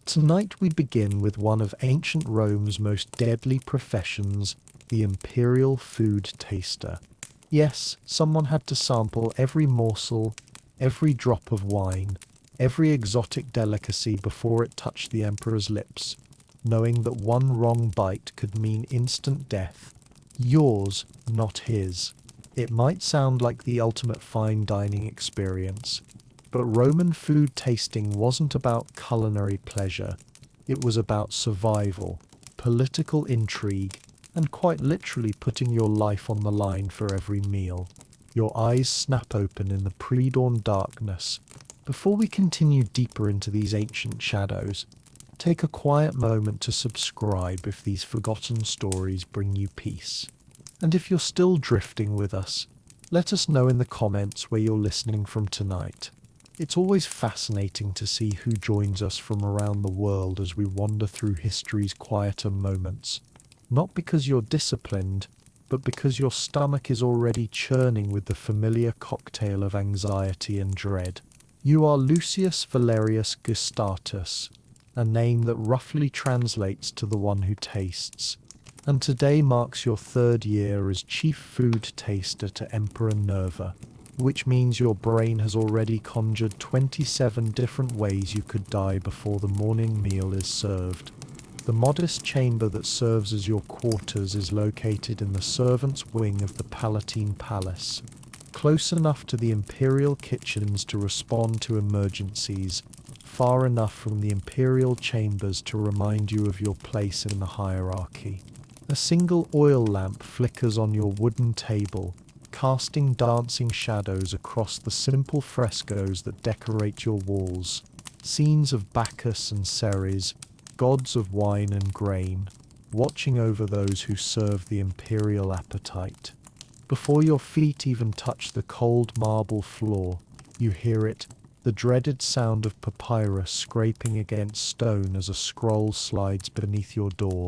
Tonight we begin with one of ancient Rome's most deadly professions, the imperial food taster. Yes, someone had to sample every morsel, every drop of wine, every exotic delicacy before it touched the emperor's lips, knowing that one wrong bite could mean instant death. Yours, not his. It might sound like the ultimate fine dining experience, but Roman food tasting wasn't about culinary pleasure. It was about survival, political intrigue, and quite literally putting your life on the line for every meal. Your eyes snap open in the pre-dawn darkness. Before we continue deeper into these ancient shadows, take a quiet moment to subscribe if these forgotten stories bring you peace. And if you're still drifting with us, let us know in the comments where you're listening from tonight. It's always fascinating to see who joins us from around the world as we wander through history's quieter moments. Not because you're disciplined, but because your stomach is already churning with the familiar cocktail of anxiety and dread. You are Lucius Valerius Gustatus, a name that roughly translates to the one who tastes. And today marks your third year as chief food taster to Emperor Nerva, which means your brain has already conjured 27 different ways you could die before the morning meal is served. The modest chamber that serves as your quarters is located in the servants' wing of the Palatine Palace, close enough to the imperial kitchens to respond to emergencies, far enough from the imperial chambers to remind you of your place in the hierarchy. A single oil lamp flickers on your wooden table, casting dancing shadows across the simple frescoes that decorate your walls. Scenes of Bacchus and Ceres, gods of wine and grain, watching over those who serve the imperial appetite. Before your feet even touch the cold marble floor, you hear it, the dreaded sound of papyrus scraping against stone as a scroll slides beneath your door.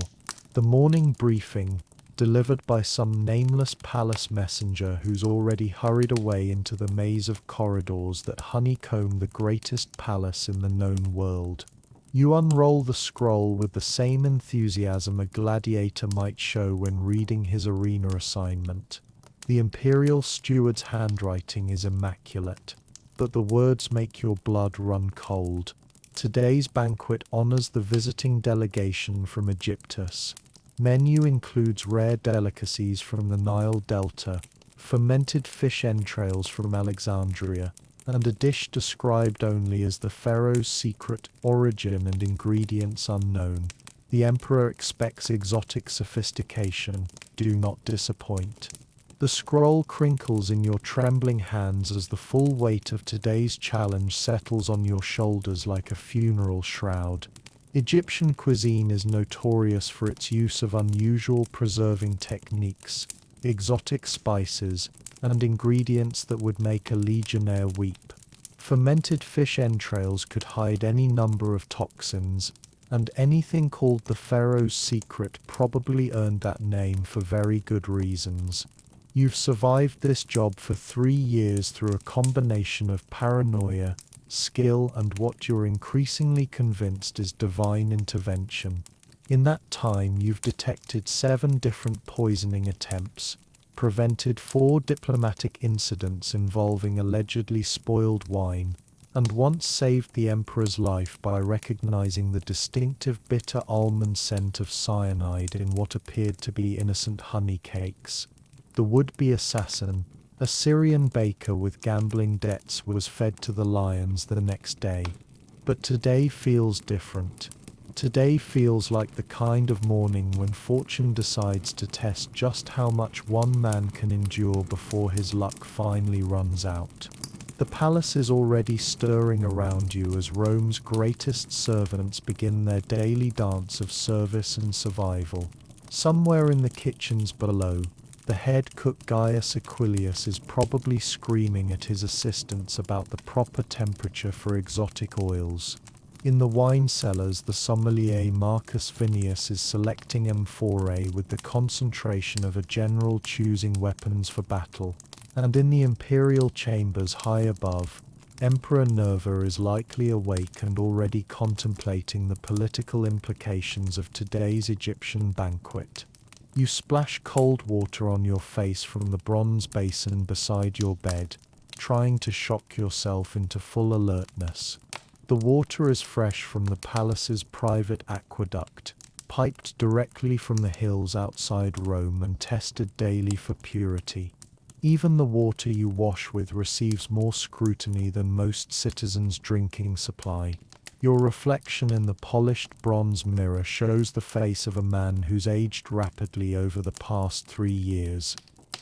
The morning briefing, delivered by some nameless palace messenger who's already hurried away into the maze of corridors that honeycomb the greatest palace in the known world. You unroll the scroll with the same enthusiasm a gladiator might show when reading his arena assignment. The imperial steward's handwriting is immaculate, but the words make your blood run cold. Today's banquet honors the visiting delegation from Egyptus. Menu includes rare delicacies from the Nile Delta, fermented fish entrails from Alexandria, and a dish described only as the pharaoh's secret, origin and ingredients unknown. The emperor expects exotic sophistication. Do not disappoint. The scroll crinkles in your trembling hands as the full weight of today's challenge settles on your shoulders like a funeral shroud. Egyptian cuisine is notorious for its use of unusual preserving techniques, exotic spices, and ingredients that would make a legionnaire weep. Fermented fish entrails could hide any number of toxins, and anything called the pharaoh's secret probably earned that name for very good reasons. You've survived this job for 3 years through a combination of paranoia, skill, and what you're increasingly convinced is divine intervention. In that time, you've detected 7 different poisoning attempts, prevented 4 diplomatic incidents involving allegedly spoiled wine, and once saved the emperor's life by recognizing the distinctive bitter almond scent of cyanide in what appeared to be innocent honey cakes. The would-be assassin, a Syrian baker with gambling debts, was fed to the lions the next day. But today feels different. Today feels like the kind of morning when fortune decides to test just how much one man can endure before his luck finally runs out. The palace is already stirring around you as Rome's greatest servants begin their daily dance of service and survival. Somewhere in the kitchens below, the head cook Gaius Aquilius is probably screaming at his assistants about the proper temperature for exotic oils. In the wine cellars, the sommelier Marcus Vinius is selecting amphorae with the concentration of a general choosing weapons for battle. And in the imperial chambers high above, Emperor Nerva is likely awake and already contemplating the political implications of today's Egyptian banquet. You splash cold water on your face from the bronze basin beside your bed, trying to shock yourself into full alertness. The water is fresh from the palace's private aqueduct, piped directly from the hills outside Rome and tested daily for purity. Even the water you wash with receives more scrutiny than most citizens' drinking supply. Your reflection in the polished bronze mirror shows the face of a man who's aged rapidly over the past 3 years.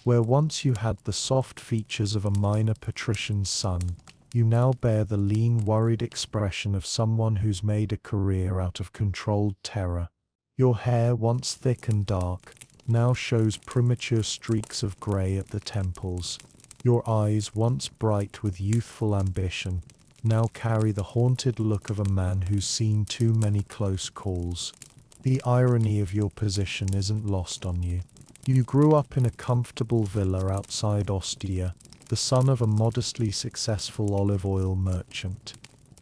Where once you had the soft features of a minor patrician's son, you now bear the lean, worried expression of someone who's made a career out of controlled terror. Your hair, once thick and dark, now shows premature streaks of grey at the temples. Your eyes, once bright with youthful ambition, now carry the haunted look of a man who's seen too many close calls. The irony of your position isn't lost on you. You grew up in a comfortable villa outside Ostia, the son of a modestly successful olive oil merchant.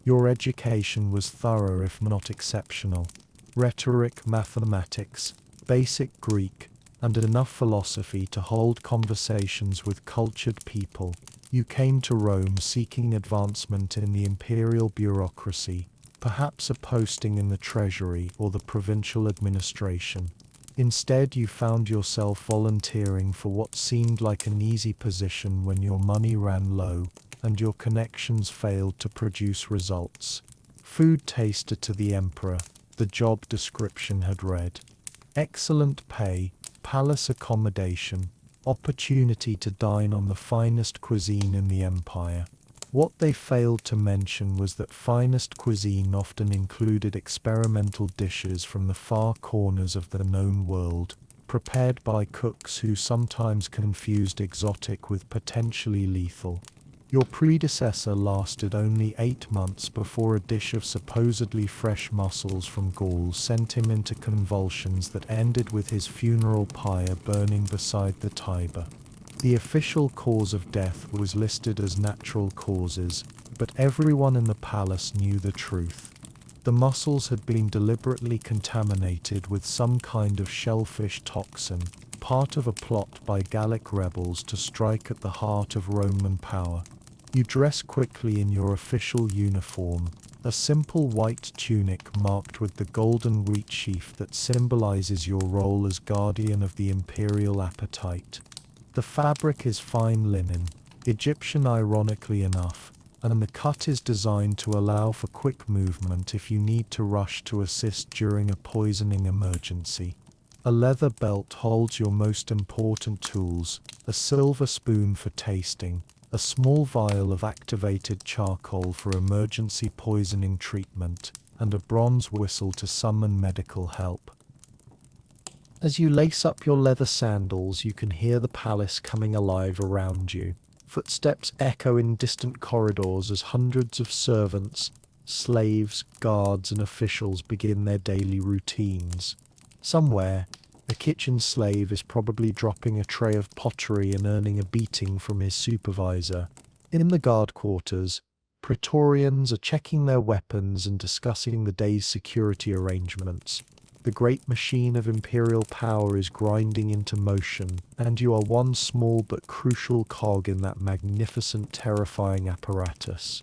Your education was thorough if not exceptional. Rhetoric, mathematics, basic Greek, and enough philosophy to hold conversations with cultured people. You came to Rome seeking advancement in the imperial bureaucracy, perhaps a posting in the treasury or the provincial administration. Instead, you found yourself volunteering for what seemed like an easy position when your money ran low and your connections failed to produce results. Food taster to the emperor, the job description had read. Excellent pay, palace accommodation, opportunity to dine on the finest cuisine in the empire. What they failed to mention was that finest cuisine often included experimental dishes from the far corners of the known world, prepared by cooks who sometimes confused exotic with potentially lethal. Your predecessor lasted only 8 months before a dish of supposedly fresh mussels from Gaul sent him into convulsions that ended with his funeral pyre burning beside the Tiber. The official cause of death was listed as natural causes, but everyone in the palace knew the truth. The mussels had been deliberately contaminated with some kind of shellfish toxin, part of a plot by Gallic rebels to strike at the heart of Roman power. You dress quickly in your official uniform, a simple white tunic marked with the golden wheat sheaf that symbolizes your role as guardian of the imperial appetite. The fabric is fine linen, Egyptian ironically enough, and the cut is designed to allow for quick movement if you need to rush to assist during a poisoning emergency. A leather belt holds your most important tools, a silver spoon for tasting, a small vial of activated charcoal for emergency poisoning treatment, and a bronze whistle to summon medical help. As you lace up your leather sandals, you can hear the palace coming alive around you. Footsteps echo in distant corridors as hundreds of servants, slaves, guards, and officials begin their daily routines. Somewhere, a kitchen slave is probably dropping a tray of pottery and earning a beating from his supervisor. In the guard quarters, Praetorians are checking their weapons and discussing the day's security arrangements. The great machine of imperial power is grinding into motion, and you are one small but crucial cog in that magnificent, terrifying apparatus.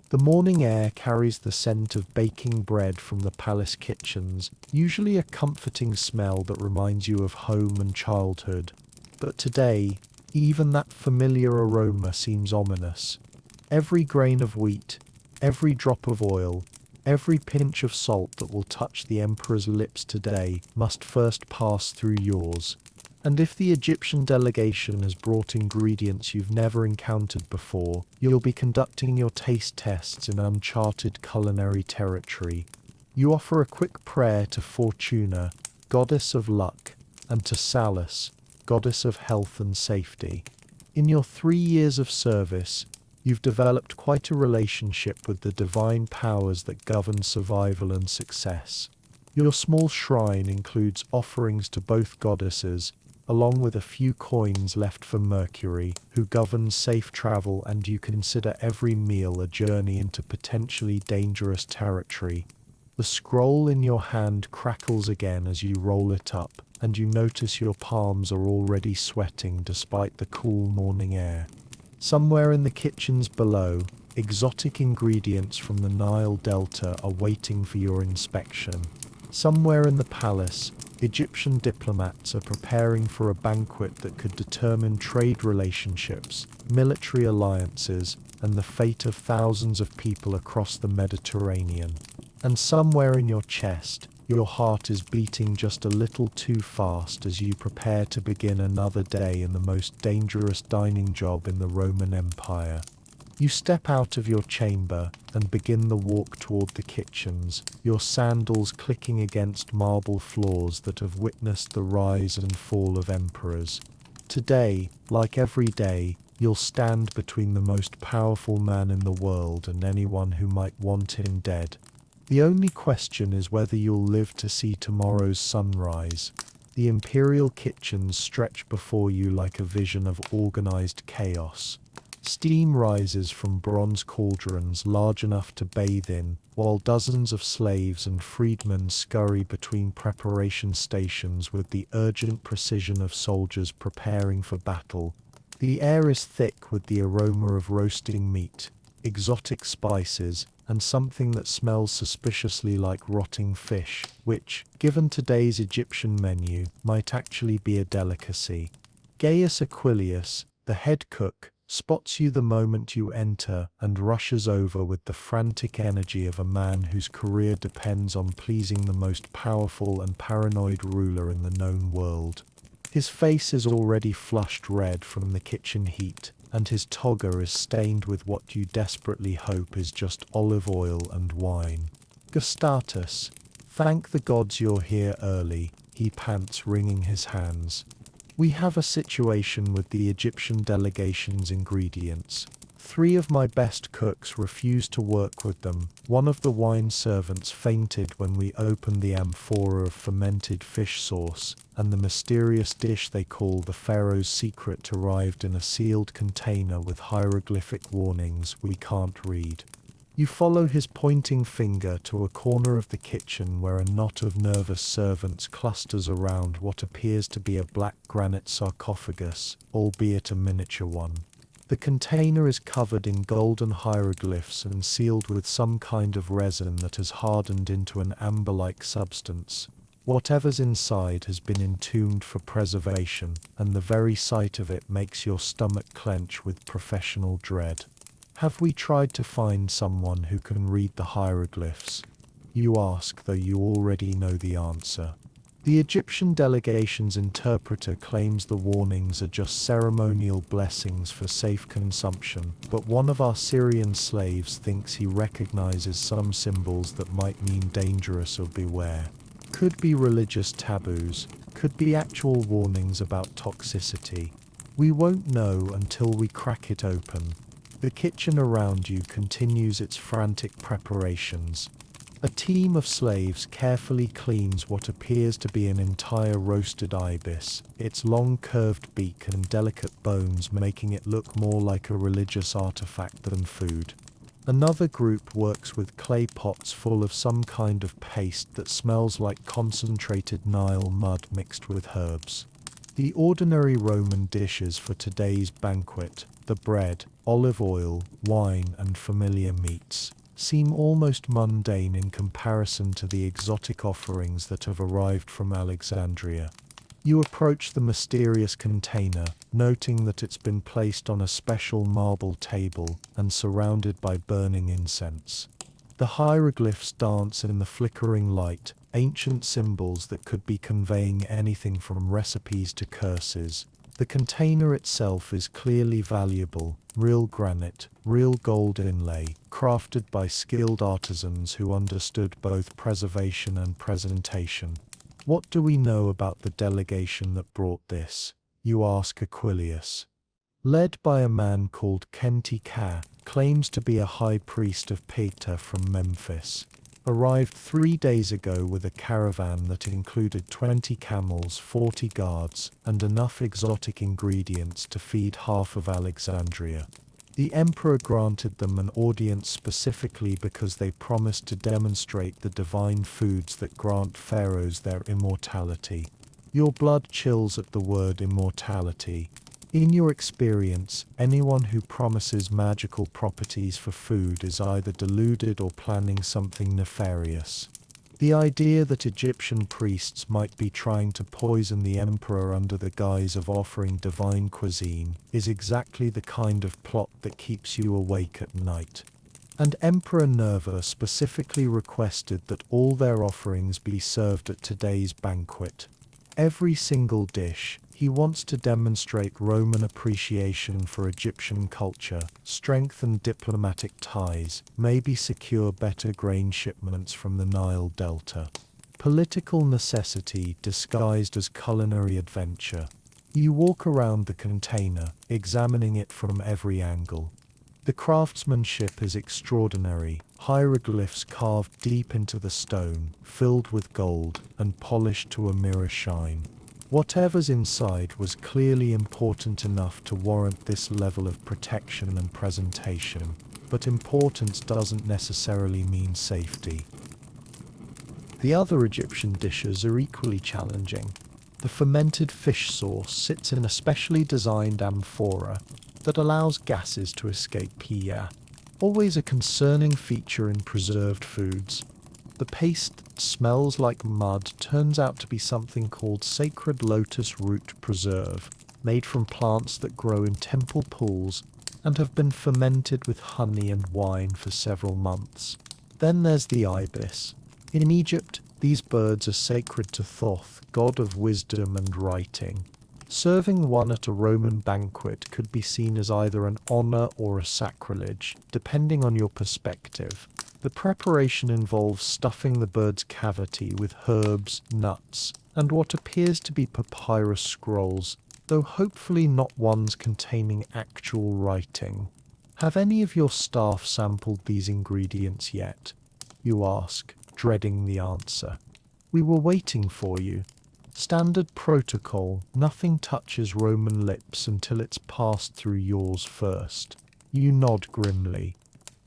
The morning air carries the scent of baking bread from the palace kitchens, usually a comforting smell that reminds you of home and childhood. But today, even that familiar aroma seems ominous. Every grain of wheat, every drop of oil, every pinch of salt that will touch the emperor's lips today must first pass through yours. And if the Egyptian delegation has brought ingredients you've never encountered before, you'll be conducting your taste tests in uncharted culinary territory. You offer a quick prayer to Fortuna, goddess of luck, and to Salus, goddess of health and safety. In your 3 years of service, you've developed quite a relationship with the divine powers that govern survival and success. Your small shrine includes offerings to both goddesses, along with a few coins left for Mercury, who governs safe travel, and you consider every meal a journey into potentially dangerous territory. The scroll in your hand crackles again as you roll it up, and you notice your palms are already sweating despite the cool morning air. Somewhere in the kitchens below, exotic ingredients from the Nile Delta are waiting for your inspection. Somewhere in the palace, Egyptian diplomats are preparing for a banquet that could determine trade relationships, military alliances, and the fate of thousands of people across the Mediterranean. And somewhere in your chest, your heart is beating just a little too fast as you prepare to begin another day in the most dangerous dining job in the Roman Empire. You step out of your chamber and begin the walk toward the kitchens, your sandals clicking against marble floors that have witnessed the rise and fall of emperors. Today, like every day, you'll stand between the most powerful man in the world and anyone who might want him dead. The only question is whether you'll live to see tomorrow's sunrise. The imperial kitchens stretch before you like a vision of organized chaos. Steam rises from bronze cauldrons large enough to bathe in, while dozens of slaves and freedmen scurry between preparation stations with the urgent precision of soldiers preparing for battle. The air is thick with the aroma of roasting meat, exotic spices, and something that smells suspiciously like rotting fish, which, given today's Egyptian menu, might actually be a delicacy. Gaius Aquilius, the head cook, spots you the moment you enter and rushes over with the frantic energy of a man whose career depends on pleasing the most powerful and paranoid ruler in the known world. His face is already flushed red from the kitchen heat, and his toga is stained with what you desperately hope is just olive oil and wine. Gustatus, thank the gods you're here early, he pants, wringing his hands. We have a situation with the Egyptian delegation's ingredients. 3 of my best cooks refused to work with them. One of the wine servants fainted when we opened the amphora of fermented fish sauce, and the mysterious dish they call the Pharaoh's secret arrived in a sealed container with hieroglyphic warnings we can't read. You follow his pointing finger to a corner of the kitchen where a knot of nervous servants clusters around what appears to be a black granite sarcophagus, albeit a miniature one. The container is covered in golden hieroglyphs and sealed with some kind of resin that has hardened into an amber-like substance. Whatever's inside has been entombed for preservation, and the very sight of it makes your stomach clench with professional dread. Have we tried to find someone who can read the hieroglyphs? You ask, though you already know the answer. The Egyptian delegation's interpreter claims the warnings are just ceremonial blessings for safe consumption, but one of our Syrian slaves thinks he recognizes some symbols that might mean dangerous or beware. Could be religious taboos, could be actual warnings about toxicity. We won't know until we crack it open. The kitchen around you continues its frantic preparations. A team of slaves carefully cleans what appears to be an entire roasted ibis, its long curved beak and delicate bones making it look more like a religious artifact than food. Another group works with clay pots full of some kind of paste that smells like concentrated Nile mud mixed with herbs. The ordinary Roman dishes for today's banquet, the bread, olive oil, wine, and familiar meats, seem almost mundane in comparison to the exotic offerings that have arrived from Alexandria. You approach the mysterious container, noting that it's been placed on a special marble table and surrounded by burning incense. The hieroglyphs dance in the flickering light, ancient symbols that could be conveying anything from recipes to curses. The container itself is clearly valuable, real granite, real gold inlay, crafted by skilled artisans who understood both preservation and presentation. What do we know about the delegation that brought this? You ask Aquilius. Led by a man called Kenti Ka, claims to be a high priest of Ptah from Memphis. arrived 3 days ago with a caravan that included 20 camels, 40 guards, and enough exotic ingredients to feed half of Alexandria. The emperor granted them an audience specifically because they promised to demonstrate the divine foods that grant pharaohs their immortality. Your blood chills at the word immortality. In your experience, anyone who promises magical properties for food is either deluded or planning something nefarious. The idea that Egyptian priests might be trying to poison the emperor under the guise of offering divine cuisine is exactly the kind of plot that keeps you awake at night. And Emperor Nerva specifically requested that all their offerings be served at today's banquet. Every single dish. He wants to demonstrate Roman appreciation for Egyptian culture, strengthen diplomatic ties, maybe secure better grain shipments from the Nile Delta. Political necessity disguised as culinary adventure. You walk around the container, examining it from every angle. The craftsmanship is extraordinary, hieroglyphs carved deep into the stone, filled with gold, and polished to a mirror shine. Whatever's inside was clearly important enough to warrant this level of protection and presentation, but importance doesn't necessarily mean safety. The other Egyptian dishes are equally challenging. The fermented fish sauce sits in a specially designed amphora that allows gases to escape here, always a concerning feature in preserved foods. The paste that smells like mud turns out to be something called sacred lotus root preserve, made from plants that grow in temple pools and have been fermented with honey and wine for several months. Then there's the ibis. In Egypt, these birds are sacred to Thoth, god of wisdom and writing. Serving one at a Roman banquet could be seen as either an honor or a sacrilege, depending on your perspective. The preparation involves stuffing the bird's cavity with herbs, nuts, and what appears to be papyrus scrolls, though hopefully not ones containing actual writing. Have any of your staff sampled these ingredients yet? You ask, dreading the answer. We were waiting for you. Standard protocol, nothing touches Roman lips until it's passed through yours first. You nod grimly.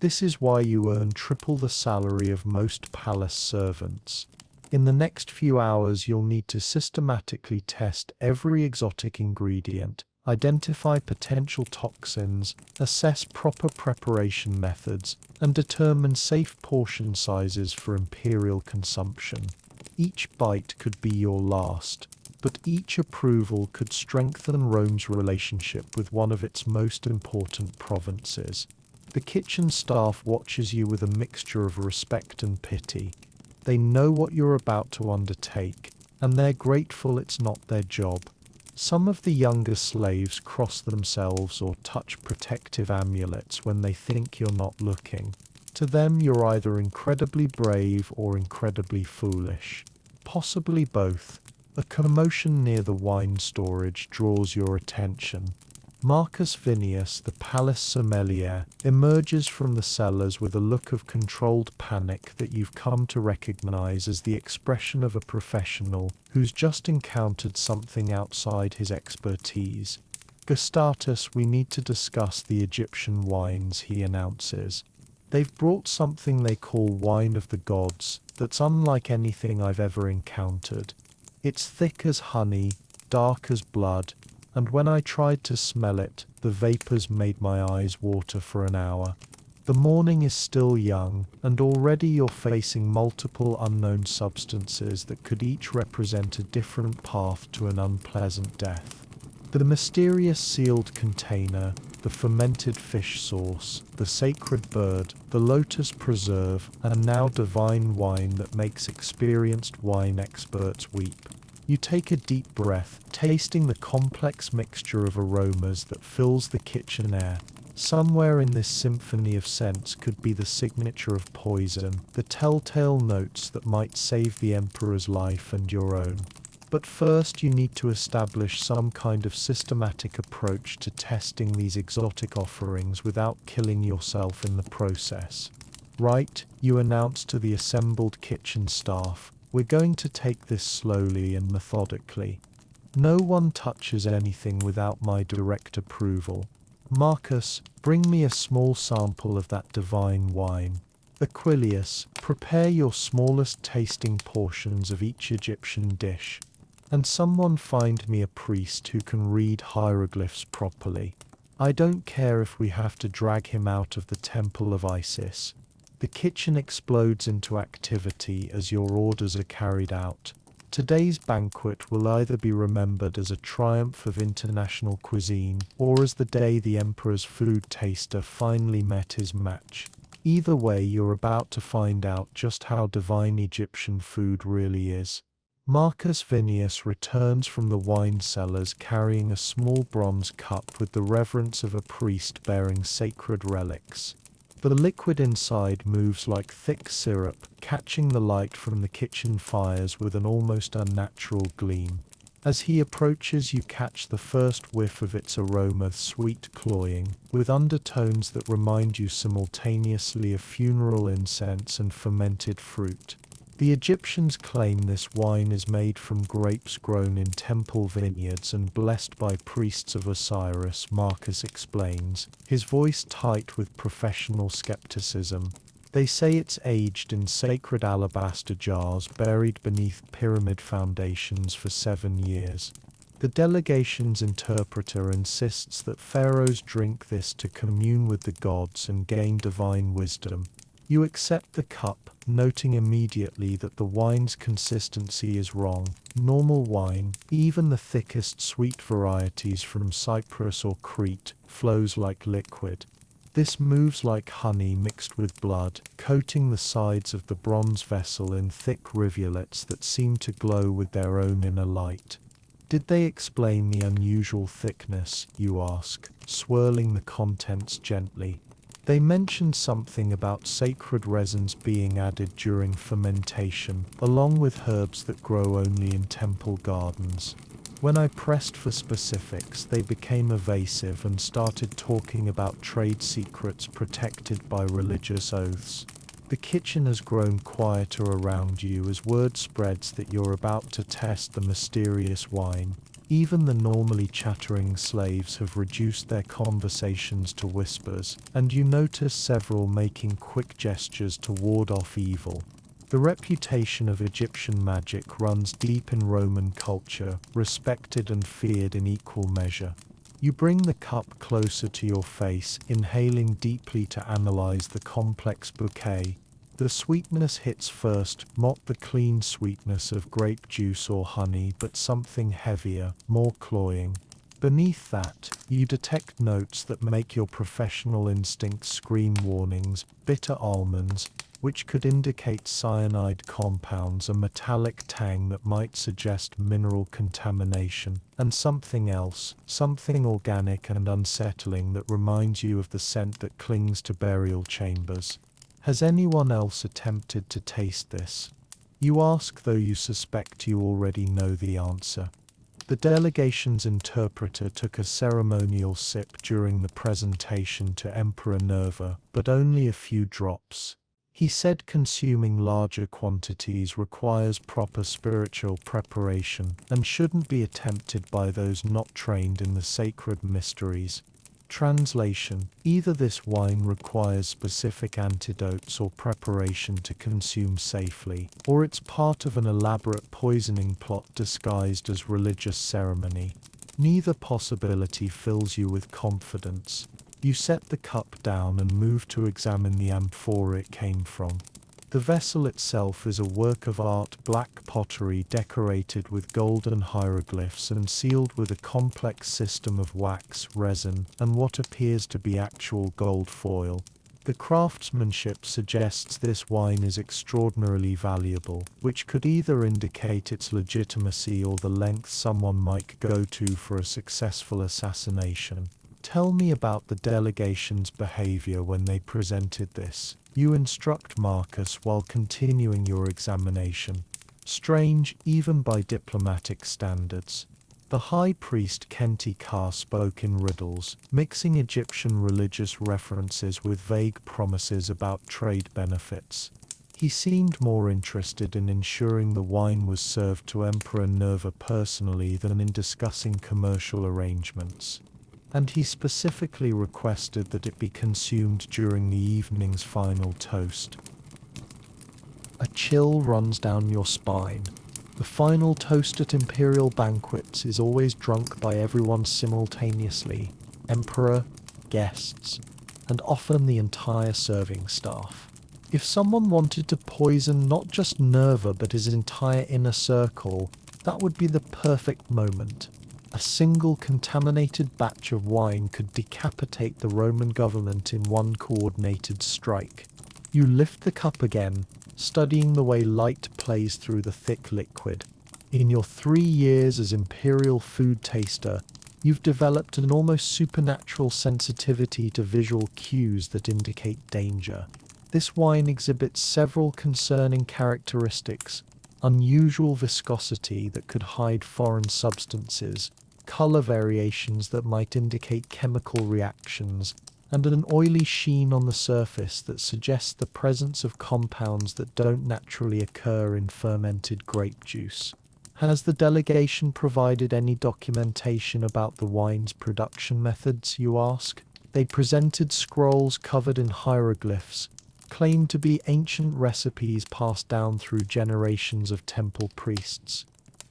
This is why you earn triple the salary of most palace servants. In the next few hours, you'll need to systematically test every exotic ingredient, identify potential toxins, assess proper preparation methods, and determine safe portion sizes for imperial consumption. Each bite could be your last, but each approval could strengthen Rome's relationship with one of its most important provinces. The kitchen staff watches you with a mixture of respect and pity. They know what you're about to undertake, and they're grateful it's not their job. Some of the younger slaves cross themselves or touch protective amulets when they think you're not looking. To them, you're either incredibly brave or incredibly foolish. Possibly both. A commotion near the wine storage draws your attention. Marcus Vinius, the palace sommelier, emerges from the cellars with a look of controlled panic that you've come to recognize as the expression of a professional who's just encountered something outside his expertise. Gustatus, we need to discuss the Egyptian wines, he announces. They've brought something they call wine of the gods that's unlike anything I've ever encountered. It's thick as honey, dark as blood, and when I tried to smell it, the vapors made my eyes water for an hour. The morning is still young, and already you're facing multiple unknown substances that could each represent a different path to an unpleasant death. The mysterious sealed container, the fermented fish sauce, the sacred bird, the lotus preserve, and now divine wine that makes experienced wine experts weep. You take a deep breath, tasting the complex mixture of aromas that fills the kitchen air. Somewhere in this symphony of scents could be the signature of poison, the telltale notes that might save the emperor's life and your own. But first you need to establish some kind of systematic approach to testing these exotic offerings without killing yourself in the process. Right, you announce to the assembled kitchen staff, we're going to take this slowly and methodically. No one touches anything without my direct approval. Marcus, bring me a small sample of that divine wine. Aquilius, prepare your smallest tasting portions of each Egyptian dish. And someone find me a priest who can read hieroglyphs properly. I don't care if we have to drag him out of the temple of Isis. The kitchen explodes into activity as your orders are carried out. Today's banquet will either be remembered as a triumph of international cuisine or as the day the emperor's food taster finally met his match. Either way, you're about to find out just how divine Egyptian food really is. Marcus Vinius returns from the wine cellars carrying a small bronze cup with the reverence of a priest bearing sacred relics. The liquid inside moves like thick syrup, catching the light from the kitchen fires with an almost unnatural gleam. As he approaches, you catch the first whiff of its aroma, sweet cloying, with undertones that remind you simultaneously of funeral incense and fermented fruit. The Egyptians claim this wine is made from grapes grown in temple vineyards and blessed by priests of Osiris, Marcus explains, his voice tight with professional skepticism. They say it's aged in sacred alabaster jars buried beneath pyramid foundations for 7 years. The delegation's interpreter insists that pharaohs drink this to commune with the gods and gain divine wisdom. You accept the cup, noting immediately that the wine's consistency is wrong. Normal wine, even the thickest sweet varieties from Cyprus or Crete, flows like liquid. This moves like honey mixed with blood, coating the sides of the bronze vessel in thick rivulets that seem to glow with their own inner light. Did they explain the unusual thickness, you ask, swirling the contents gently? They mentioned something about sacred resins being added during fermentation, along with herbs that grow only in temple gardens. When I pressed for specifics, they became evasive and started talking about trade secrets protected by religious oaths. The kitchen has grown quieter around you as word spreads that you're about to test the mysterious wine. Even the normally chattering slaves have reduced their conversations to whispers, and you notice several making quick gestures to ward off evil. The reputation of Egyptian magic runs deep in Roman culture, respected and feared in equal measure. You bring the cup closer to your face, inhaling deeply to analyze the complex bouquet. The sweetness hits first, not the clean sweetness of grape juice or honey, but something heavier, more cloying. Beneath that, you detect notes that make your professional instincts scream warnings: bitter almonds, which could indicate cyanide compounds, a metallic tang that might suggest mineral contamination, and something else, something organic and unsettling that reminds you of the scent that clings to burial chambers. Has anyone else attempted to taste this? You ask, though you suspect you already know the answer. The delegation's interpreter took a ceremonial sip during the presentation to Emperor Nerva, but only a few drops. He said consuming larger quantities requires proper spiritual preparation and shouldn't be attempted by those not trained in the sacred mysteries. Translation: either this wine requires specific antidotes or preparation to consume safely, or it's part of an elaborate poisoning plot disguised as religious ceremony. Neither possibility fills you with confidence. You set the cup down and move to examine the amphora it came from. The vessel itself is a work of art, black pottery decorated with golden hieroglyphs and sealed with a complex system of wax, resin, and what appears to be actual gold foil. The craftsmanship suggests this wine is extraordinarily valuable, which could either indicate its legitimacy or the length someone might go to for a successful assassination. Tell me about the delegation's behavior when they presented this. You instruct Marcus while continuing your examination. Strange, even by diplomatic standards. The high priest Kentikar spoke in riddles, mixing Egyptian religious references with vague promises about trade benefits. He seemed more interested in ensuring the wine was served to Emperor Nerva personally than in discussing commercial arrangements. And he specifically requested that it be consumed during the evening's final toast. A chill runs down your spine. The final toast at imperial banquets is always drunk by everyone simultaneously, emperor, guests, and often the entire serving staff. If someone wanted to poison not just Nerva but his entire inner circle, that would be the perfect moment. A single contaminated batch of wine could decapitate the Roman government in one coordinated strike. You lift the cup again, studying the way light plays through the thick liquid. In your 3 years as imperial food taster, you've developed an almost supernatural sensitivity to visual cues that indicate danger. This wine exhibits several concerning characteristics: unusual viscosity that could hide foreign substances, color variations that might indicate chemical reactions, and an oily sheen on the surface that suggests the presence of compounds that don't naturally occur in fermented grape juice. Has the delegation provided any documentation about the wine's production methods, you ask? They presented scrolls covered in hieroglyphs, claimed to be ancient recipes passed down through generations of temple priests.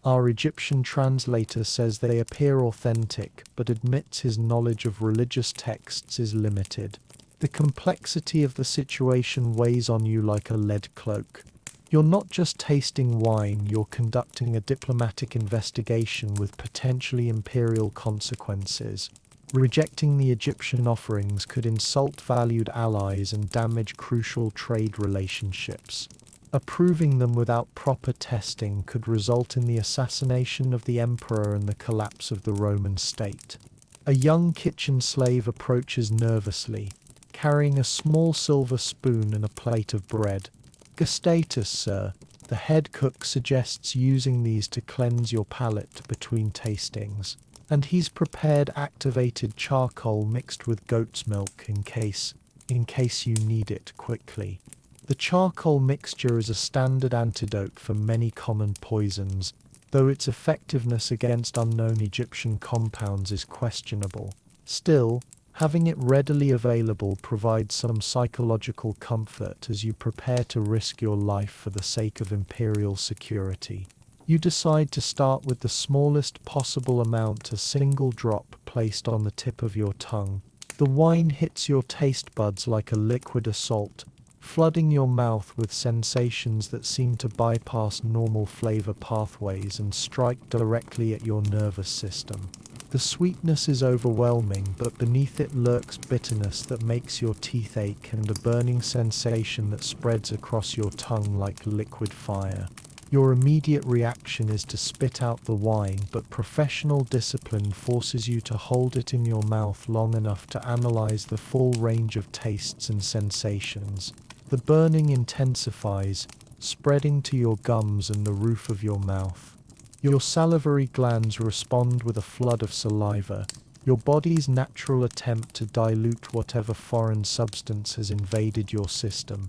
Our Egyptian translator says they appear authentic, but admits his knowledge of religious texts is limited. The complexity of the situation weighs on you like a lead cloak. You're not just tasting wine, you're conducting a diplomatic investigation with potentially imperial consequences. Rejecting the Egyptian offerings could insult valued allies and damage crucial trade relationships. Approving them without proper testing could result in the assassination of the emperor and the collapse of the Roman state. A young kitchen slave approaches nervously, carrying a small silver spoon and a plate of bread. "Gustatus, sir." The head cook suggests using these to cleanse your palate between tastings. And he's prepared activated charcoal mixed with goat's milk in case you need it quickly. The charcoal mixture is a standard antidote for many common poisons, though its effectiveness against unknown Egyptian compounds is questionable. Still, having it readily available provides some psychological comfort as you prepare to risk your life for the sake of imperial security. You decide to start with the smallest possible amount, a single drop placed on the tip of your tongue. The wine hits your taste buds like a liquid assault, flooding your mouth with sensations that seem to bypass normal flavor pathways and strike directly at your nervous system. The sweetness is overwhelming, but beneath it lurks bitterness that makes your teeth ache and a burning sensation that spreads across your tongue like liquid fire. Your immediate reaction is to spit out the wine, but professional discipline forces you to hold it in your mouth long enough to analyze the full range of tastes and sensations. The burning intensifies, spreading to your gums and the roof of your mouth. Your salivary glands respond with a flood of saliva, your body's natural attempt to dilute whatever foreign substance has invaded your system.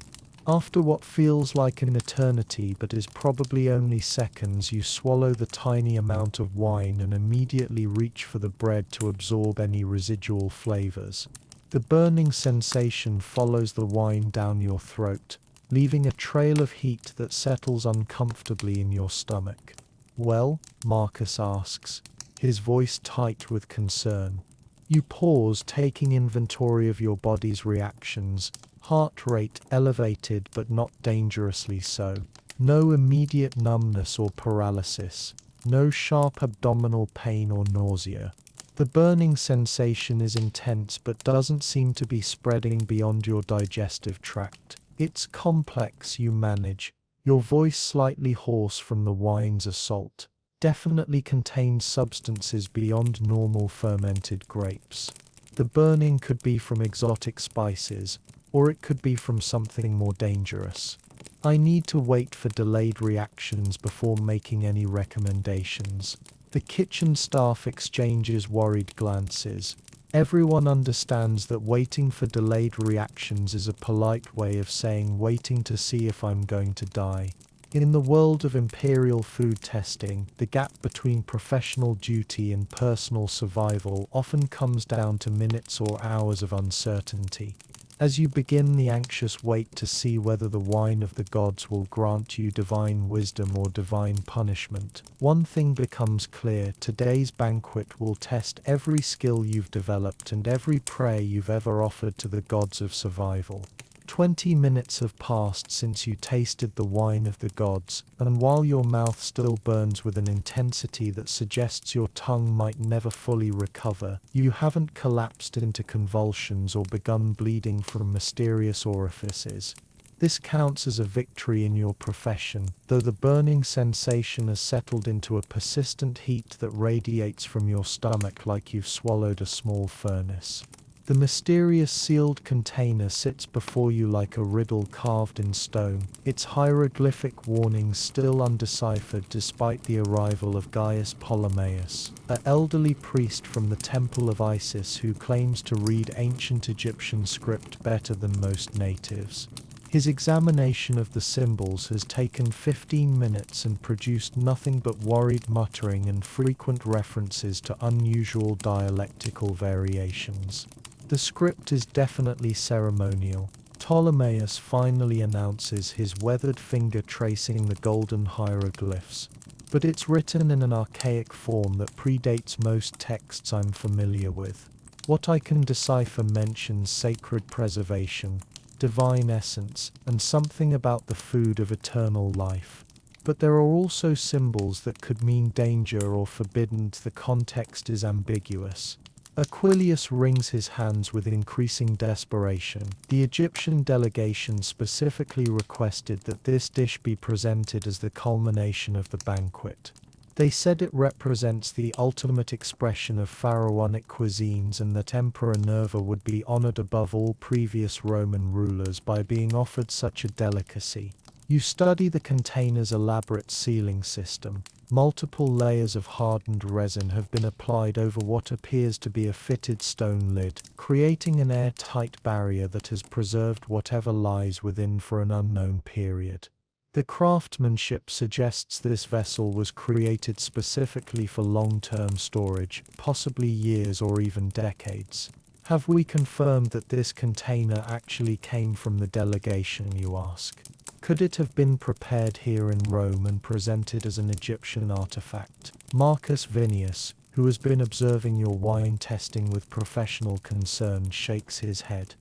After what feels like an eternity but is probably only seconds, you swallow the tiny amount of wine and immediately reach for the bread to absorb any residual flavors. The burning sensation follows the wine down your throat, leaving a trail of heat that settles uncomfortably in your stomach. "Well?" Marcus asks, his voice tight with concern. You pause, taking inventory of your body's reactions, heart rate elevated but not dangerously so. No immediate numbness or paralysis, no sharp abdominal pain or nausea. The burning sensation is intense but doesn't seem to be spreading beyond your digestive tract. It's complex, you manage, your voice slightly hoarse from the wine's assault. Definitely contains substances beyond normal fermented grapes. The burning could be from exotic spices, or it could be from something more dangerous. I need to wait for delayed reactions before making any recommendations. The kitchen staff exchanges worried glances. Everyone understands that waiting for delayed reactions is a polite way of saying waiting to see if I'm going to die. In the world of imperial food testing, the gap between professional duty and personal survival often comes down to minutes or hours of uncertainty. As you begin the anxious wait to see whether the wine of the gods will grant you divine wisdom or divine punishment, one thing becomes clear: today's banquet will test every skill you've developed and every prayer you've ever offered to the gods of survival. 20 minutes have passed since you tasted the wine of the gods, and while your mouth still burns with an intensity that suggests your tongue might never fully recover, you haven't collapsed into convulsions or begun bleeding from mysterious orifices. This counts as a victory in your profession, though the burning sensation has settled into a persistent heat that radiates from your stomach like you've swallowed a small furnace. The mysterious sealed container sits before you like a riddle carved in stone, its hieroglyphic warnings still undeciphered despite the arrival of Gaius Ptolemaeus, an elderly priest from the Temple of Isis who claims to read ancient Egyptian script better than most natives. His examination of the symbols has taken 15 minutes and produced nothing but worried muttering and frequent references to unusual dialectical variations. The script is definitely ceremonial. Ptolemaeus finally announces his weathered finger tracing the golden hieroglyphs, but it's written in an archaic form that predates most texts I'm familiar with. What I can decipher mentions sacred preservation, divine essence, and something about the food of eternal life. But there are also symbols that could mean danger or forbidden. The context is ambiguous. Aquilius wrings his hands with increasing desperation. The Egyptian delegation specifically requested that this dish be presented as the culmination of the banquet. They said it represents the ultimate expression of pharaonic cuisines and that Emperor Nerva would be honored above all previous Roman rulers by being offered such a delicacy. You study the container's elaborate sealing system. Multiple layers of hardened resin have been applied over what appears to be a fitted stone lid, creating an airtight barrier that has preserved whatever lies within for an unknown period. The craftsmanship suggests this vessel was created specifically for long-term storage, possibly years or even decades. Have we confirmed that this container actually came from the delegation, you ask? Could it have been prepared here in Rome and presented as an Egyptian artifact? Marcus Vinius, who has been observing your wine testing with professional concern, shakes his head.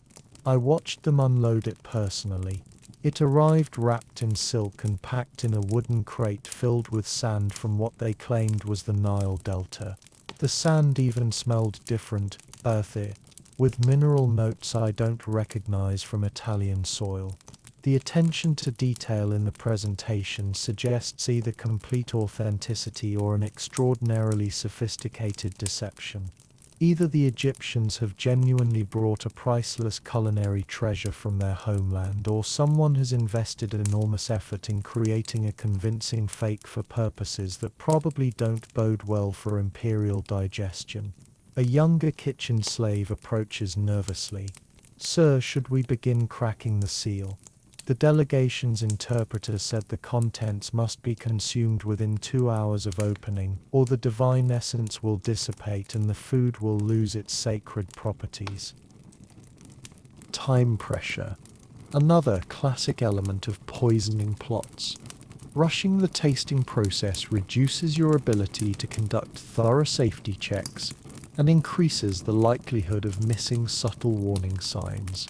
I watched them unload it personally. It arrived wrapped in silk and packed in a wooden crate filled with sand from what they claimed was the Nile Delta. The sand even smelled different, earthy, with mineral notes I don't recognize from Italian soil. The attention to detail in the presentation suggests either complete authenticity or an extraordinarily sophisticated deception. Either the Egyptians have genuinely brought a priceless culinary treasure from their homeland, or someone has invested enormous effort in creating a convincing fake for purposes that probably don't bode well for imperial digestion. A younger kitchen slave approaches nervously. "Sir, should we begin cracking the seal?" The delegation's interpreter said the contents must be consumed within 2 hours of opening, or the divine essence will dissipate and the food will lose its sacred properties. Time pressure. Another classic element of poisoning plots. Rushing the tasting process reduces your ability to conduct thorough safety checks and increases the likelihood of missing subtle warning signs.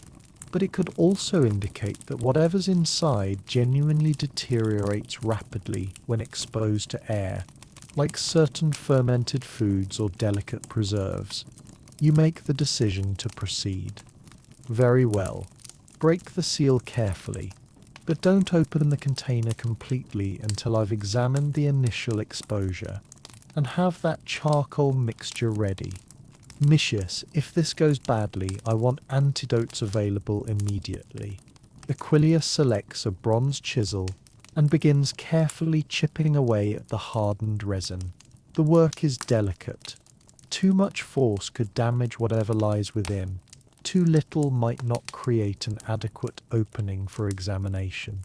But it could also indicate that whatever's inside genuinely deteriorates rapidly when exposed to air, like certain fermented foods or delicate preserves. You make the decision to proceed. Very well. Break the seal carefully, but don't open the container completely until I've examined the initial exposure, and have that charcoal mixture ready. Micius, if this goes badly, I want antidotes available immediately. Aquilius selects a bronze chisel and begins carefully chipping away at the hardened resin. The work is delicate. Too much force could damage whatever lies within. Too little might not create an adequate opening for examination.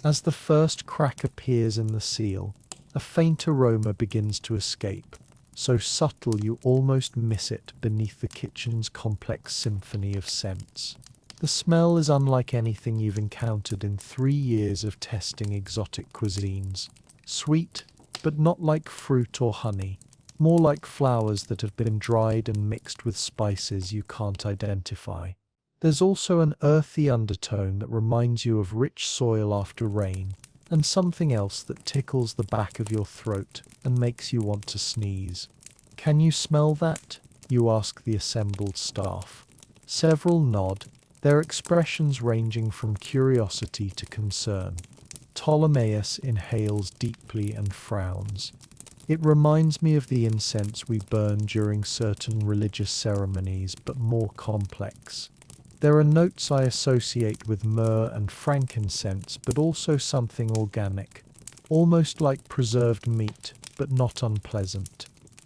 As the first crack appears in the seal, a faint aroma begins to escape, so subtle you almost miss it beneath the kitchen's complex symphony of scents. The smell is unlike anything you've encountered in 3 years of testing exotic cuisines. Sweet, but not like fruit or honey, more like flowers that have been dried and mixed with spices you can't identify. There's also an earthy undertone that reminds you of rich soil after rain, and something else that tickles the back of your throat and makes you want to sneeze. "Can you smell that?" you ask the assembled staff. Several nod, their expressions ranging from curiosity to concern. Ptolemaeus inhales deeply and frowns. "It reminds me of the incense we burn during certain religious ceremonies, but more complex. There are notes I associate with myrrh and frankincense, but also something organic, almost like preserved meat, but not unpleasant."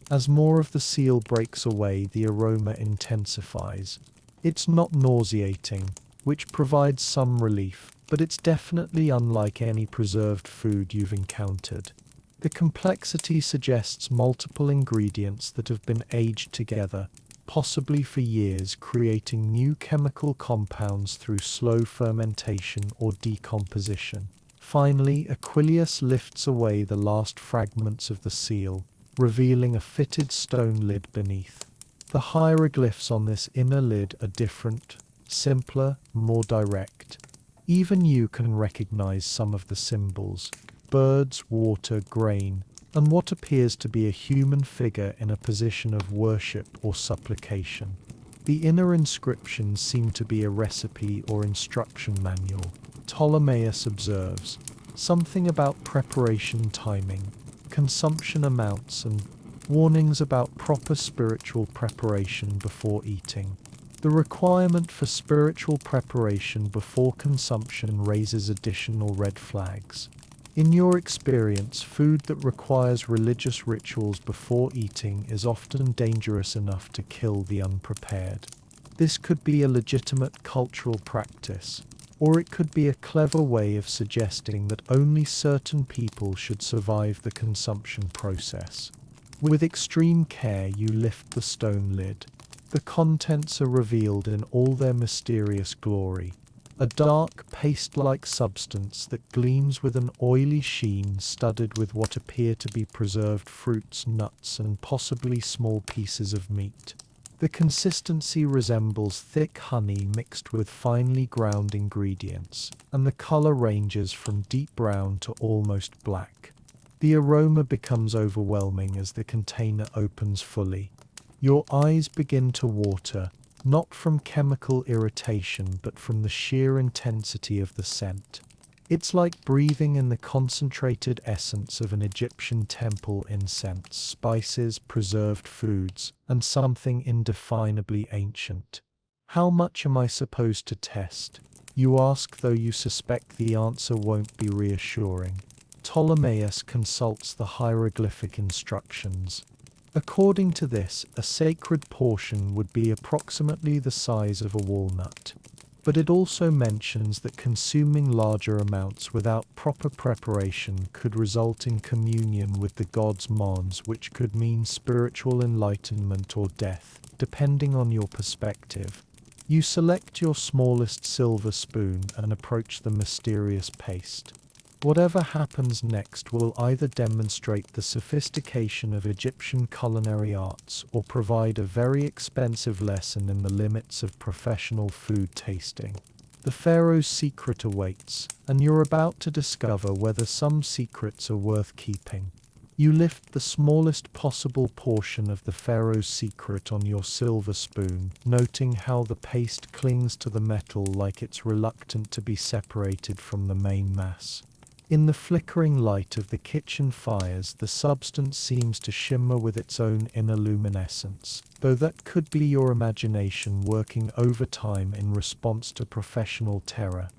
As more of the seal breaks away, the aroma intensifies. It's not nauseating, which provides some relief, but it's definitely unlike any preserved food you've encountered. The complexity suggests multiple ingredients that have been aged together, possibly for years, creating new chemical compounds through slow fermentation or decomposition. Finally, Aquilius lifts away the last fragments of the seal, revealing a fitted stone lid beneath. The hieroglyphs on this inner lid are different, simpler, more direct. Even you can recognize some of the symbols: birds, water, grain, and what appears to be a human figure in a position of worship or supplication. The inner inscriptions seem to be a recipe or instruction manual. Ptolemaeus observes something about preparation timing, consumption amounts, and warnings about proper spiritual preparation before eating. The requirement for spiritual preparation before consumption raises additional red flags. In your experience, food that requires religious rituals before eating is often dangerous enough to kill the unprepared. This could be a legitimate cultural practice, or it could be a clever way of suggesting that only certain people should survive the consumption process. With extreme care, you lift the stone lid. The contents are revealed in all their mysterious glory. A dark, paste-like substance that gleams with an oily sheen studded with what appear to be preserved fruits, nuts, and possibly small pieces of meat. The consistency resembles thick honey mixed with finely ground ingredients, and the color ranges from deep brown to almost black. The aroma becomes overwhelming as the container opens fully. Your eyes begin to water, not from chemical irritation but from the sheer intensity of the scent. It's like breathing in the concentrated essence of an Egyptian temple incense, spices, preserved foods, and something indefinably ancient. "How much am I supposed to test?" you ask, though you suspect the answer won't be reassuring. Ptolemaeus consults the hieroglyphic instructions. According to this, a sacred portion would be approximately the size of a walnut. But it also mentions that consuming larger amounts without proper preparation could result in communion with the gods Mons, which could mean spiritual enlightenment or death, depending on your perspective. You select your smallest silver spoon and approach the mysterious paste. Whatever happens next will either demonstrate the sophistication of Egyptian culinary arts or provide a very expensive lesson in the limits of professional food tasting. The pharaoh's secret awaits, and you're about to discover whether some secrets are worth keeping. You lift the smallest possible portion of the pharaoh's secret on your silver spoon, noting how the paste clings to the metal like it's reluctant to be separated from the main mass. In the flickering light of the kitchen fires, the substance seems to shimmer with its own inner luminescence, though that could be your imagination working overtime in response to professional terror.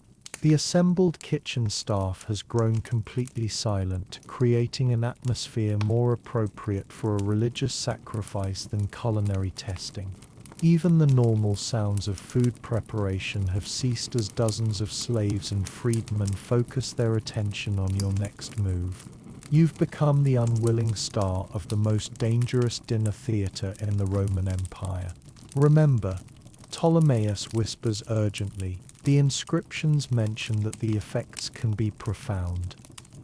The assembled kitchen staff has grown completely silent, creating an atmosphere more appropriate for a religious sacrifice than culinary testing. Even the normal sounds of food preparation have ceased as dozens of slaves and freedmen focus their attention on your next move. You've become the unwilling star of the most dangerous dinner theatre in the Roman Empire. Remember, Ptolemaeus whispers urgently, the inscriptions mention that the effects can be profound.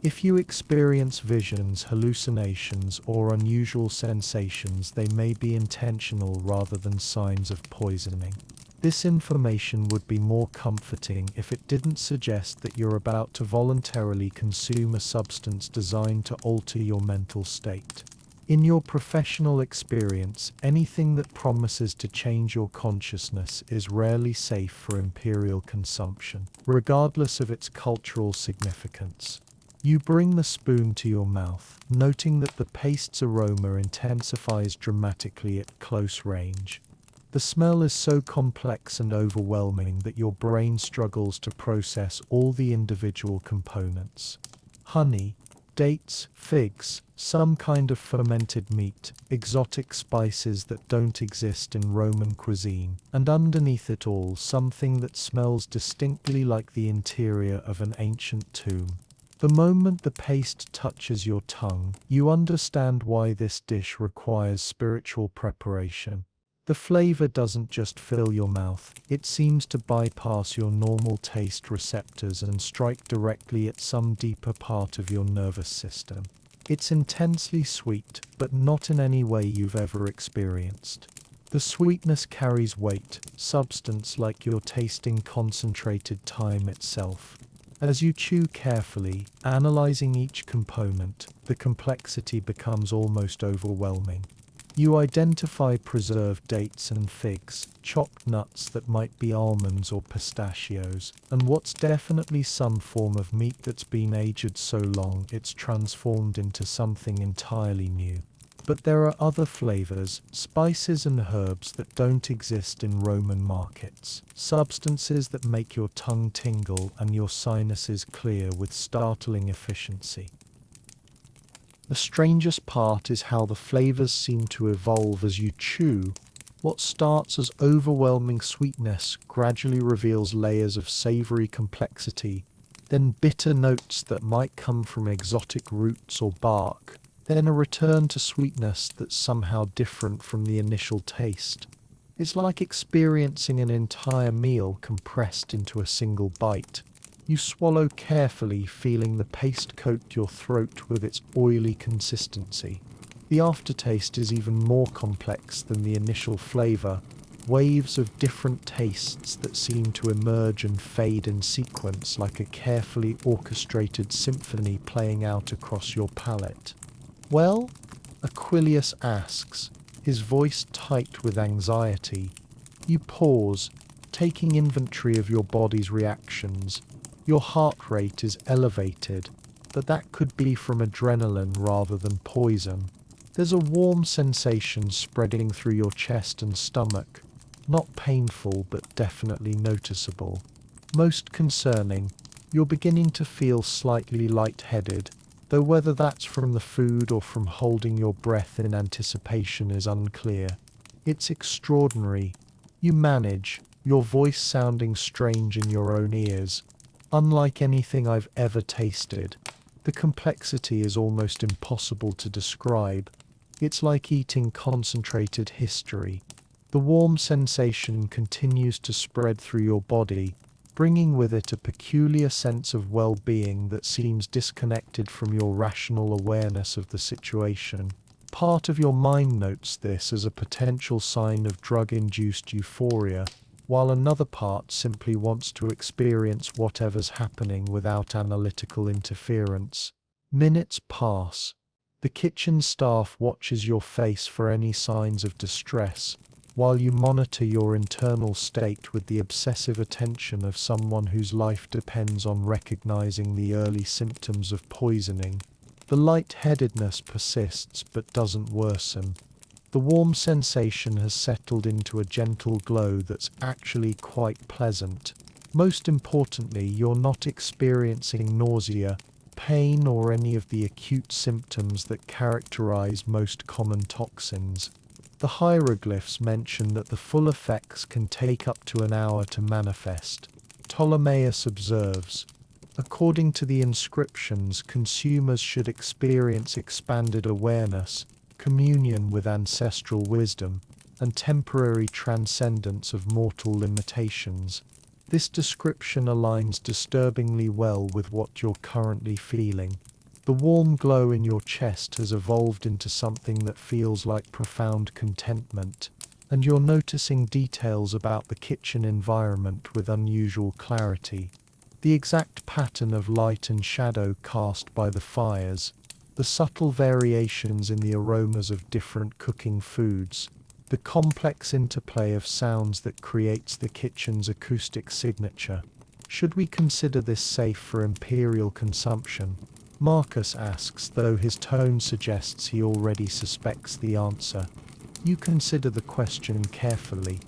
If you experience visions, hallucinations, or unusual sensations, they may be intentional rather than signs of poisoning. This information would be more comforting if it didn't suggest that you're about to voluntarily consume a substance designed to alter your mental state. In your professional experience, anything that promises to change your consciousness is rarely safe for imperial consumption, regardless of its cultural significance. You bring the spoon to your mouth, noting that the paste's aroma intensifies dramatically at close range. The smell is so complex and overwhelming that your brain struggles to process all the individual components. Honey, dates, figs, some kind of fermented meat, exotic spices that don't exist in Roman cuisine, and underneath it all something that smells distinctly like the interior of an ancient tomb. The moment the paste touches your tongue, you understand why this dish requires spiritual preparation. The flavor doesn't just fill your mouth, it seems to bypass your normal taste receptors and strike directly at some deeper part of your nervous system. It's intensely sweet, but not in any way you've ever experienced. The sweetness carries weight, substance, like you're tasting concentrated time itself. As you chew carefully, analyzing each component, the complexity becomes almost overwhelming. You identify preserved dates and figs, chopped nuts that might be almonds or pistachios, and what's definitely some form of meat that's been aged so long it's transformed into something entirely new. But there are other flavors, spices and herbs that don't exist in Roman markets, substances that make your tongue tingle and your sinuses clear with startling efficiency. The strangest part is how the flavors seem to evolve as you chew. What starts as overwhelming sweetness gradually reveals layers of savory complexity, then bitter notes that might come from exotic roots or bark, then a return to sweetness that's somehow different from the initial taste. It's like experiencing an entire meal compressed into a single bite. You swallow carefully, feeling the paste coat your throat with its oily consistency. The aftertaste is even more complex than the initial flavor, waves of different tastes that seem to emerge and fade in sequence like a carefully orchestrated symphony playing out across your palate. Well? Aquilius asks, his voice tight with anxiety. You pause, taking inventory of your body's reactions. Your heart rate is elevated, but that could be from adrenaline rather than poison. There's a warm sensation spreading through your chest and stomach, not painful but definitely noticeable. Most concerning, you're beginning to feel slightly lightheaded, though whether that's from the food or from holding your breath in anticipation is unclear. It's extraordinary. You manage, your voice sounding strange in your own ears. Unlike anything I've ever tasted, the complexity is almost impossible to describe. It's like eating concentrated history. The warm sensation continues to spread through your body, bringing with it a peculiar sense of well-being that seems disconnected from your rational awareness of the situation. Part of your mind notes this as a potential sign of drug-induced euphoria, while another part simply wants to experience whatever's happening without analytical interference. Minutes pass. The kitchen staff watches your face for any signs of distress, while you monitor your internal state with the obsessive attention of someone whose life depends on recognizing the early symptoms of poisoning. The lightheadedness persists but doesn't worsen. The warm sensation has settled into a gentle glow that's actually quite pleasant. Most importantly, you're not experiencing nausea, pain, or any of the acute symptoms that characterize most common toxins. The hieroglyphs mention that the full effects can take up to an hour to manifest. Ptolemaeus observes, according to the inscriptions, consumers should experience expanded awareness, communion with ancestral wisdom, and temporary transcendence of mortal limitations. This description aligns disturbingly well with what you're currently feeling. The warm glow in your chest has evolved into something that feels like profound contentment, and you're noticing details about the kitchen environment with unusual clarity. The exact pattern of light and shadow cast by the fires, the subtle variations in the aromas of different cooking foods, the complex interplay of sounds that creates the kitchen's acoustic signature. Should we consider this safe for imperial consumption? Marcus asks, though his tone suggests he already suspects the answer. You consider the question carefully.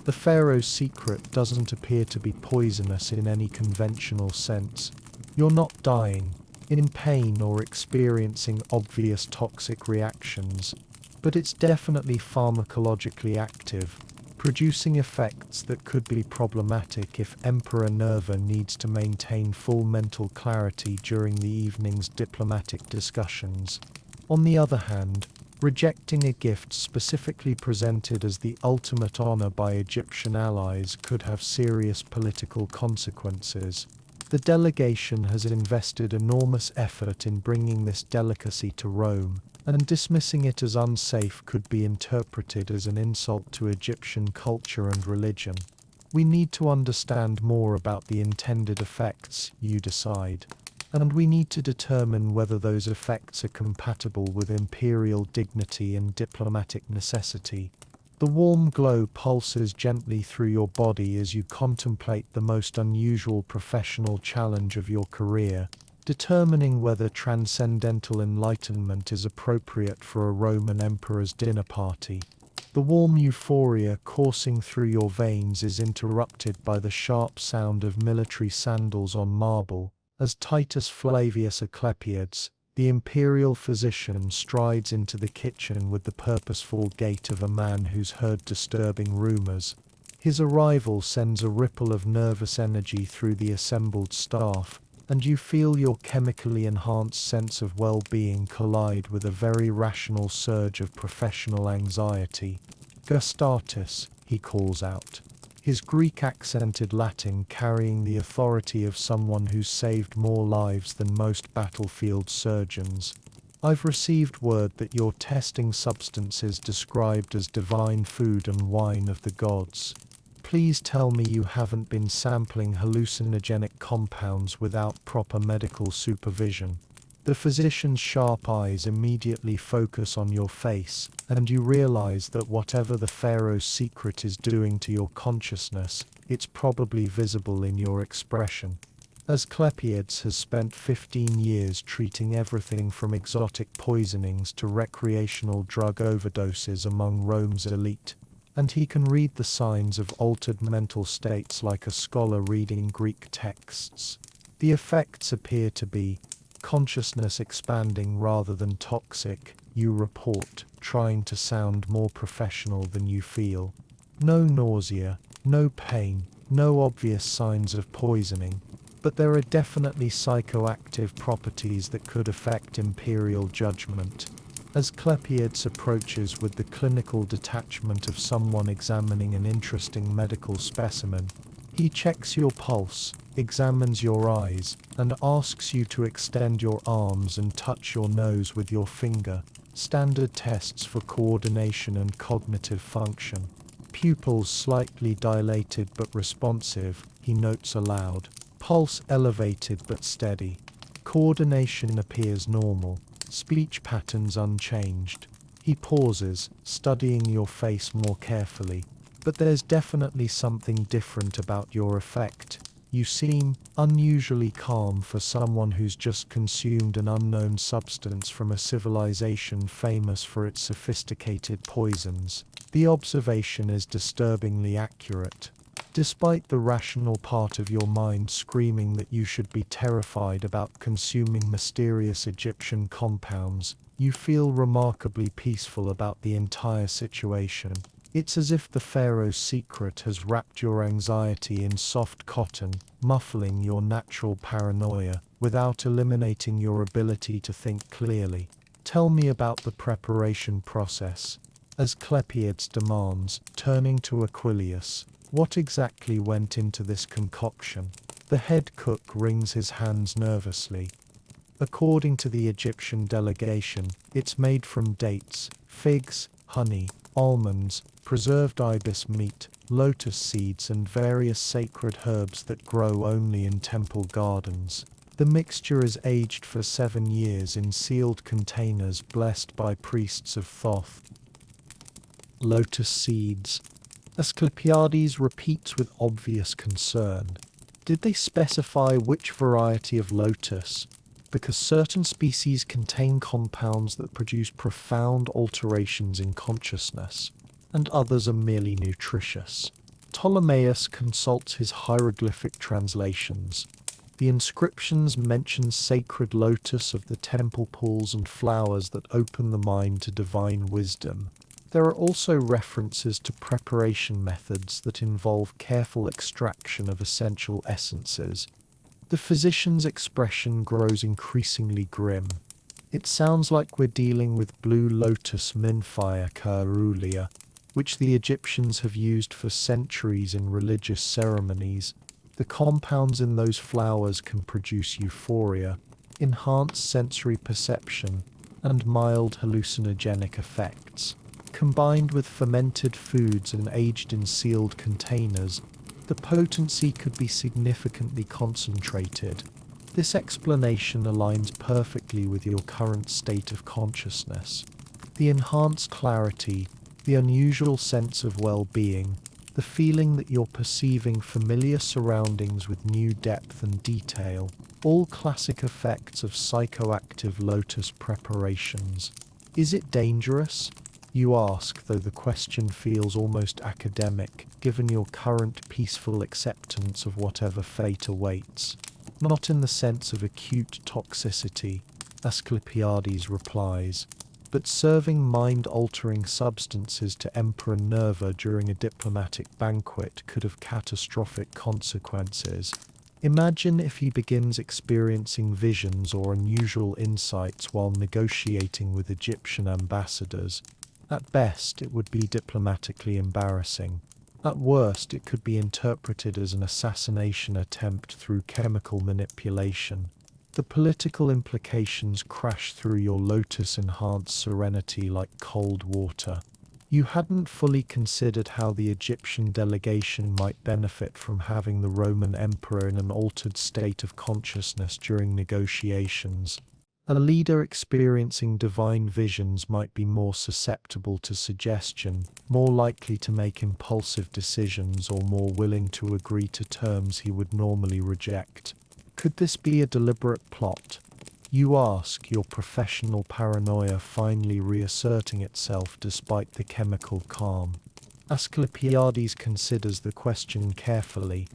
The pharaoh's secret doesn't appear to be poisonous in any conventional sense. You're not dying, in pain, or experiencing obvious toxic reactions, but it's definitely pharmacologically active, producing effects that could be problematic if Emperor Nerva needs to maintain full mental clarity during the evening's diplomatic discussions. On the other hand, rejecting a gift specifically presented as the ultimate honor by Egyptian allies could have serious political consequences. The delegation has invested enormous effort in bringing this delicacy to Rome, and dismissing it as unsafe could be interpreted as an insult to Egyptian culture and religion. We need to understand more about the intended effects, you decide, and we need to determine whether those effects are compatible with imperial dignity and diplomatic necessity. The warm glow pulses gently through your body as you contemplate the most unusual professional challenge of your career, determining whether transcendental enlightenment is appropriate for a Roman emperor's dinner party. The warm euphoria coursing through your veins is interrupted by the sharp sound of military sandals on marble, as Titus Flavius Asclepiades, the imperial physician, strides into the kitchen with the purposeful gait of a man who's heard disturbing rumors. His arrival sends a ripple of nervous energy through the assembled staff, and you feel your chemically enhanced sense of well-being collide with a very rational surge of professional anxiety. Gustatus, he calls out, his Greek-accented Latin carrying the authority of someone who's saved more lives than most battlefield surgeons. I've received word that you're testing substances described as divine food and wine of the gods. Please tell me you haven't been sampling hallucinogenic compounds without proper medical supervision. The physician's sharp eyes immediately focus on your face, and you realize that whatever the pharaoh's secret is doing to your consciousness, it's probably visible in your expression. Asclepiades has spent 15 years treating everything from exotic poisonings to recreational drug overdoses among Rome's elite, and he can read the signs of altered mental states like a scholar reading Greek texts. The effects appear to be consciousness expanding rather than toxic, you report, trying to sound more professional than you feel. No nausea, no pain, no obvious signs of poisoning, but there are definitely psychoactive properties that could affect imperial judgment. As Asclepiades approaches with the clinical detachment of someone examining an interesting medical specimen, he checks your pulse, examines your eyes, and asks you to extend your arms and touch your nose with your finger, standard tests for coordination and cognitive function. Pupils slightly dilated but responsive, he notes aloud. Pulse elevated but steady. Coordination appears normal. Speech patterns unchanged. He pauses, studying your face more carefully. But there's definitely something different about your effect. You seem unusually calm for someone who's just consumed an unknown substance from a civilization famous for its sophisticated poisons. The observation is disturbingly accurate. Despite the rational part of your mind screaming that you should be terrified about consuming mysterious Egyptian compounds, you feel remarkably peaceful about the entire situation. It's as if the pharaoh's secret has wrapped your anxiety in soft cotton, muffling your natural paranoia, without eliminating your ability to think clearly. Tell me about the preparation process. Asclepiades demands, turning to Aquilius. What exactly went into this concoction? The head cook wrings his hands nervously. According to the Egyptian delegation, it's made from dates, figs, honey, almonds, preserved ibis meat, lotus seeds and various sacred herbs that grow only in temple gardens. The mixture is aged for 7 years in sealed containers blessed by priests of Thoth. Lotus seeds. Asclepiades repeats with obvious concern. Did they specify which variety of lotus? Because certain species contain compounds that produce profound alterations in consciousness, and others are merely nutritious. Ptolemaeus consults his hieroglyphic translations. The inscriptions mention sacred lotus of the temple pools and flowers that open the mind to divine wisdom. There are also references to preparation methods that involve careful extraction of essential essences. The physician's expression grows increasingly grim. It sounds like we're dealing with blue lotus minfire caerulea, which the Egyptians have used for centuries in religious ceremonies. The compounds in those flowers can produce euphoria, enhance sensory perception, and mild hallucinogenic effects. Combined with fermented foods and aged in sealed containers, the potency could be significantly concentrated. This explanation aligns perfectly with your current state of consciousness. The enhanced clarity, the unusual sense of well-being, the feeling that you're perceiving familiar surroundings with new depth and detail, all classic effects of psychoactive lotus preparations. Is it dangerous? You ask, though the question feels almost academic, given your current peaceful acceptance of whatever fate awaits. Not in the sense of acute toxicity, Asclepiades replies, but serving mind-altering substances to Emperor Nerva during a diplomatic banquet could have catastrophic consequences. Imagine if he begins experiencing visions or unusual insights while negotiating with Egyptian ambassadors. At best, it would be diplomatically embarrassing. At worst, it could be interpreted as an assassination attempt through chemical manipulation. The political implications crash through your lotus-enhanced serenity like cold water. You hadn't fully considered how the Egyptian delegation might benefit from having the Roman emperor in an altered state of consciousness during negotiations. A leader experiencing divine visions might be more susceptible to suggestion, more likely to make impulsive decisions or more willing to agree to terms he would normally reject. Could this be a deliberate plot? You ask, your professional paranoia finally reasserting itself despite the chemical calm. Asclepiades considers the question carefully.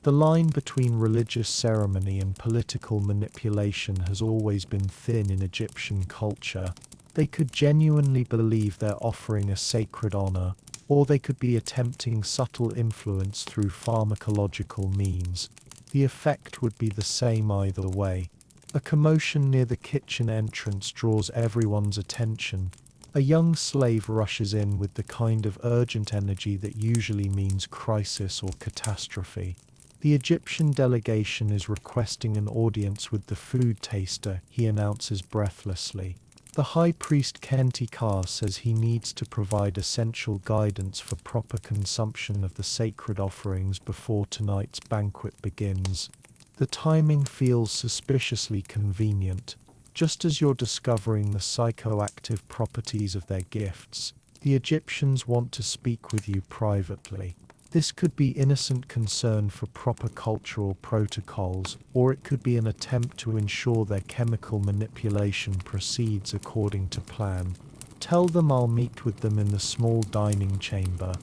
The line between religious ceremony and political manipulation has always been thin in Egyptian culture. They could genuinely believe they're offering a sacred honor, or they could be attempting subtle influence through pharmacological means. The effect would be the same either way. A commotion near the kitchen entrance draws everyone's attention. A young slave rushes in with the kind of urgent energy that usually means crisis or catastrophe. The Egyptian delegation is requesting an audience with the food taster, he announces breathlessly. The high priest Kentikar says he needs to provide essential guidance for proper consumption of the sacred offerings before tonight's banquet begins. The timing feels suspiciously convenient. Just as you're discovering the psychoactive properties of their gifts, the Egyptians want to speak with you privately. This could be innocent concern for proper cultural protocols, or it could be an attempt to ensure their chemical manipulation proceeds according to plan. Tell them I'll meet with them in the small dining chamber.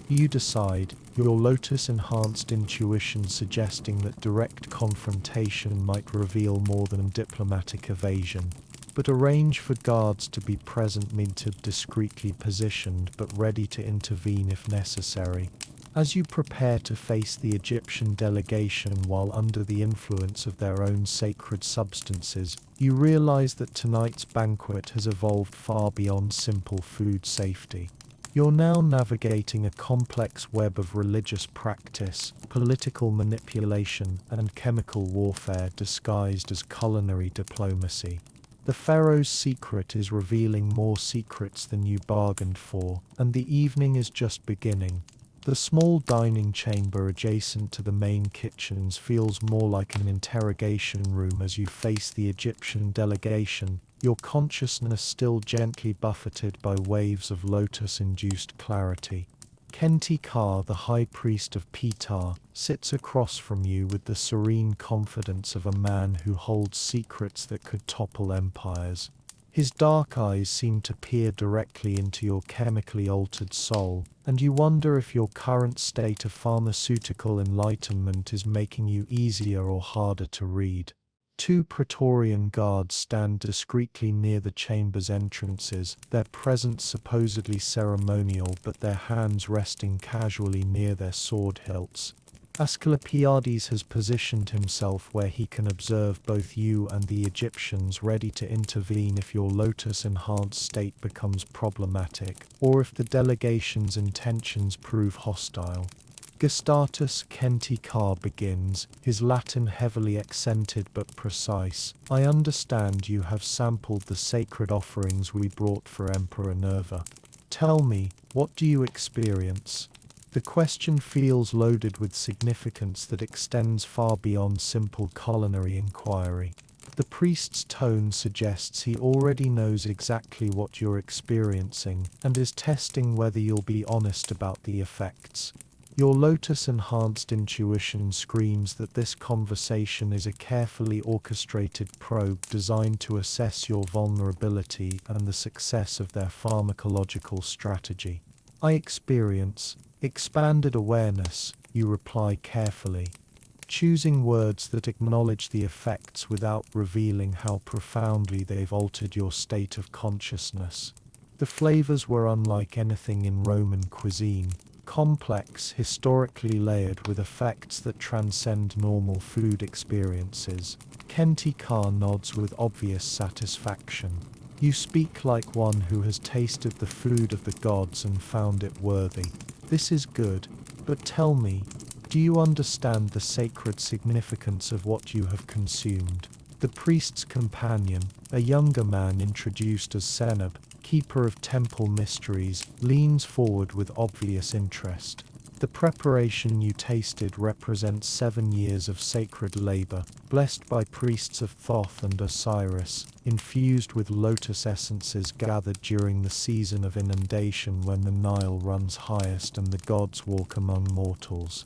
You decide, your lotus-enhanced intuition suggesting that direct confrontation might reveal more than diplomatic evasion, but arrange for guards to be present, minted discreetly positioned but ready to intervene if necessary. As you prepare to face the Egyptian delegation while under the influence of their own sacred substances, you realize that tonight's banquet has evolved far beyond simple food safety. You're now navigating a complex web of religious practice, political manipulation, and chemical warfare disguised as culinary diplomacy. The pharaoh's secret is revealing more secrets than you bargained for, and the evening is just beginning. The small dining chamber adjacent to the main kitchens feels more like an interrogation room as you face the Egyptian delegation, your consciousness still gently buffeted by waves of lotus-induced clarity. Khenti Ka, the high priest of Ptah, sits across from you with the serene confidence of a man who holds secrets that could topple empires. His dark eyes seem to peer directly into your chemically altered soul, and you wonder if your current state of pharmaceutical enlightenment is making you easier or harder to read. Two Praetorian guards stand discreetly near the chamber's entrances, their presence supposedly ceremonial but their hands resting casually near their sword hilts. Asclepiades has positioned himself where he can observe both you and the Egyptians, ready to intervene if your lotus-enhanced state becomes problematic, or if the delegation's intentions prove hostile. Gustatus Khenti Ka begins, his Latin heavily accented but precise. I understand you have sampled the sacred offerings we brought for Emperor Nerva. Tell me, what do you experience? The question feels loaded with significance that extends far beyond simple culinary inquiry. The priest's tone suggests he already knows exactly what you're experiencing and is testing whether you'll be honest about the effects. Your lotus-enhanced intuition screams that this conversation is a carefully orchestrated probe designed to assess your vulnerability and the success of their pharmacological strategy. I experience expanded awareness, you reply carefully, choosing words that acknowledge the effects without revealing how profoundly they've altered your state of consciousness. The flavors were unlike anything in Roman cuisine, complex, historically layered with effects that transcend normal food experiences. Khenti Ka nods with obvious satisfaction. You speak like one who has tasted the food of the gods and found it worthy. This is good, but tell me, do you understand the sacred significance of what you have consumed? The priest's companion, a younger man introduced as Seneb, keeper of temple mysteries, leans forward with obvious interest. The preparation you tasted represents 7 years of sacred labor, blessed by priests of Thoth and Osiris, infused with lotus essences gathered during the season of inundation when the Nile runs highest and the gods walk among mortals.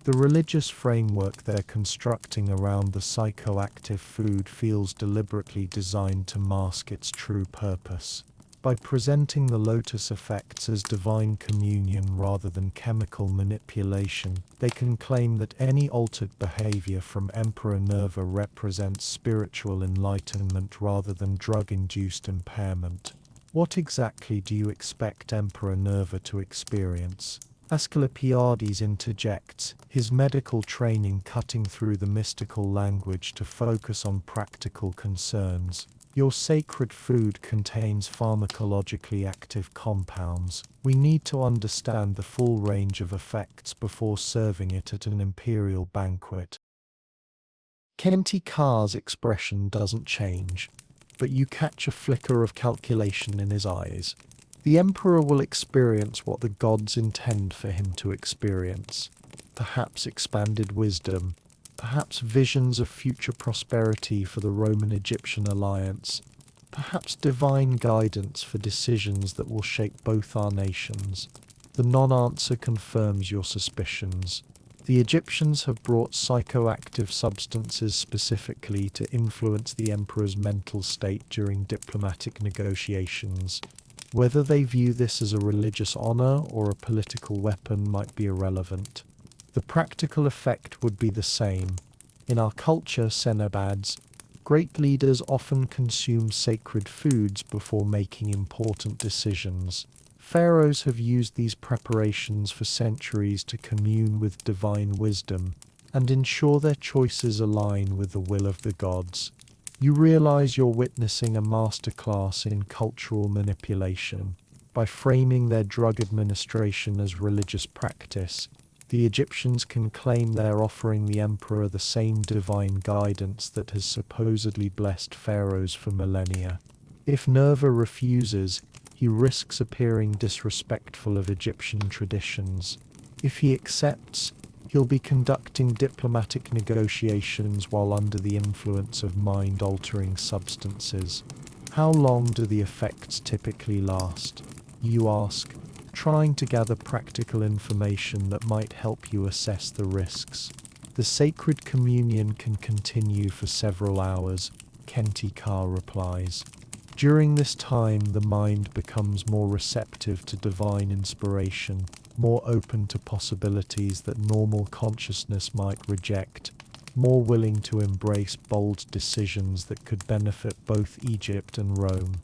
The religious framework they're constructing around the psychoactive food feels deliberately designed to mask its true purpose. By presenting the lotus effects as divine communion rather than chemical manipulation, they can claim that any altered behavior from Emperor Nerva represents spiritual enlightenment rather than drug-induced impairment. What exactly do you expect Emperor Nerva to experience? Asclepiades interjects, his medical training cutting through the mystical language to focus on practical concerns. Your sacred food contains pharmacologically active compounds. We need to understand the full range of effects before serving it at an imperial banquet. Khenti Ka's expression doesn't change, but you catch a flicker of calculation in his eyes. The emperor will experience what the gods intend for him to experience. Perhaps expanded wisdom, perhaps visions of future prosperity for the Roman-Egyptian alliance, perhaps divine guidance for decisions that will shape both our nations. The non-answer confirms your suspicions. The Egyptians have brought psychoactive substances specifically to influence the emperor's mental state during diplomatic negotiations. Whether they view this as a religious honor or a political weapon might be irrelevant. The practical effect would be the same. In our culture, Seneb adds, great leaders often consume sacred foods before making important decisions. Pharaohs have used these preparations for centuries to commune with divine wisdom and ensure their choices align with the will of the gods. You realize you're witnessing a masterclass in cultural manipulation. By framing their drug administration as religious practice, the Egyptians can claim they're offering the emperor the same divine guidance that has supposedly blessed pharaohs for millennia. If Nerva refuses, he risks appearing disrespectful of Egyptian traditions. If he accepts, he'll be conducting diplomatic negotiations while under the influence of mind-altering substances. How long do the effects typically last? You ask, trying to gather practical information that might help you assess the risks. The sacred communion can continue for several hours, Kenti Carr replies. During this time, the mind becomes more receptive to divine inspiration, more open to possibilities that normal consciousness might reject, more willing to embrace bold decisions that could benefit both Egypt and Rome.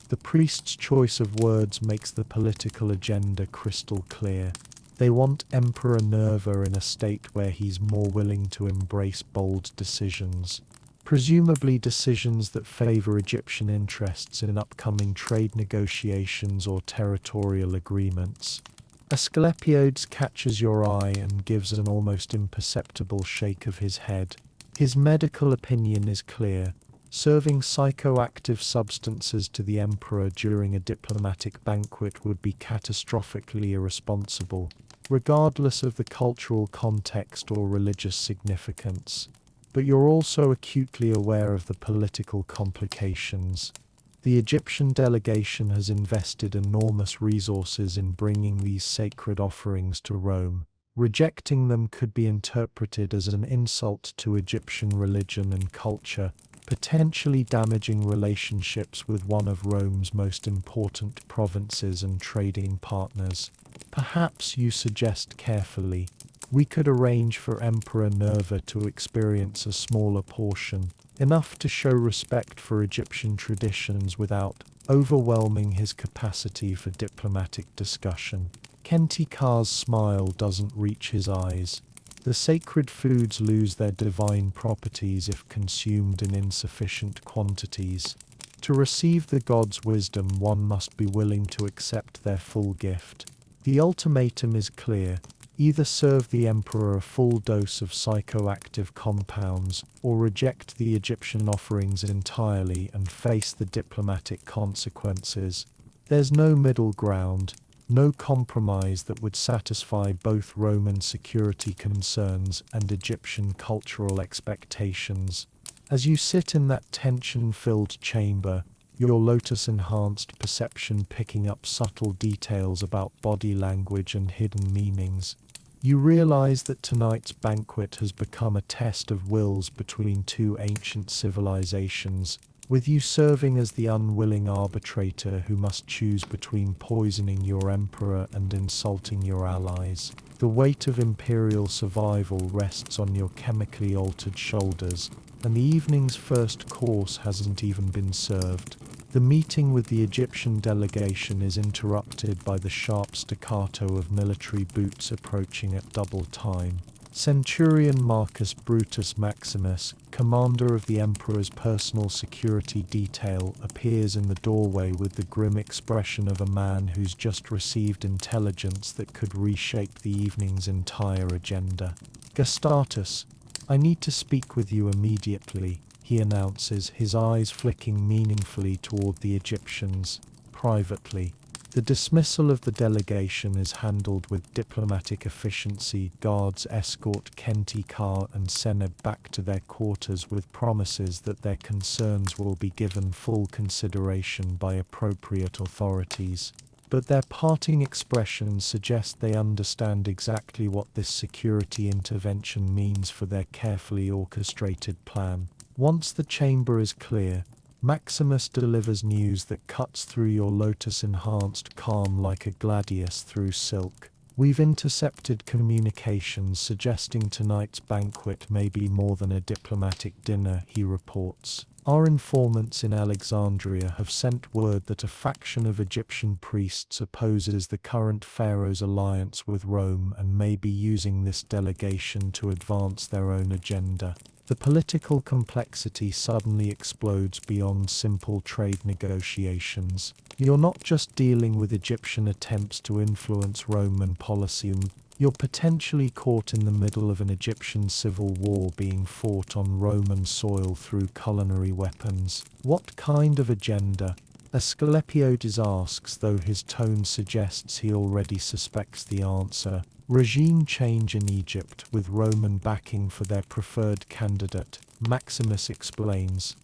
The priest's choice of words makes the political agenda crystal clear. They want Emperor Nerva in a state where he's more willing to embrace bold decisions, presumably decisions that favor Egyptian interests in upcoming trade negotiations or territorial agreements. Asclepiodes catches your eye and gives an almost imperceptible shake of his head. His medical opinion is clear. Serving psychoactive substances to the emperor during a diplomatic banquet would be catastrophically irresponsible, regardless of the cultural context or religious significance. But you're also acutely aware of the political complications. The Egyptian delegation has invested enormous resources in bringing these sacred offerings to Rome. Rejecting them could be interpreted as an insult to Egyptian religion and culture, potentially damaging relationships with one of Rome's most important provinces and trading partners. Perhaps you suggest carefully, we could arrange for Emperor Nerva to experience a smaller portion, enough to show respect for Egyptian traditions without overwhelming his capacity for diplomatic discussion. Kenti Carr's smile doesn't reach his eyes. The sacred foods lose their divine properties if consumed in insufficient quantities. To receive the gods' wisdom, one must be willing to accept their full gift. The ultimatum is clear. Either serve the emperor a full dose of psychoactive compounds, or reject the Egyptian offerings entirely and face the diplomatic consequences. There's no middle ground, no compromise that would satisfy both Roman security concerns and Egyptian cultural expectations. As you sit in that tension-filled chamber, your lotus-enhanced perception picking up subtle details about body language and hidden meanings, you realize that tonight's banquet has become a test of wills between two ancient civilizations, with you serving as the unwilling arbitrator who must choose between poisoning your emperor and insulting your allies. The weight of imperial survival rests on your chemically altered shoulders, and the evening's first course hasn't even been served. The meeting with the Egyptian delegation is interrupted by the sharp staccato of military boots approaching at double time. Centurion Marcus Brutus Maximus, commander of the emperor's personal security detail, appears in the doorway with the grim expression of a man who's just received intelligence that could reshape the evening's entire agenda. Gustatus, I need to speak with you immediately, he announces, his eyes flicking meaningfully toward the Egyptians. Privately, the dismissal of the delegation is handled with diplomatic efficiency. Guards escort Kenti Carr and Seneb back to their quarters with promises that their concerns will be given full consideration by appropriate authorities. But their parting expressions suggest they understand exactly what this security intervention means for their carefully orchestrated plan. Once the chamber is clear, Maximus delivers news that cuts through your lotus-enhanced calm like a gladius through silk. We've intercepted communications suggesting tonight's banquet may be more than a diplomatic dinner, he reports. Our informants in Alexandria have sent word that a faction of Egyptian priests opposes the current pharaoh's alliance with Rome and may be using this delegation to advance their own agenda. The political complexity suddenly explodes beyond simple trade negotiations. You're not just dealing with Egyptian attempts to influence Roman policy, you're potentially caught in the middle of an Egyptian civil war being fought on Roman soil through culinary weapons. What kind of agenda? Asclepiodes asks, though his tone suggests he already suspects the answer. Regime change in Egypt with Roman backing for their preferred candidate, Maximus explains.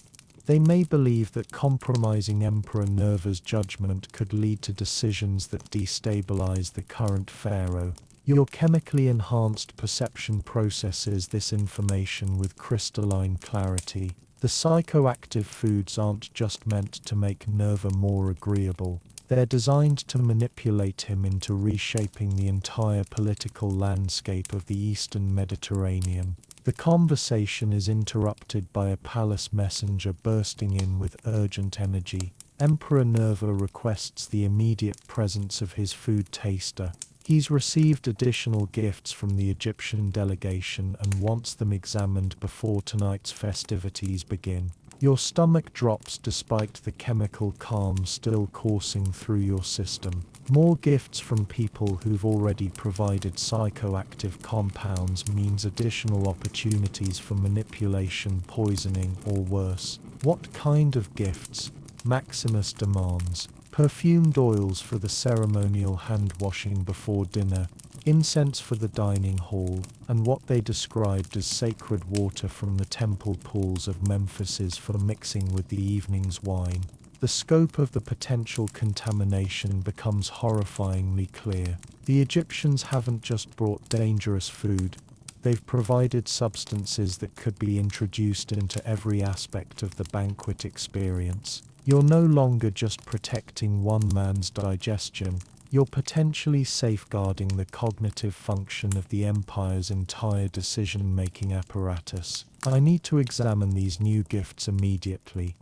They may believe that compromising Emperor Nerva's judgment could lead to decisions that destabilize the current pharaoh. Your chemically enhanced perception processes this information with crystalline clarity. The psychoactive foods aren't just meant to make Nerva more agreeable. They're designed to manipulate him into reshaping the entire political landscape of the Eastern Mediterranean. The conversation is interrupted by a palace messenger bursting in with urgent energy. Emperor Nerva requests the immediate presence of his food taster. He's received additional gifts from the Egyptian delegation and wants them examined before tonight's festivities begin. Your stomach drops despite the chemical calm still coursing through your system. More gifts from people who've already provided psychoactive compounds means additional opportunities for manipulation, poisoning, or worse. What kind of gifts? Maximus demands. Perfumed oils for the ceremonial hand-washing before dinner, incense for the dining hall, and what they described as sacred water from the temple pools of Memphis for mixing with the evening's wine. The scope of the potential contamination becomes horrifyingly clear. The Egyptians haven't just brought dangerous food, they've provided substances that could be introduced into every aspect of the banquet experience. You're no longer just protecting one man's digestion, you're potentially safeguarding the cognitive function of the empire's entire decision-making apparatus. I need to examine these new gifts immediately.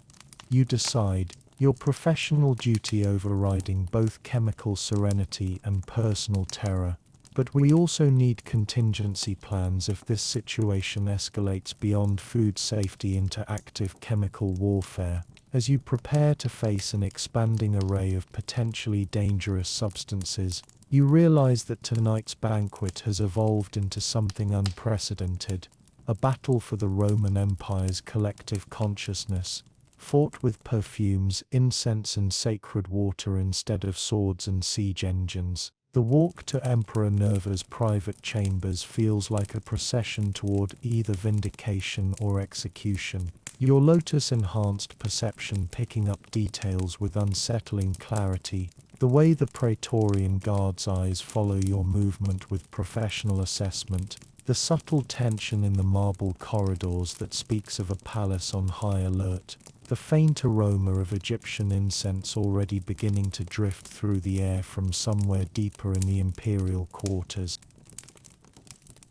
You decide, your professional duty overriding both chemical serenity and personal terror. But we also need contingency plans if this situation escalates beyond food safety into active chemical warfare. As you prepare to face an expanding array of potentially dangerous substances, you realize that tonight's banquet has evolved into something unprecedented, a battle for the Roman Empire's collective consciousness, fought with perfumes, incense and sacred water instead of swords and siege engines. The walk to Emperor Nerva's private chambers feels like a procession toward either vindication or execution. Your lotus-enhanced perception picking up details with unsettling clarity, the way the Praetorian Guard's eyes follow your movement with professional assessment, the subtle tension in the marble corridors that speaks of a palace on high alert, the faint aroma of Egyptian incense already beginning to drift through the air from somewhere deeper in the imperial quarters.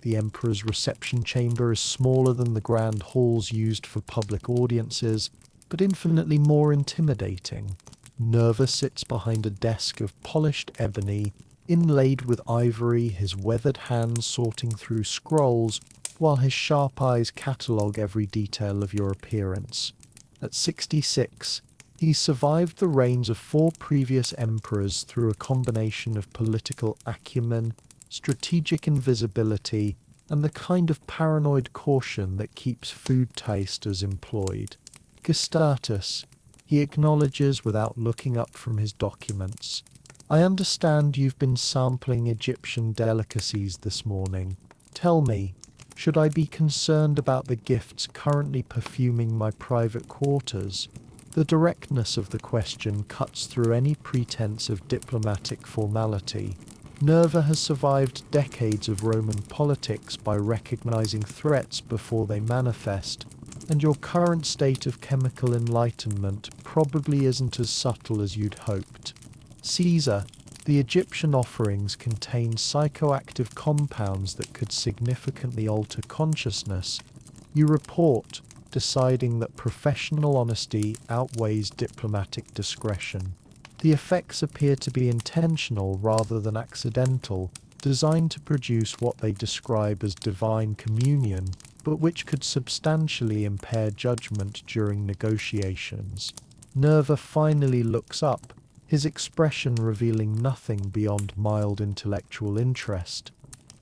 The emperor's reception chamber is smaller than the grand halls used for public audiences, but infinitely more intimidating. Nerva sits behind a desk of polished ebony, inlaid with ivory, his weathered hands sorting through scrolls, while his sharp eyes catalogue every detail of your appearance. At 66, he survived the reigns of 4 previous emperors through a combination of political acumen, strategic invisibility, and the kind of paranoid caution that keeps food tasters employed. Gustatus, he acknowledges without looking up from his documents. I understand you've been sampling Egyptian delicacies this morning. Tell me, should I be concerned about the gifts currently perfuming my private quarters? The directness of the question cuts through any pretense of diplomatic formality. Nerva has survived decades of Roman politics by recognizing threats before they manifest. and your current state of chemical enlightenment probably isn't as subtle as you'd hoped. Caesar, the Egyptian offerings contain psychoactive compounds that could significantly alter consciousness. You report, deciding that professional honesty outweighs diplomatic discretion. The effects appear to be intentional rather than accidental, designed to produce what they describe as divine communion, but which could substantially impair judgment during negotiations. Nerva finally looks up, his expression revealing nothing beyond mild intellectual interest.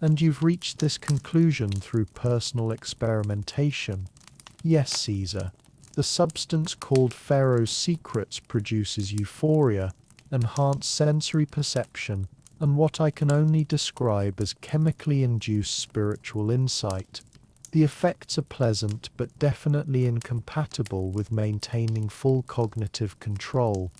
And you've reached this conclusion through personal experimentation. Yes, Caesar. The substance called Pharaoh's Secrets produces euphoria, enhanced sensory perception, and what I can only describe as chemically induced spiritual insight. The effects are pleasant but definitely incompatible with maintaining full cognitive control.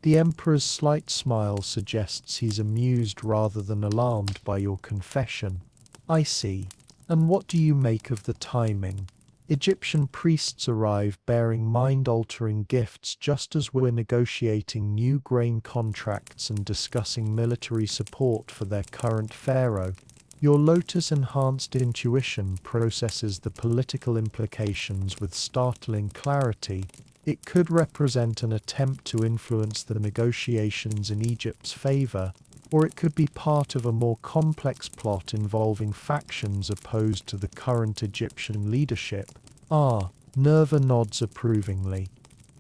The Emperor's slight smile suggests he's amused rather than alarmed by your confession. I see. And what do you make of the timing? Egyptian priests arrive bearing mind-altering gifts just as we're negotiating new grain contracts and discussing military support for their current pharaoh. Your Lotus-enhanced intuition processes the political implications with startling clarity. It could represent an attempt to influence the negotiations in Egypt's favor, or it could be part of a more complex plot involving factions opposed to the current Egyptian leadership. Nerva nods approvingly.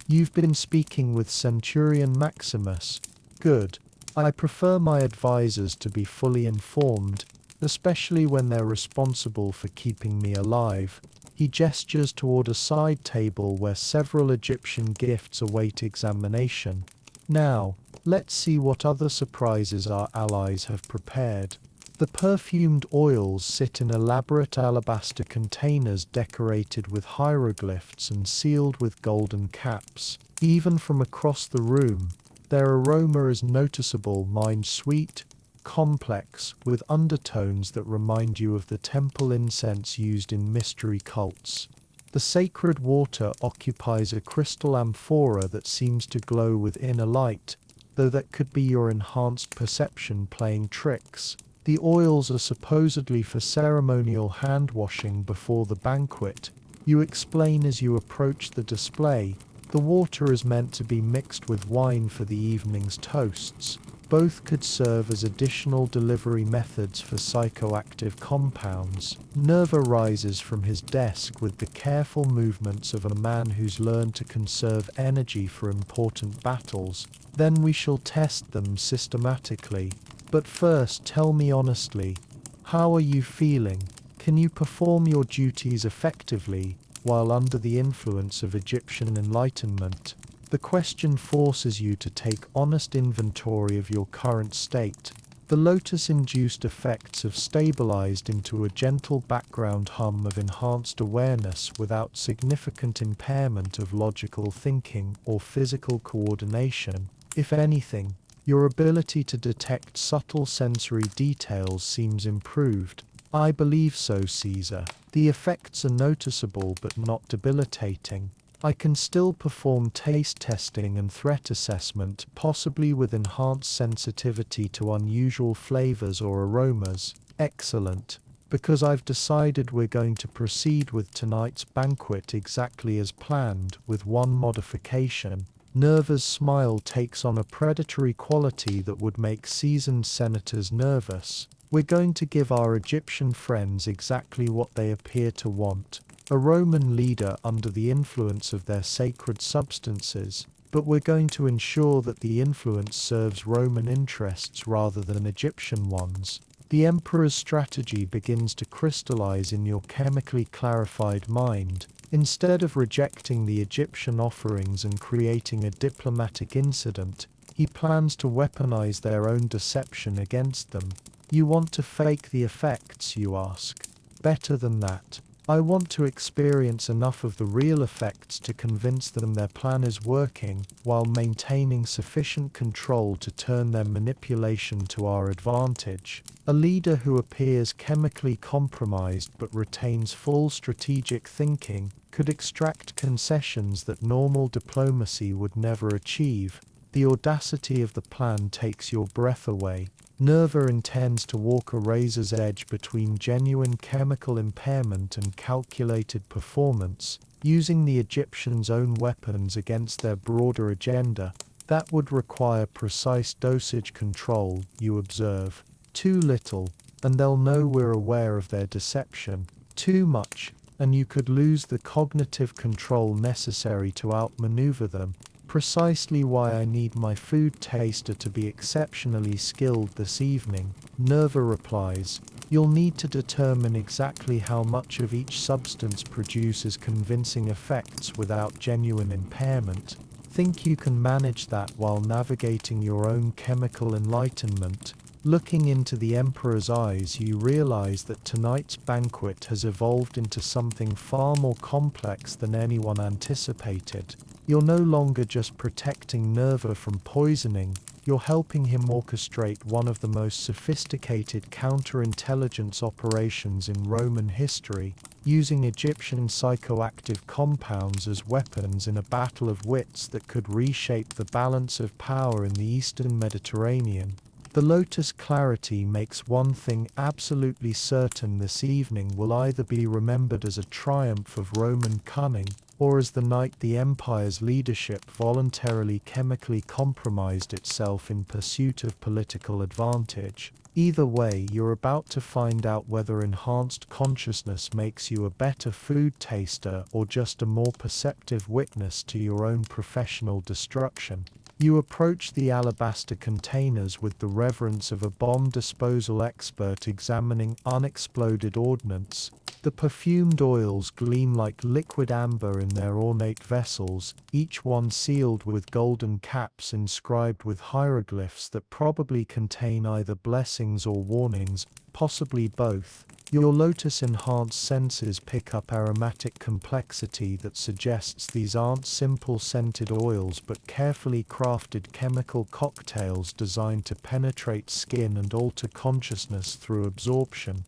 You've been speaking with Centurion Maximus. Good. I prefer my advisors to be fully informed, especially when they're responsible for keeping me alive. He gestures toward a side table where several Egyptian gifts await examination. Now, let's see what other surprises our allies have prepared. The perfumed oils sit in elaborate alabaster containers decorated with hieroglyphs and sealed with golden caps. Even from across the room, their aroma is noticeable, mind-sweet, complex, with undertones that remind you of the temple incense used in mystery cults. The sacred water occupies a crystal amphora that seems to glow with inner light, though that could be your enhanced perception playing tricks. The oils are supposedly for ceremonial hand-washing before the banquet. You explain as you approach the display. The water is meant to be mixed with wine for the evening's toasts. Both could serve as additional delivery methods for psychoactive compounds. Nerva rises from his desk with the careful movements of a man who's learned to conserve energy for important battles. Then we shall test them systematically. But first, tell me honestly, how are you feeling? Can you perform your duties effectively while under the influence of Egyptian enlightenment? The question forces you to take honest inventory of your current state. The Lotus-induced effects have stabilized into a gentle background hum of enhanced awareness without significant impairment of logical thinking or physical coordination. If anything, your ability to detect subtle sensory details seems improved. I believe so, Caesar. The effects are noticeable but not debilitating. I can still perform taste testing and threat assessment, possibly with enhanced sensitivity to unusual flavors or aromas. Excellent. Because I've decided we're going to proceed with tonight's banquet exactly as planned, with one modification. Nerva's smile takes on a predatory quality that would make seasoned senators nervous. We're going to give our Egyptian friends exactly what they appear to want. A Roman leader under the influence of their sacred substances, but we're going to ensure that the influence serves Roman interests rather than Egyptian ones. The emperor's strategy begins to crystallize in your chemically clarified mind. Instead of rejecting the Egyptian offerings and creating a diplomatic incident, he plans to weaponize their own deception against them. You want to fake the effects, you ask. Better than that. I want to experience enough of the real effects to convince them their plan is working, while maintaining sufficient control to turn their manipulation to our advantage. A leader who appears chemically compromised but retains full strategic thinking could extract concessions that normal diplomacy would never achieve. The audacity of the plan takes your breath away. Nerva intends to walk a razor's edge between genuine chemical impairment and calculated performance, using the Egyptians' own weapons against their broader agenda. That would require precise dosage control, you observe. Too little, and they'll know we're aware of their deception. Too much, and you could lose the cognitive control necessary to outmaneuver them. Precisely why I need my food taster to be exceptionally skilled this evening, Nerva replies. You'll need to determine exactly how much of each substance produces convincing effects without genuine impairment. Think you can manage that while navigating your own chemical enlightenment? Looking into the Emperor's eyes, you realize that tonight's banquet has evolved into something far more complex than anyone anticipated. You're no longer just protecting Nerva from poisoning, you're helping him orchestrate one of the most sophisticated counterintelligence operations in Roman history, using Egyptian psychoactive compounds as weapons in a battle of wits that could reshape the balance of power in the Eastern Mediterranean. The Lotus Clarity makes one thing absolutely certain: this evening will either be remembered as a triumph of Roman cunning, or as the night the empire's leadership voluntarily chemically compromised itself in pursuit of political advantage. Either way, you're about to find out whether enhanced consciousness makes you a better food taster or just a more perceptive witness to your own professional destruction. You approach the alabaster containers with the reverence of a bomb disposal expert examining unexploded ordnance. The perfumed oils gleam like liquid amber in their ornate vessels, each one sealed with golden caps inscribed with hieroglyphs that probably contain either blessings or warnings, possibly both. Your lotus-enhanced senses pick up aromatic complexity that suggests these aren't simple scented oils but carefully crafted chemical cocktails designed to penetrate skin and alter consciousness through absorption.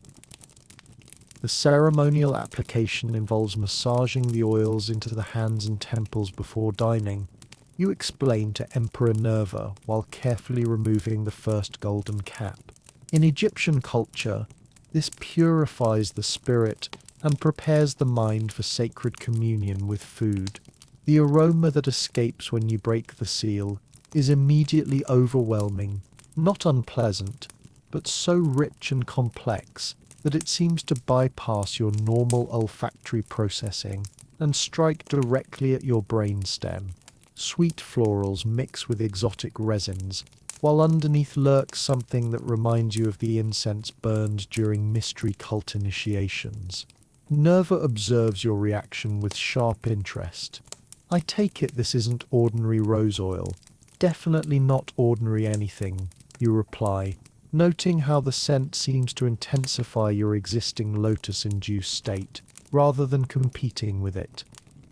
The ceremonial application involves massaging the oils into the hands and temples before dining. You explain to Emperor Nerva while carefully removing the first golden cap. In Egyptian culture, this purifies the spirit and prepares the mind for sacred communion with food. The aroma that escapes when you break the seal is immediately overwhelming, not unpleasant, but so rich and complex that it seems to bypass your normal olfactory processing and strike directly at your brainstem. Sweet florals mix with exotic resins, while underneath lurks something that reminds you of the incense burned during mystery cult initiations. Nerva observes your reaction with sharp interest. I take it this isn't ordinary rose oil. Definitely not ordinary anything, you reply, noting how the scent seems to intensify your existing lotus-induced state, rather than competing with it.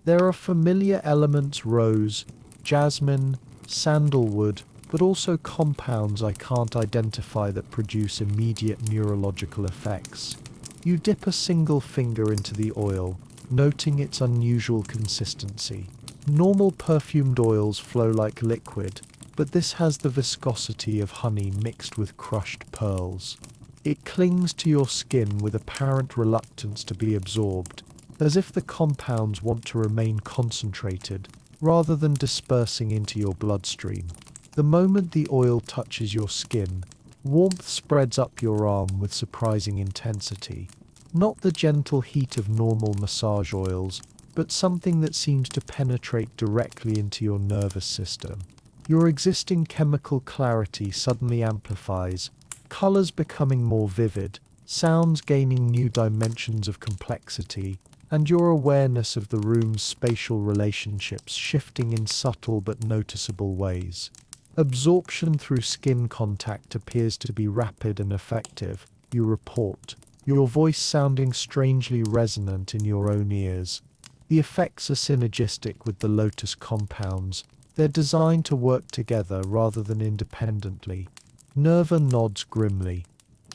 There are familiar elements: rose, jasmine, sandalwood, but also compounds I can't identify that produce immediate neurological effects. You dip a single finger into the oil, noting its unusual consistency. Normal perfumed oils flow like liquid, but this has the viscosity of honey mixed with crushed pearls. It clings to your skin with apparent reluctance to be absorbed, as if the compounds want to remain concentrated, rather than dispersing into your bloodstream. The moment the oil touches your skin, warmth spreads up your arm with surprising intensity. Not the gentle heat of normal massage oils, but something that seems to penetrate directly into your nervous system. Your existing chemical clarity suddenly amplifies, colors becoming more vivid, sounds gaining new dimensions of complexity, and your awareness of the room's spatial relationships shifting in subtle but noticeable ways. Absorption through skin contact appears to be rapid and effective, you report. your voice sounding strangely resonant in your own ears. The effects are synergistic with the lotus compounds. They're designed to work together rather than independently. Nerva nods grimly,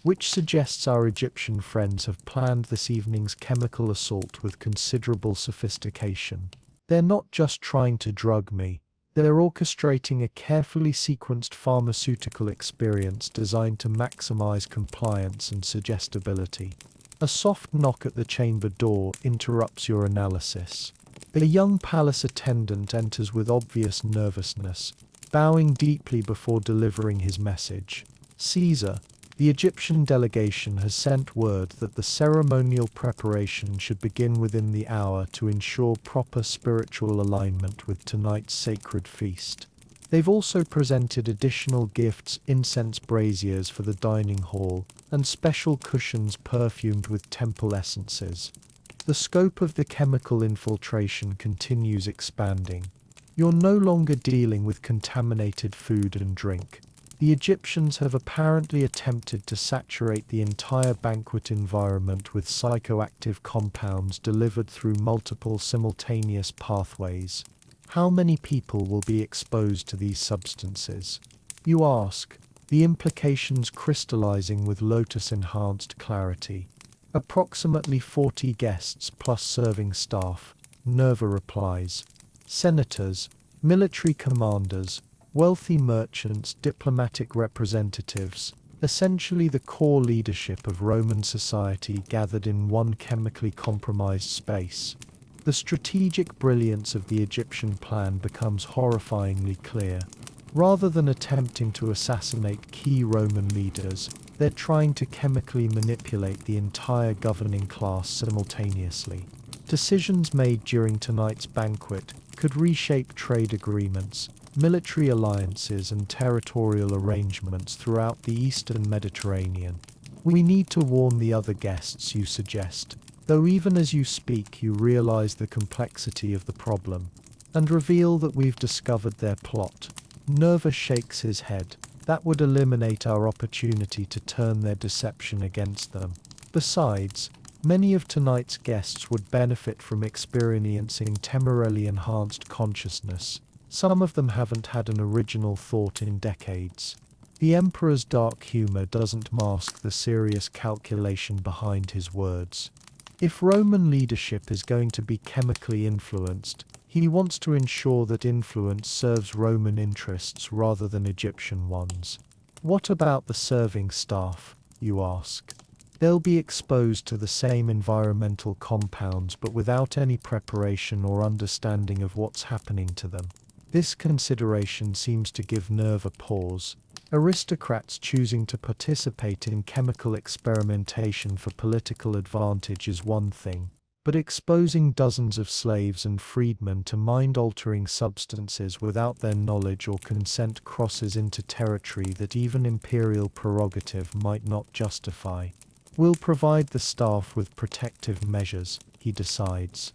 which suggests our Egyptian friends have planned this evening's chemical assault with considerable sophistication. They're not just trying to drug me, they're orchestrating a carefully sequenced pharmaceutical experience designed to maximize compliance and suggestibility. A soft knock at the chamber door interrupts your analysis. A young palace attendant enters with obvious nervousness, bowing deeply before delivering his message. Caesar, the Egyptian delegation has sent word that the ceremonial preparation should begin within the hour to ensure proper spiritual alignment with tonight's sacred feast. They've also presented additional gifts, incense braziers for the dining hall, and special cushions perfumed with temple essences. The scope of the chemical infiltration continues expanding. You're no longer dealing with contaminated food and drink. The Egyptians have apparently attempted to saturate the entire banquet environment with psychoactive compounds delivered through multiple simultaneous pathways. How many people will be exposed to these substances? You ask, the implications crystallizing with lotus-enhanced clarity. Approximately 40 guests plus serving staff, Nerva replies. Senators, military commanders, wealthy merchants, diplomatic representatives, essentially the core leadership of Roman society gathered in one chemically compromised space. The strategic brilliance of the Egyptian plan becomes horrifyingly clear. Rather than attempting to assassinate key Roman leaders, they're trying to chemically manipulate the entire governing class simultaneously. Decisions made during tonight's banquet could reshape trade agreements, military alliances and territorial arrangements throughout the eastern Mediterranean. We need to warn the other guests, you suggest, though even as you speak you realize the complexity of the problem, and reveal that we've discovered their plot. Nerva shakes his head. That would eliminate our opportunity to turn their deception against them. Besides, many of tonight's guests would benefit from experiencing temporally enhanced consciousness. Some of them haven't had an original thought in decades. The Emperor's dark humor doesn't mask the serious calculation behind his words. If Roman leadership is going to be chemically influenced, he wants to ensure that influence serves Roman interests rather than Egyptian ones. What about the serving staff, you ask? They'll be exposed to the same environmental compounds but without any preparation or understanding of what's happening to them. This consideration seems to give Nerva pause. Aristocrats choosing to participate in chemical experimentation for political advantage is one thing, but exposing dozens of slaves and freedmen to mind-altering substances without their knowledge or consent crosses into territory that even imperial prerogative might not justify. We'll provide the staff with protective measures, he decides.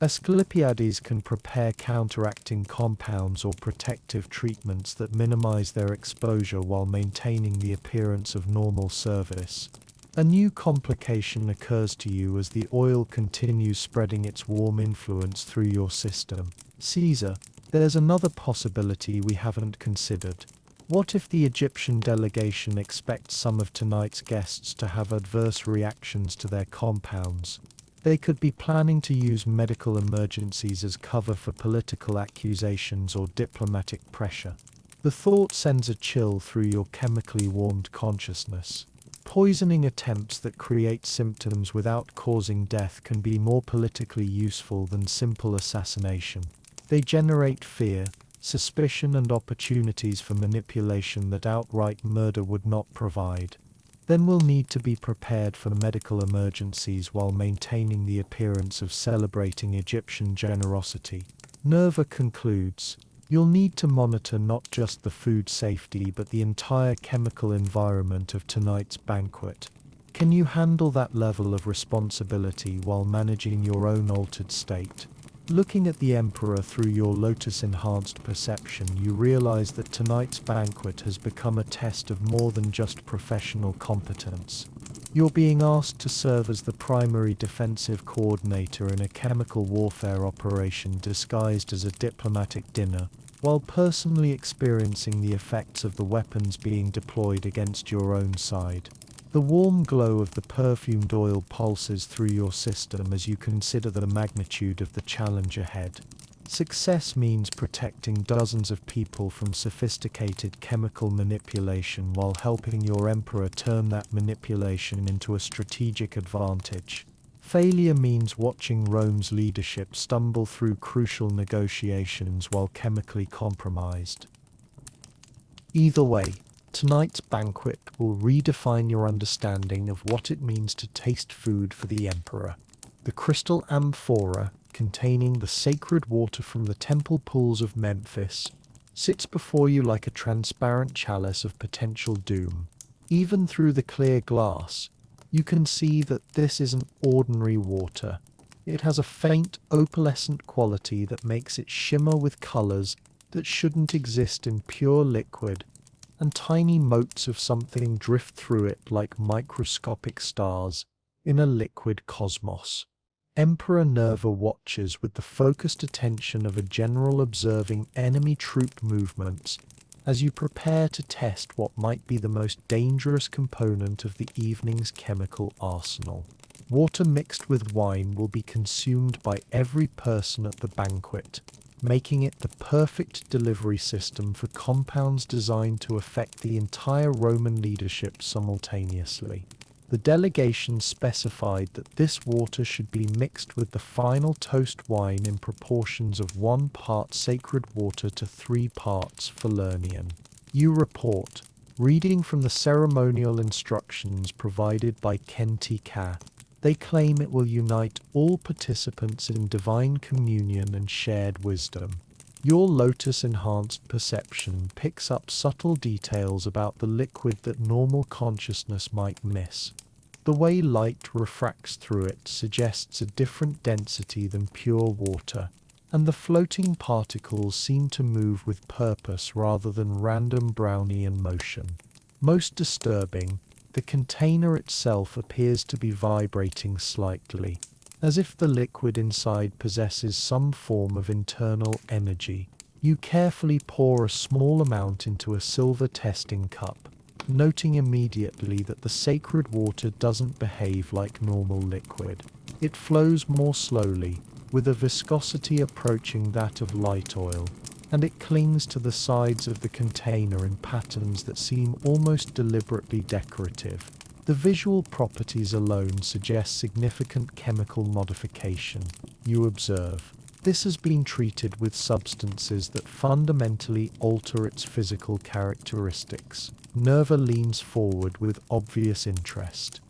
Asclepiades can prepare counteracting compounds or protective treatments that minimize their exposure while maintaining the appearance of normal service. A new complication occurs to you as the oil continues spreading its warm influence through your system. Caesar, there's another possibility we haven't considered. What if the Egyptian delegation expects some of tonight's guests to have adverse reactions to their compounds? They could be planning to use medical emergencies as cover for political accusations or diplomatic pressure. The thought sends a chill through your chemically warmed consciousness. Poisoning attempts that create symptoms without causing death can be more politically useful than simple assassination. They generate fear, suspicion and opportunities for manipulation that outright murder would not provide. Then we'll need to be prepared for medical emergencies while maintaining the appearance of celebrating Egyptian generosity. Nerva concludes, you'll need to monitor not just the food safety but the entire chemical environment of tonight's banquet. Can you handle that level of responsibility while managing your own altered state? Looking at the Emperor through your lotus-enhanced perception, you realize that tonight's banquet has become a test of more than just professional competence. You're being asked to serve as the primary defensive coordinator in a chemical warfare operation disguised as a diplomatic dinner, while personally experiencing the effects of the weapons being deployed against your own side. The warm glow of the perfumed oil pulses through your system as you consider the magnitude of the challenge ahead. Success means protecting dozens of people from sophisticated chemical manipulation while helping your emperor turn that manipulation into a strategic advantage. Failure means watching Rome's leadership stumble through crucial negotiations while chemically compromised. Either way, tonight's banquet will redefine your understanding of what it means to taste food for the emperor. The crystal amphora, containing the sacred water from the temple pools of Memphis, sits before you like a transparent chalice of potential doom. Even through the clear glass, you can see that this isn't ordinary water. It has a faint, opalescent quality that makes it shimmer with colors that shouldn't exist in pure liquid, and tiny motes of something drift through it like microscopic stars in a liquid cosmos. Emperor Nerva watches with the focused attention of a general observing enemy troop movements as you prepare to test what might be the most dangerous component of the evening's chemical arsenal. Water mixed with wine will be consumed by every person at the banquet, making it the perfect delivery system for compounds designed to affect the entire Roman leadership simultaneously. The delegation specified that this water should be mixed with the final toast wine in proportions of 1 part sacred water to 3 parts Falernian. You report, reading from the ceremonial instructions provided by Kenti Ka. They claim it will unite all participants in divine communion and shared wisdom. Your lotus-enhanced perception picks up subtle details about the liquid that normal consciousness might miss. The way light refracts through it suggests a different density than pure water, and the floating particles seem to move with purpose rather than random Brownian motion. Most disturbing, the container itself appears to be vibrating slightly, as if the liquid inside possesses some form of internal energy. You carefully pour a small amount into a silver testing cup, noting immediately that the sacred water doesn't behave like normal liquid. It flows more slowly, with a viscosity approaching that of light oil, and it clings to the sides of the container in patterns that seem almost deliberately decorative. The visual properties alone suggest significant chemical modification. You observe, this has been treated with substances that fundamentally alter its physical characteristics. Nerva leans forward with obvious interest.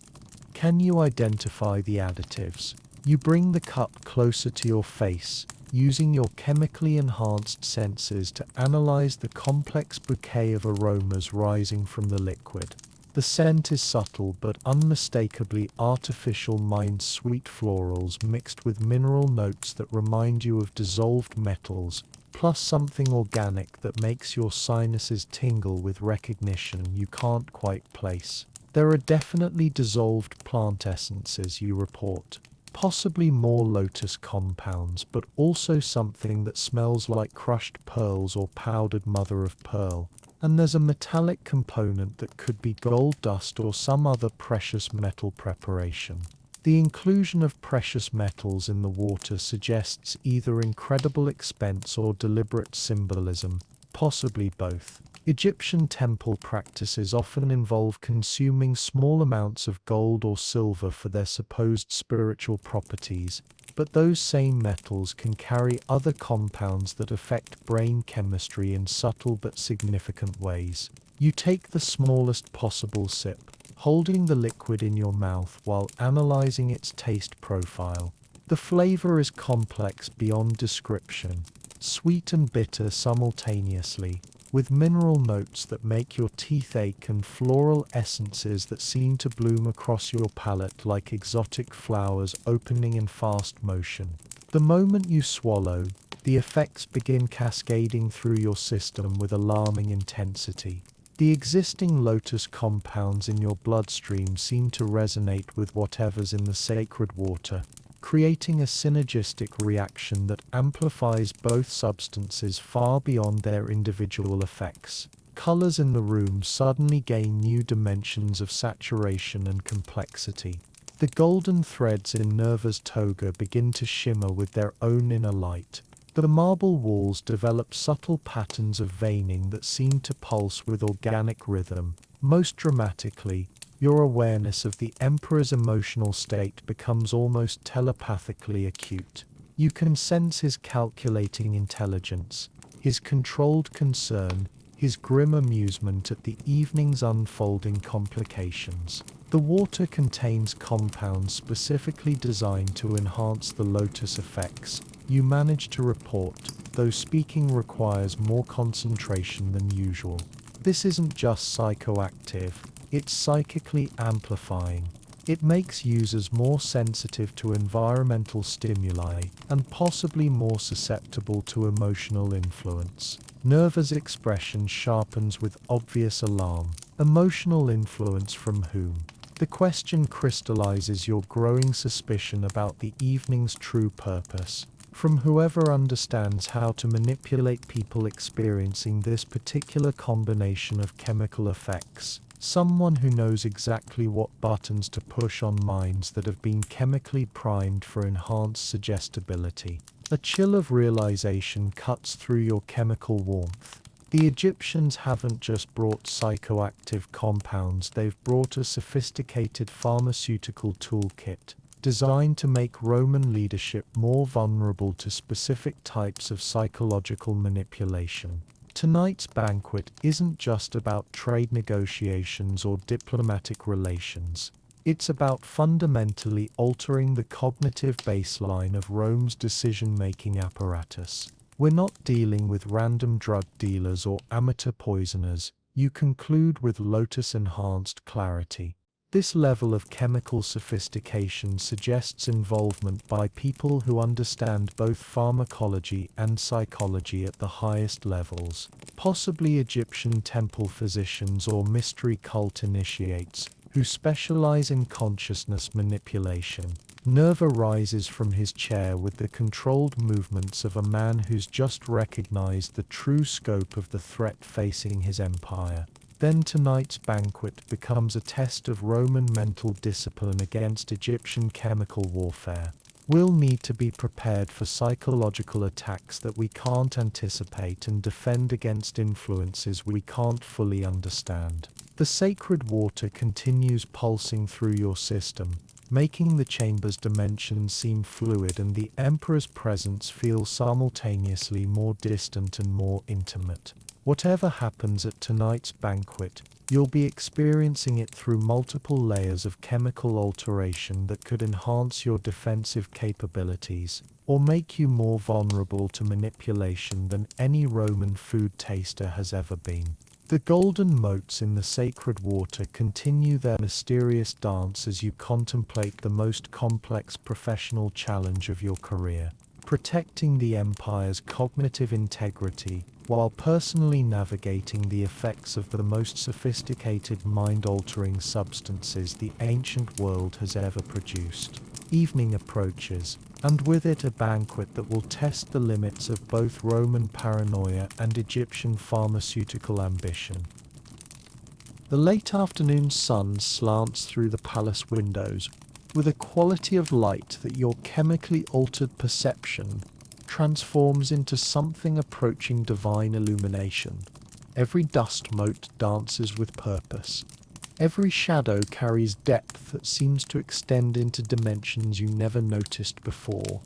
Can you identify the additives? You bring the cup closer to your face, using your chemically enhanced senses to analyze the complex bouquet of aromas rising from the liquid. The scent is subtle but unmistakably artificial sweet florals mixed with mineral notes that remind you of dissolved metals, plus something organic that makes your sinuses tingle with recognition you can't quite place. There are definitely dissolved plant essences, you report. Possibly more lotus compounds, but also something that smells like crushed pearls or powdered mother of pearl. And there's a metallic component that could be gold dust or some other precious metal preparation. The inclusion of precious metals in the water suggests either incredible expense or deliberate symbolism, possibly both. Egyptian temple practices often involve consuming small amounts of gold or silver for their supposed spiritual properties, but those same metals can carry other compounds that affect brain chemistry in subtle but significant ways. You take the smallest possible sip, holding the liquid in your mouth while analyzing its taste profile. The flavor is complex beyond description, sweet and bitter simultaneously, with mineral notes that make your teeth ache and floral essences that seem to bloom across your palate like exotic flowers opening in fast motion. The moment you swallow, the effects begin cascading through your system with alarming intensity. The existing lotus compounds in your bloodstream seem to resonate with whatever's in the sacred water, creating a synergistic reaction that amplifies both substances far beyond their individual effects. Colors in the room suddenly gain new dimensions of saturation and complexity. The golden threads in Nerva's toga begin to shimmer with their own inner light. The marble walls develop subtle patterns of veining that seem to pulse with organic rhythm. Most dramatically, your awareness of the Emperor's emotional state becomes almost telepathically acute. You can sense his calculating intelligence, his controlled concern, his grim amusement at the evening's unfolding complications. The water contains compounds specifically designed to enhance the lotus effects. You manage to report, though speaking requires more concentration than usual. This isn't just psychoactive, it's psychically amplifying. It makes users more sensitive to environmental stimuli and possibly more susceptible to emotional influence. Nerva's expression sharpens with obvious alarm. Emotional influence from whom? The question crystallizes your growing suspicion about the evening's true purpose. From whoever understands how to manipulate people experiencing this particular combination of chemical effects. Someone who knows exactly what buttons to push on minds that have been chemically primed for enhanced suggestibility. A chill of realization cuts through your chemical warmth. The Egyptians haven't just brought psychoactive compounds, they've brought a sophisticated pharmaceutical toolkit designed to make Roman leadership more vulnerable to specific types of psychological manipulation. Tonight's banquet isn't just about trade negotiations or diplomatic relations. It's about fundamentally altering the cognitive baseline of Rome's decision-making apparatus. We're not dealing with random drug dealers or amateur poisoners, you conclude with lotus-enhanced clarity. This level of chemical sophistication suggests involvement by people who understand both pharmacology and psychology at the highest levels, possibly Egyptian temple physicians or mystery cult initiates, who specialize in consciousness manipulation. Nerva rises from his chair with the controlled movements of a man who's just recognized the true scope of the threat facing his empire. Then tonight's banquet becomes a test of Roman mental discipline against Egyptian chemical warfare. We'll need to be prepared for psychological attacks that we can't anticipate and defend against influences we can't fully understand. The sacred water continues pulsing through your system, making the chamber's dimensions seem fluid and the Emperor's presence feel simultaneously more distant and more intimate. Whatever happens at tonight's banquet, you'll be experiencing it through multiple layers of chemical alteration that could enhance your defensive capabilities, or make you more vulnerable to manipulation than any Roman food taster has ever been. The golden motes in the sacred water continue their mysterious dance as you contemplate the most complex professional challenge of your career, protecting the Empire's cognitive integrity while personally navigating the effects of the most sophisticated mind-altering substances the ancient world has ever produced. Evening approaches, and with it a banquet that will test the limits of both Roman paranoia and Egyptian pharmaceutical ambition. The late afternoon sun slants through the palace windows with a quality of light that your chemically altered perception transforms into something approaching divine illumination. Every dust mote dances with purpose. Every shadow carries depth that seems to extend into dimensions you never noticed before,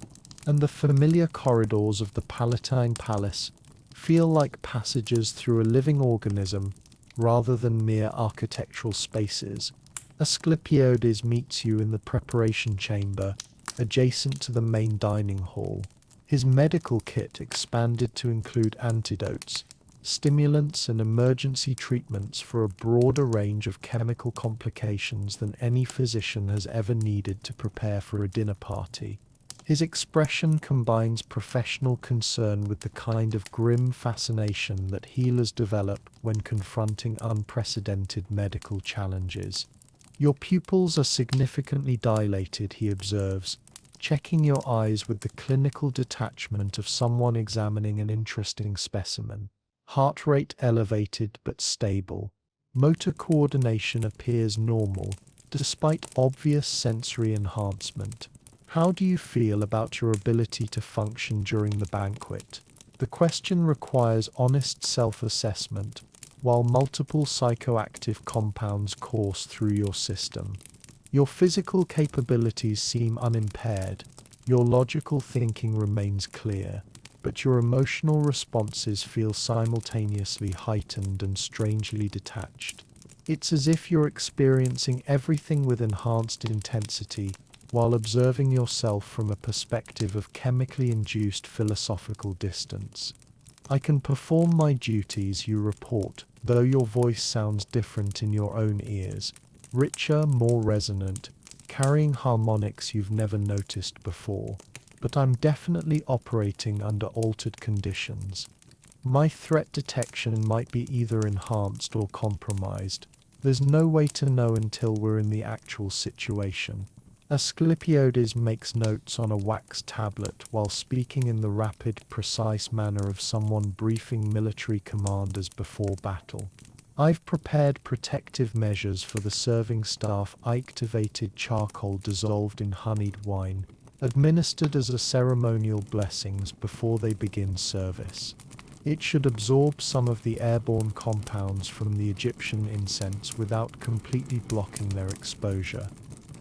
and the familiar corridors of the Palatine Palace feel like passages through a living organism rather than mere architectural spaces. Asclepiodes meets you in the preparation chamber, adjacent to the main dining hall. His medical kit expanded to include antidotes, stimulants and emergency treatments for a broader range of chemical complications than any physician has ever needed to prepare for a dinner party. His expression combines professional concern with the kind of grim fascination that healers develop when confronting unprecedented medical challenges. Your pupils are significantly dilated, he observes, checking your eyes with the clinical detachment of someone examining an interesting specimen. Heart rate elevated but stable. Motor coordination appears normal, despite obvious sensory enhancement. How do you feel about your ability to function during the banquet? The question requires honest self-assessment, while multiple psychoactive compounds course through your system. Your physical capabilities seem unimpaired, your logical thinking remains clear, but your emotional responses feel simultaneously heightened and strangely detached. It's as if you're experiencing everything with enhanced intensity, while observing yourself from a perspective of chemically induced philosophical distance. I can perform my duties, you report, though your voice sounds different in your own ears, richer, more resonant, carrying harmonics you've never noticed before. But I'm definitely operating under altered conditions. My threat detection might be either enhanced or compromised. There's no way to know until we're in the actual situation. Asclepiodes makes notes on a wax tablet while speaking in the rapid, precise manner of someone briefing military commanders before battle. I've prepared protective measures for the serving staff: activated charcoal dissolved in honeyed wine, administered as a ceremonial blessings before they begin service. It should absorb some of the airborne compounds from the Egyptian incense without completely blocking their exposure.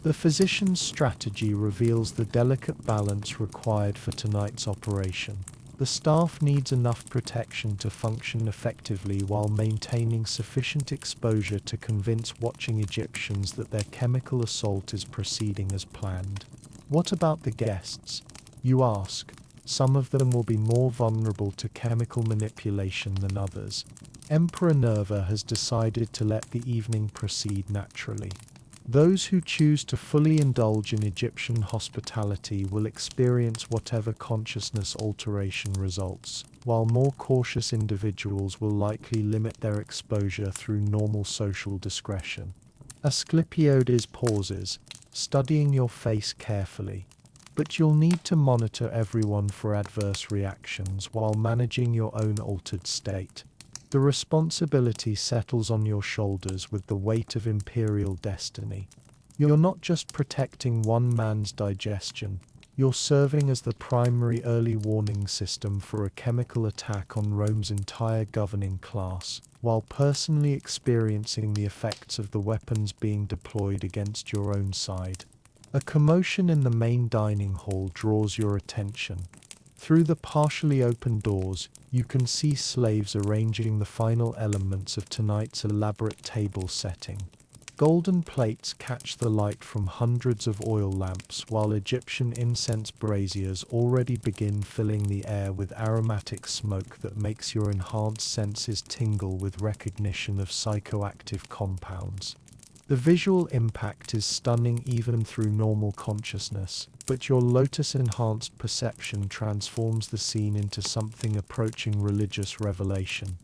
The physician's strategy reveals the delicate balance required for tonight's operation. The staff needs enough protection to function effectively while maintaining sufficient exposure to convince watching Egyptians that their chemical assault is proceeding as planned. What about the guests? You ask. Some of them will be more vulnerable to chemical manipulation than others. Emperor Nerva has decided to let the evening proceed naturally. Those who choose to fully indulge in Egyptian hospitality will experience whatever consciousness alteration results, while more cautious individuals will likely limit their exposure through normal social discretion. Asclepiodes pauses, studying your face carefully. But you'll need to monitor everyone for adverse reactions while managing your own altered state. The responsibility settles on your shoulders with the weight of imperial destiny. You're not just protecting one man's digestion, you're serving as the primary early warning system for a chemical attack on Rome's entire governing class, while personally experiencing the effects of the weapons being deployed against your own side. A commotion in the main dining hall draws your attention. Through the partially open doors, you can see slaves arranging the final elements of tonight's elaborate table setting. Golden plates catch the light from hundreds of oil lamps, while Egyptian incense braziers already begin filling the air with aromatic smoke that makes your enhanced senses tingle with recognition of psychoactive compounds. The visual impact is stunning even through normal consciousness, but your lotus-enhanced perception transforms the scene into something approaching religious revelation.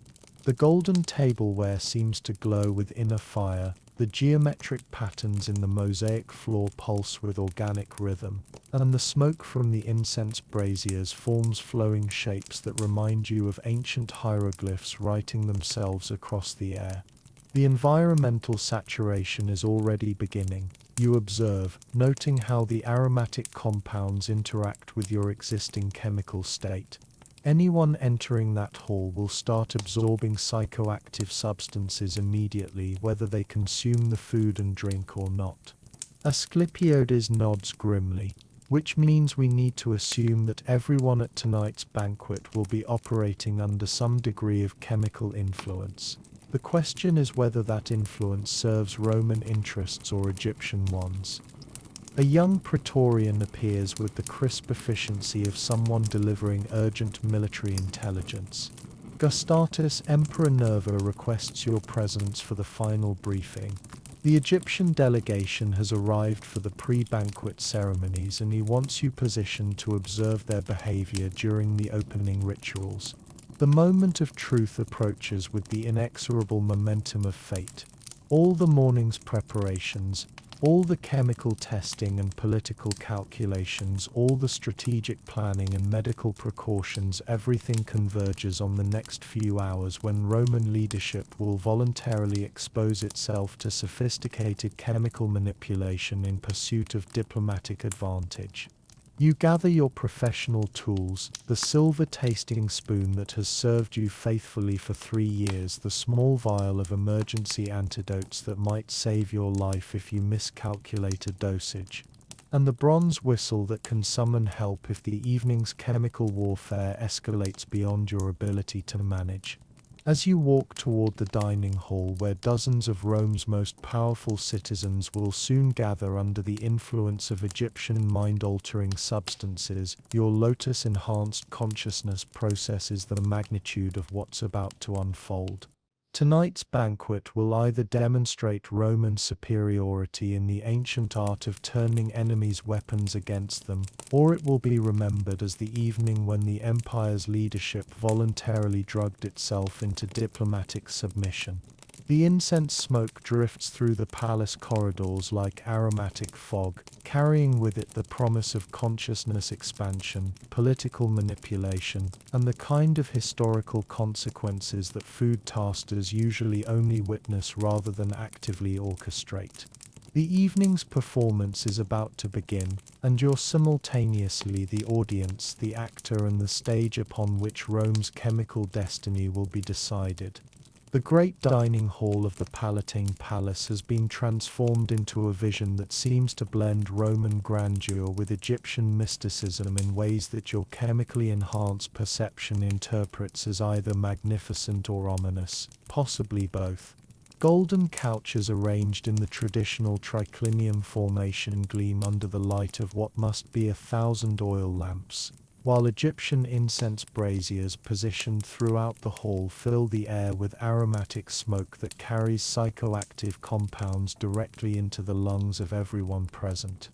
The golden tableware seems to glow with inner fire, the geometric patterns in the mosaic floor pulse with organic rhythm, and the smoke from the incense braziers forms flowing shapes that remind you of ancient hieroglyphs writing themselves across the air. The environmental saturation is already beginning, you observe, noting how the aromatic compounds interact with your existing chemical state. Anyone entering that hall will start absorbing psychoactive substances immediately, whether they consume the food and drink or not. Asclepiodes nods grimly, which means we need to assume that everyone at tonight's banquet will be operating under some degree of chemical influence. The question is whether that influence serves Roman interests or Egyptian ones. A young Praetorian appears with the crisp efficiency of someone delivering urgent military intelligence. Gustatus, Emperor Nerva requests your presence for the final briefing. The Egyptian delegation has arrived for the pre-banquet ceremonies, and he wants you positioned to observe their behavior during the opening rituals. The moment of truth approaches with the inexorable momentum of fate. All the morning's preparations, all the chemical testing and political calculations, all the strategic planning and medical precautions, everything converges on the next few hours when Roman leadership will voluntarily expose itself to sophisticated chemical manipulation in pursuit of diplomatic advantage. You gather your professional tools, the silver tasting spoon that has served you faithfully for 3 years, the small vial of emergency antidotes that might save your life if you miscalculate a dosage, and the bronze whistle that can summon help if the evening's chemical warfare escalates beyond your ability to manage. As you walk toward the dining hall where dozens of Rome's most powerful citizens will soon gather under the influence of Egyptian mind-altering substances, your lotus-enhanced consciousness processes the magnitude of what's about to unfold. Tonight's banquet will either demonstrate Roman superiority in the ancient art of turning enemies' weapons against them, or it will be remembered as the evening when the empire's leadership voluntarily drugged itself into diplomatic submission. The incense smoke drifts through the palace corridors like aromatic fog, carrying with it the promise of consciousness expansion, political manipulation, and the kind of historical consequences that food tasters usually only witness rather than actively orchestrate. The evening's performance is about to begin, and you're simultaneously the audience, the actor, and the stage upon which Rome's chemical destiny will be decided. The great dining hall of the Palatine Palace has been transformed into a vision that seems to blend Roman grandeur with Egyptian mysticism in ways that your chemically enhanced perception interprets as either magnificent or ominous, possibly both. Golden couches arranged in the traditional triclinium formation gleam under the light of what must be 1,000 oil lamps, while Egyptian incense braziers positioned throughout the hall fill the air with aromatic smoke that carries psychoactive compounds directly into the lungs of everyone present.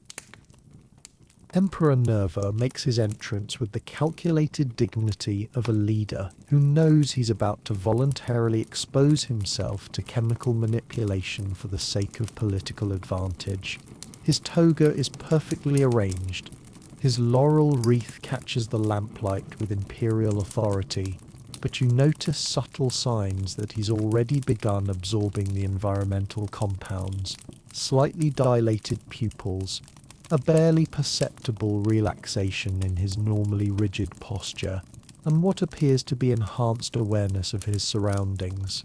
Emperor Nerva makes his entrance with the calculated dignity of a leader who knows he's about to voluntarily expose himself to chemical manipulation for the sake of political advantage. His toga is perfectly arranged. His laurel wreath catches the lamplight with imperial authority, but you notice subtle signs that he's already begun absorbing the environmental compounds. Slightly dilated pupils, a barely perceptible relaxation in his normally rigid posture, and what appears to be enhanced awareness of his surroundings.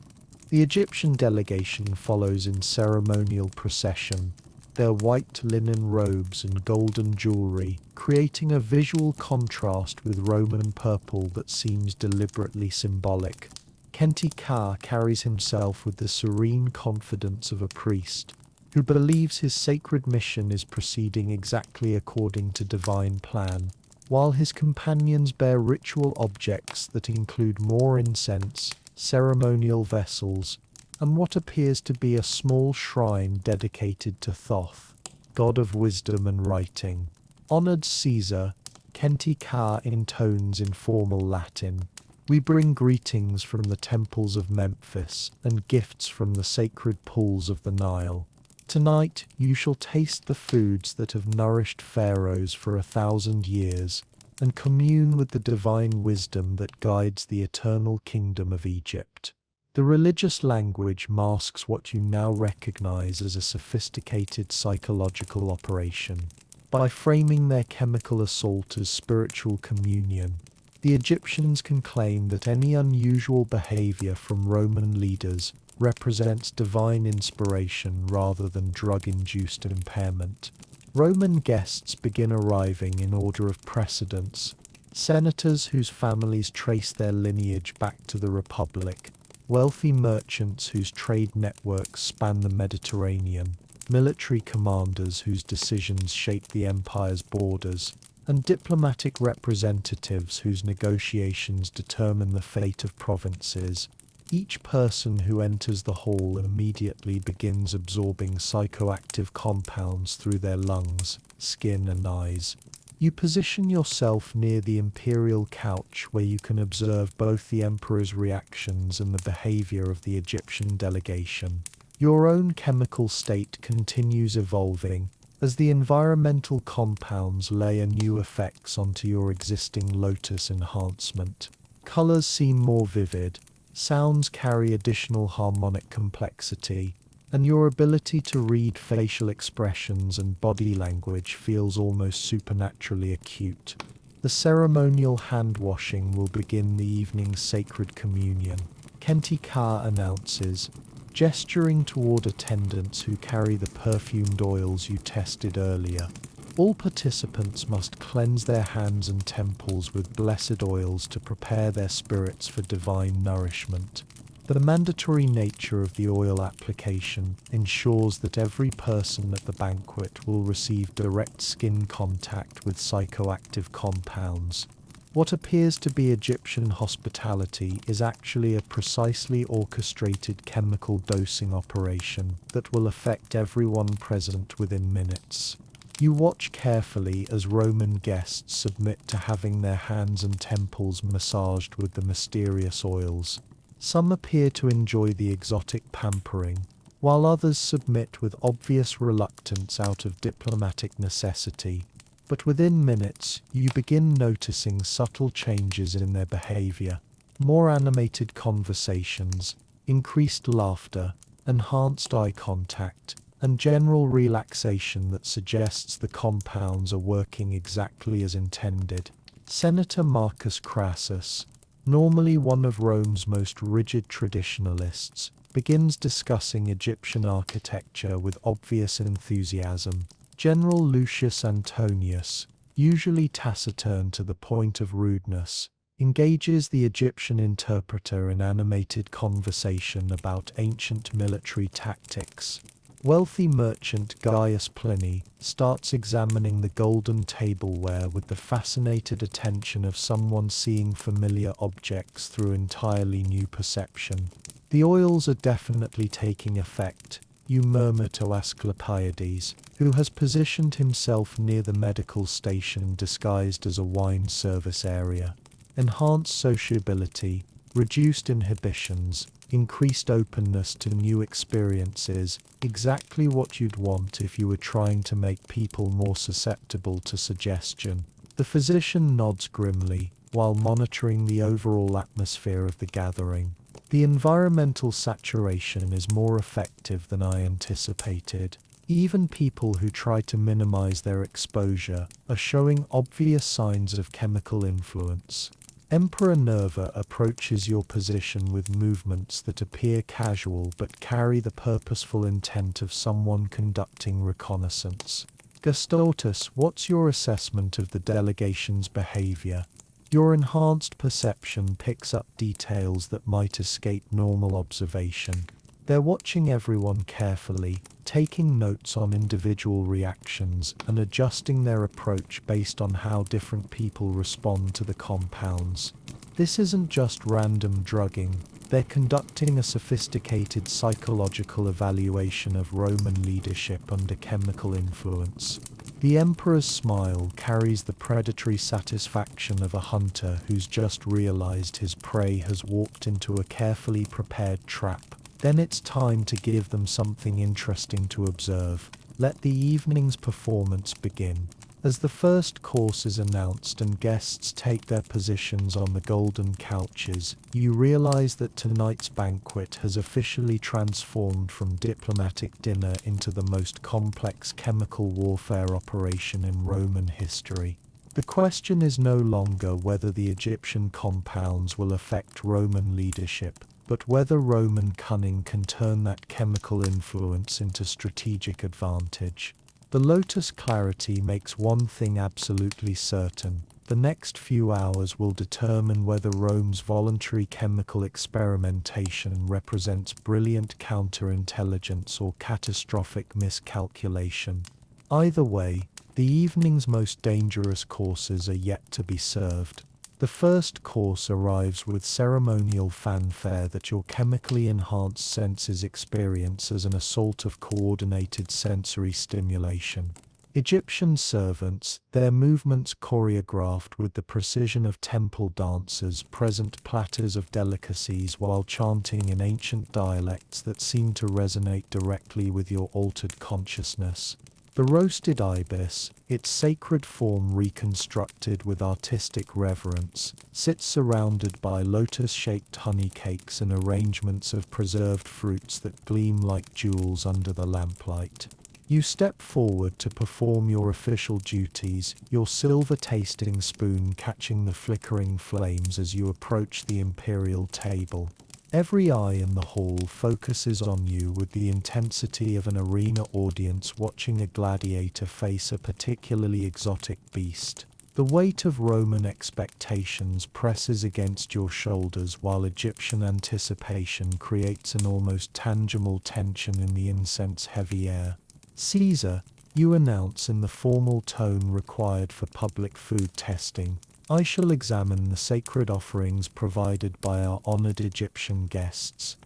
The Egyptian delegation follows in ceremonial procession, their white linen robes and golden jewelry creating a visual contrast with Roman purple that seems deliberately symbolic. Kenti Ka carries himself with the serene confidence of a priest who believes his sacred mission is proceeding exactly according to divine plan, while his companions bear ritual objects that include more incense, ceremonial vessels, and what appears to be a small shrine dedicated to Thoth, god of wisdom and writing. Honored Caesar, Kenti Ka intones in formal Latin. We bring greetings from the temples of Memphis and gifts from the sacred pools of the Nile. Tonight you shall taste the foods that have nourished pharaohs for 1,000 years and commune with the divine wisdom that guides the eternal kingdom of Egypt. The religious language masks what you now recognize as a sophisticated psychological operation. By framing their chemical assault as spiritual communion, the Egyptians can claim that any unusual behavior from Roman leaders represents divine inspiration rather than drug-induced impairment. Roman guests begin arriving in order of precedence. Senators whose families trace their lineage back to the Republic, wealthy merchants whose trade networks span the Mediterranean, military commanders whose decisions shape the empire's borders, and diplomatic representatives whose negotiations determine the fate of provinces. Each person who enters the hall immediately begins absorbing psychoactive compounds through their lungs, skin, and eyes. You position yourself near the imperial couch where you can observe both the emperor's reactions and the behavior of the Egyptian delegation. Your own chemical state continues evolving as the environmental compounds layer new effects onto your existing lotus enhancement. Colors seem more vivid, sounds carry additional harmonic complexity, and your ability to read facial expressions and body language feels almost supernaturally acute. The ceremonial hand-washing will begin the evening's sacred communion. Kenti Ka announces, gesturing toward attendants who carry the perfumed oils you tested earlier. All participants must cleanse their hands and temples with blessed oils to prepare their spirits for divine nourishment. The mandatory nature of the oil application ensures that every person at the banquet will receive direct skin contact with psychoactive compounds. What appears to be Egyptian hospitality is actually a precisely orchestrated chemical dosing operation that will affect everyone present within minutes. You watch carefully as Roman guests submit to having their hands and temples massaged with the mysterious oils. Some appear to enjoy the exotic pampering, while others submit with obvious reluctance out of diplomatic necessity. But within minutes, you begin noticing subtle changes in their behavior. More animated conversations, increased laughter, enhanced eye contact, and general relaxation that suggests the compounds are working exactly as intended. Senator Marcus Crassus, normally one of Rome's most rigid traditionalists, begins discussing Egyptian architecture with obvious enthusiasm. General Lucius Antonius, usually taciturn to the point of rudeness, engages the Egyptian interpreter in animated conversation about ancient military tactics. Wealthy merchant Gaius Pliny starts examining the golden tableware with the fascinated attention of someone seeing familiar objects through entirely new perception. The oils are definitely taking effect, you murmur to Asclepiades, who has positioned himself near the medical station disguised as a wine service area. Enhanced sociability, reduced inhibitions, increased openness to new experiences, exactly what you'd want if you were trying to make people more susceptible to suggestion. The physician nods grimly, while monitoring the overall atmosphere of the gathering. The environmental saturation is more effective than I anticipated. Even people who try to minimize their exposure are showing obvious signs of chemical influence. Emperor Nerva approaches your position with movements that appear casual but carry the purposeful intent of someone conducting reconnaissance. Gustotus, what's your assessment of the delegation's behavior? Your enhanced perception picks up details that might escape normal observation. They're watching everyone carefully, taking notes on individual reactions and adjusting their approach based on how different people respond to the compounds. This isn't just random drugging, they're conducting a sophisticated psychological evaluation of Roman leadership under chemical influence. The emperor's smile carries the predatory satisfaction of a hunter who's just realized his prey has walked into a carefully prepared trap. Then it's time to give them something interesting to observe. Let the evening's performance begin. As the first course is announced and guests take their positions on the golden couches, you realize that tonight's banquet has officially transformed from diplomatic dinner into the most complex chemical warfare operation in Roman history. The question is no longer whether the Egyptian compounds will affect Roman leadership, but whether Roman cunning can turn that chemical influence into strategic advantage. The lotus clarity makes one thing absolutely certain. The next few hours will determine whether Rome's voluntary chemical experimentation represents brilliant counterintelligence or catastrophic miscalculation. Either way, the evening's most dangerous courses are yet to be served. The first course arrives with ceremonial fanfare that your chemically enhanced senses experience as an assault of coordinated sensory stimulation. Egyptian servants, their movements choreographed with the precision of temple dancers, present platters of delicacies while chanting in ancient dialects that seem to resonate directly with your altered consciousness. The roasted ibis, its sacred form reconstructed with artistic reverence, sits surrounded by lotus-shaped honey cakes and arrangements of preserved fruits that gleam like jewels under the lamplight. You step forward to perform your official duties, your silver tasting spoon catching the flickering flames as you approach the imperial table. Every eye in the hall focuses on you with the intensity of an arena audience watching a gladiator face a particularly exotic beast. The weight of Roman expectations presses against your shoulders while Egyptian anticipation creates an almost tangible tension in the incense-heavy air. "Caesar," you announce in the formal tone required for public food testing, "I shall examine the sacred offerings provided by our honored Egyptian guests."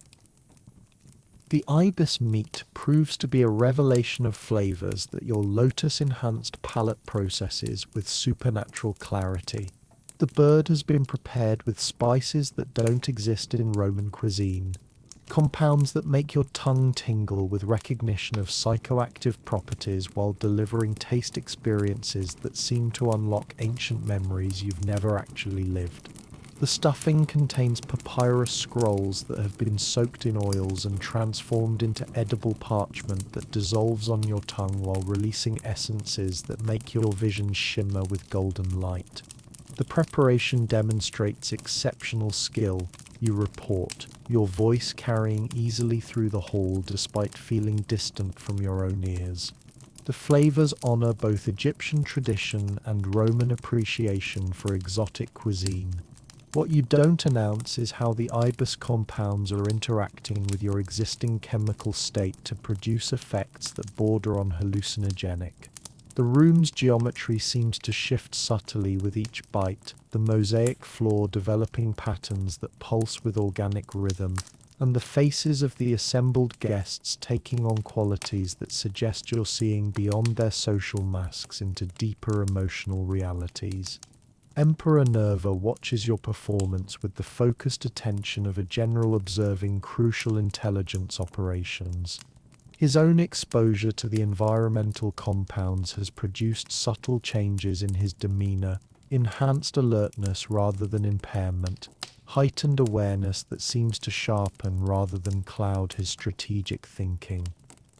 The ibis meat proves to be a revelation of flavors that your lotus-enhanced palate processes with supernatural clarity. The bird has been prepared with spices that don't exist in Roman cuisine, compounds that make your tongue tingle with recognition of psychoactive properties while delivering taste experiences that seem to unlock ancient memories you've never actually lived. The stuffing contains papyrus scrolls that have been soaked in oils and transformed into edible parchment that dissolves on your tongue while releasing essences that make your vision shimmer with golden light. The preparation demonstrates exceptional skill, you report, your voice carrying easily through the hall despite feeling distant from your own ears. The flavors honor both Egyptian tradition and Roman appreciation for exotic cuisine. What you don't announce is how the ibis compounds are interacting with your existing chemical state to produce effects that border on hallucinogenic. The room's geometry seems to shift subtly with each bite, the mosaic floor developing patterns that pulse with organic rhythm, and the faces of the assembled guests taking on qualities that suggest you're seeing beyond their social masks into deeper emotional realities. Emperor Nerva watches your performance with the focused attention of a general observing crucial intelligence operations. His own exposure to the environmental compounds has produced subtle changes in his demeanor, enhanced alertness rather than impairment, heightened awareness that seems to sharpen rather than cloud his strategic thinking.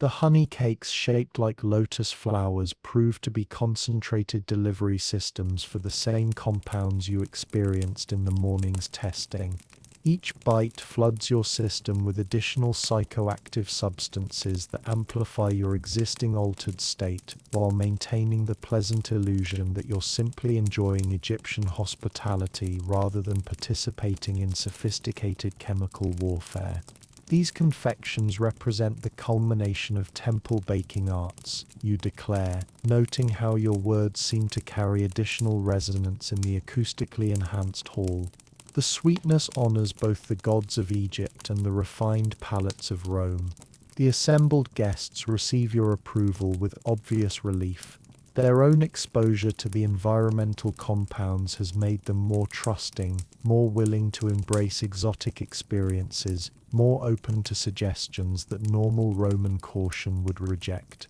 The honey cakes shaped like lotus flowers prove to be concentrated delivery systems for the same compounds you experienced in the morning's testing. Each bite floods your system with additional psychoactive substances that amplify your existing altered state, while maintaining the pleasant illusion that you're simply enjoying Egyptian hospitality rather than participating in sophisticated chemical warfare. These confections represent the culmination of temple baking arts, you declare, noting how your words seem to carry additional resonance in the acoustically enhanced hall. The sweetness honors both the gods of Egypt and the refined palates of Rome. The assembled guests receive your approval with obvious relief. Their own exposure to the environmental compounds has made them more trusting, more willing to embrace exotic experiences, more open to suggestions that normal Roman caution would reject.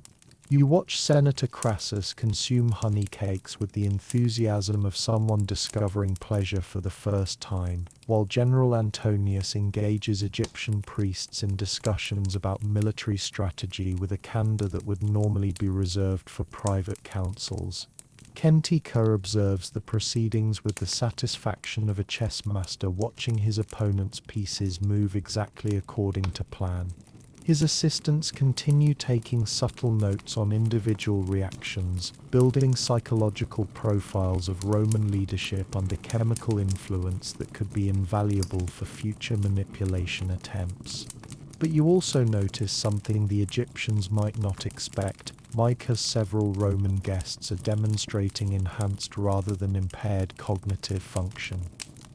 You watch Senator Crassus consume honey cakes with the enthusiasm of someone discovering pleasure for the first time, while General Antonius engages Egyptian priests in discussions about military strategy with a candor that would normally be reserved for private councils. Kentika observes the proceedings with the satisfaction of a chess master watching his opponent's pieces move exactly according to plan. His assistants continue taking subtle notes on individual reactions, building psychological profiles of Roman leadership under chemical influence that could be invaluable for future manipulation attempts. But you also notice something the Egyptians might not expect. Micah's several Roman guests are demonstrating enhanced rather than impaired cognitive function.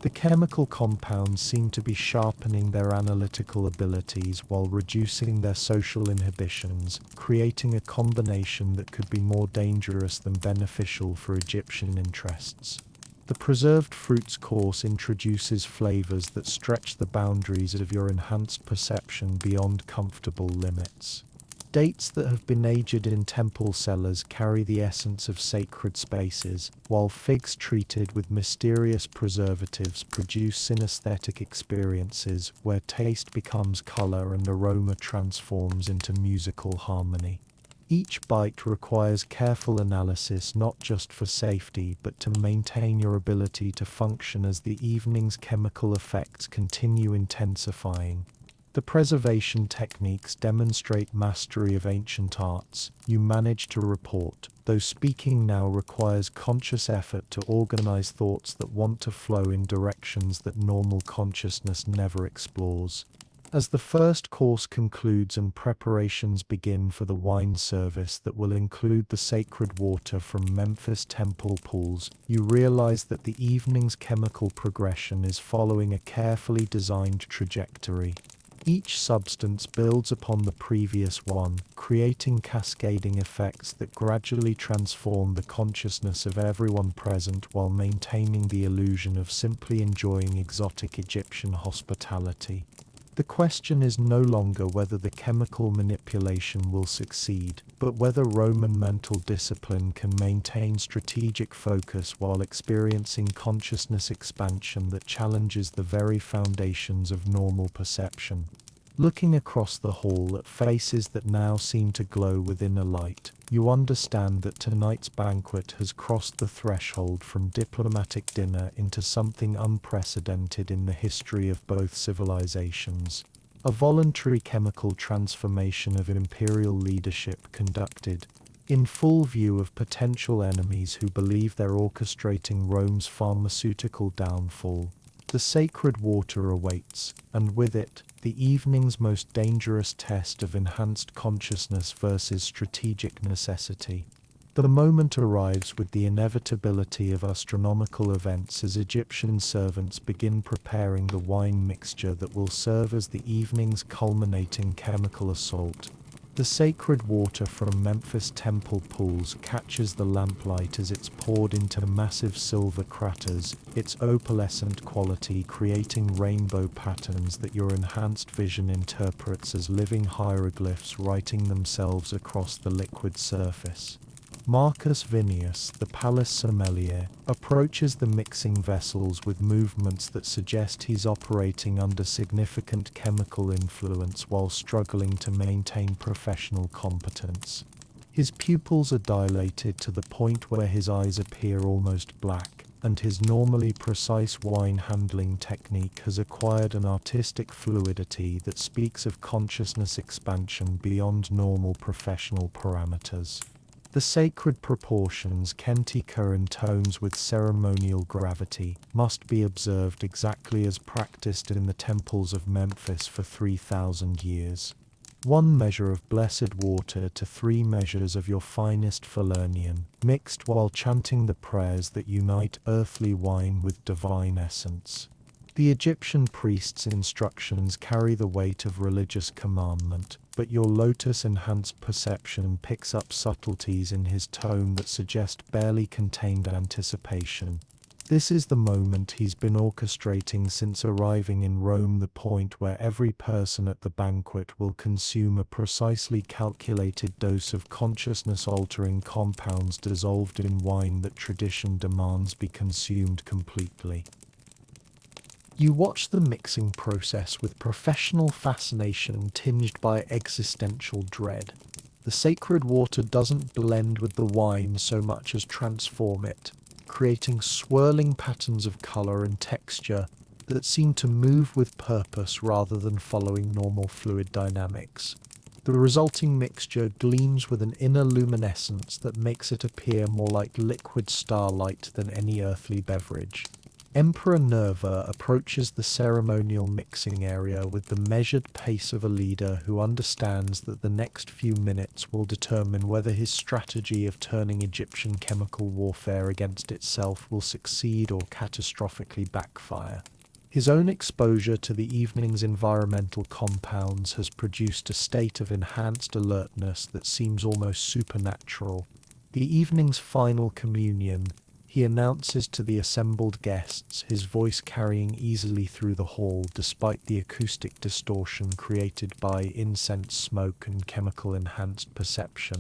The chemical compounds seem to be sharpening their analytical abilities while reducing their social inhibitions, creating a combination that could be more dangerous than beneficial for Egyptian interests. The preserved fruits course introduces flavors that stretch the boundaries of your enhanced perception beyond comfortable limits. Dates that have been aged in temple cellars carry the essence of sacred spaces, while figs treated with mysterious preservatives produce synesthetic experiences where taste becomes color and aroma transforms into musical harmony. Each bite requires careful analysis not just for safety but to maintain your ability to function as the evening's chemical effects continue intensifying. The preservation techniques demonstrate mastery of ancient arts, you manage to report, though speaking now requires conscious effort to organize thoughts that want to flow in directions that normal consciousness never explores. As the first course concludes and preparations begin for the wine service that will include the sacred water from Memphis temple pools, you realize that the evening's chemical progression is following a carefully designed trajectory. Each substance builds upon the previous one, creating cascading effects that gradually transform the consciousness of everyone present while maintaining the illusion of simply enjoying exotic Egyptian hospitality. The question is no longer whether the chemical manipulation will succeed, but whether Roman mental discipline can maintain strategic focus while experiencing consciousness expansion that challenges the very foundations of normal perception. Looking across the hall at faces that now seem to glow within a light, you understand that tonight's banquet has crossed the threshold from diplomatic dinner into something unprecedented in the history of both civilizations. A voluntary chemical transformation of imperial leadership conducted, in full view of potential enemies who believe they're orchestrating Rome's pharmaceutical downfall. The sacred water awaits, and with it, the evening's most dangerous test of enhanced consciousness versus strategic necessity. The moment arrives with the inevitability of astronomical events as Egyptian servants begin preparing the wine mixture that will serve as the evening's culminating chemical assault. The sacred water from Memphis temple pools catches the lamplight as it's poured into massive silver craters, its opalescent quality creating rainbow patterns that your enhanced vision interprets as living hieroglyphs writing themselves across the liquid surface. Marcus Vinius, the palace sommelier, approaches the mixing vessels with movements that suggest he's operating under significant chemical influence while struggling to maintain professional competence. His pupils are dilated to the point where his eyes appear almost black, and his normally precise wine handling technique has acquired an artistic fluidity that speaks of consciousness expansion beyond normal professional parameters. The sacred proportions Kentika intones with ceremonial gravity must be observed exactly as practiced in the temples of Memphis for 3,000 years. 1 measure of blessed water to 3 measures of your finest Falernian, mixed while chanting the prayers that unite earthly wine with divine essence. The Egyptian priest's instructions carry the weight of religious commandment, but your lotus-enhanced perception picks up subtleties in his tone that suggest barely contained anticipation. This is the moment he's been orchestrating since arriving in Rome, the point where every person at the banquet will consume a precisely calculated dose of consciousness-altering compounds dissolved in wine that tradition demands be consumed completely. You watch the mixing process with professional fascination tinged by existential dread. The sacred water doesn't blend with the wine so much as transform it, creating swirling patterns of color and texture that seem to move with purpose rather than following normal fluid dynamics. The resulting mixture gleams with an inner luminescence that makes it appear more like liquid starlight than any earthly beverage. Emperor Nerva approaches the ceremonial mixing area with the measured pace of a leader who understands that the next few minutes will determine whether his strategy of turning Egyptian chemical warfare against itself will succeed or catastrophically backfire. His own exposure to the evening's environmental compounds has produced a state of enhanced alertness that seems almost supernatural. The evening's final communion, he announces to the assembled guests, his voice carrying easily through the hall despite the acoustic distortion created by incense smoke and chemical-enhanced perception.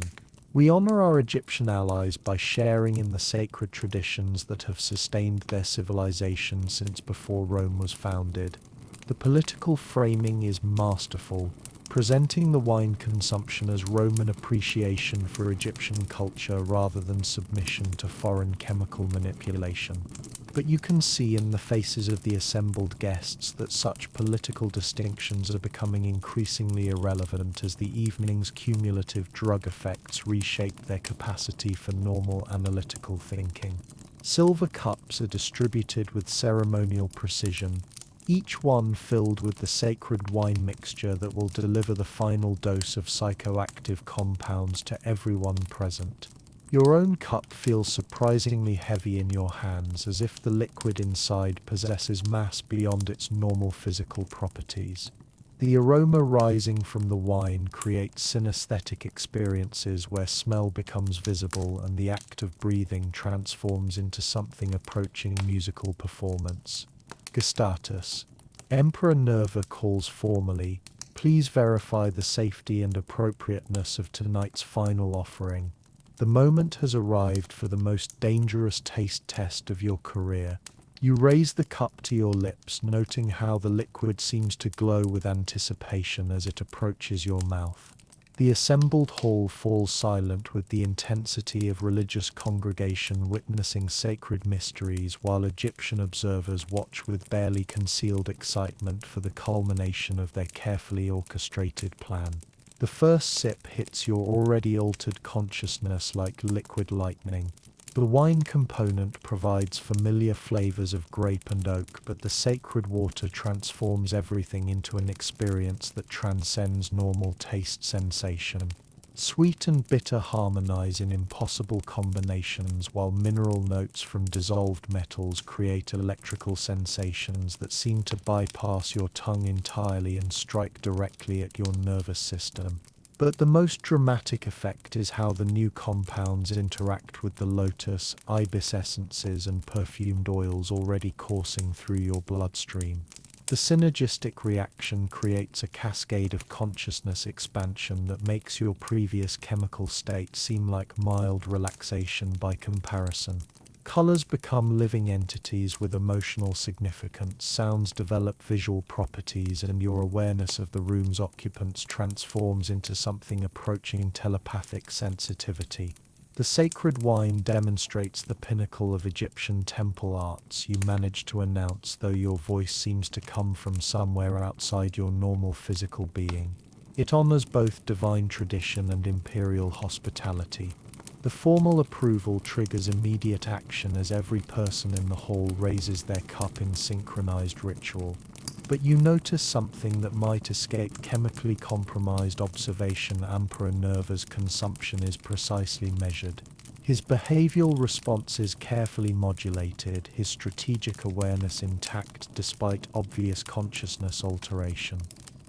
We honor our Egyptian allies by sharing in the sacred traditions that have sustained their civilization since before Rome was founded. The political framing is masterful, presenting the wine consumption as Roman appreciation for Egyptian culture rather than submission to foreign chemical manipulation. But you can see in the faces of the assembled guests that such political distinctions are becoming increasingly irrelevant as the evening's cumulative drug effects reshape their capacity for normal analytical thinking. Silver cups are distributed with ceremonial precision, each one filled with the sacred wine mixture that will deliver the final dose of psychoactive compounds to everyone present. Your own cup feels surprisingly heavy in your hands, as if the liquid inside possesses mass beyond its normal physical properties. The aroma rising from the wine creates synesthetic experiences where smell becomes visible and the act of breathing transforms into something approaching musical performance. Gustatus. Emperor Nerva calls formally, "Please verify the safety and appropriateness of tonight's final offering. The moment has arrived for the most dangerous taste test of your career." You raise the cup to your lips, noting how the liquid seems to glow with anticipation as it approaches your mouth. The assembled hall falls silent with the intensity of religious congregation witnessing sacred mysteries, while Egyptian observers watch with barely concealed excitement for the culmination of their carefully orchestrated plan. The first sip hits your already altered consciousness like liquid lightning. The wine component provides familiar flavors of grape and oak, but the sacred water transforms everything into an experience that transcends normal taste sensation. Sweet and bitter harmonize in impossible combinations, while mineral notes from dissolved metals create electrical sensations that seem to bypass your tongue entirely and strike directly at your nervous system. But the most dramatic effect is how the new compounds interact with the lotus, ibis essences and perfumed oils already coursing through your bloodstream. The synergistic reaction creates a cascade of consciousness expansion that makes your previous chemical state seem like mild relaxation by comparison. Colors become living entities with emotional significance, sounds develop visual properties, and your awareness of the room's occupants transforms into something approaching telepathic sensitivity. The sacred wine demonstrates the pinnacle of Egyptian temple arts, you manage to announce, though your voice seems to come from somewhere outside your normal physical being. It honors both divine tradition and imperial hospitality. The formal approval triggers immediate action as every person in the hall raises their cup in synchronized ritual. But you notice something that might escape chemically compromised observation. Emperor Nerva's consumption is precisely measured. His behavioral response is carefully modulated, his strategic awareness intact despite obvious consciousness alteration.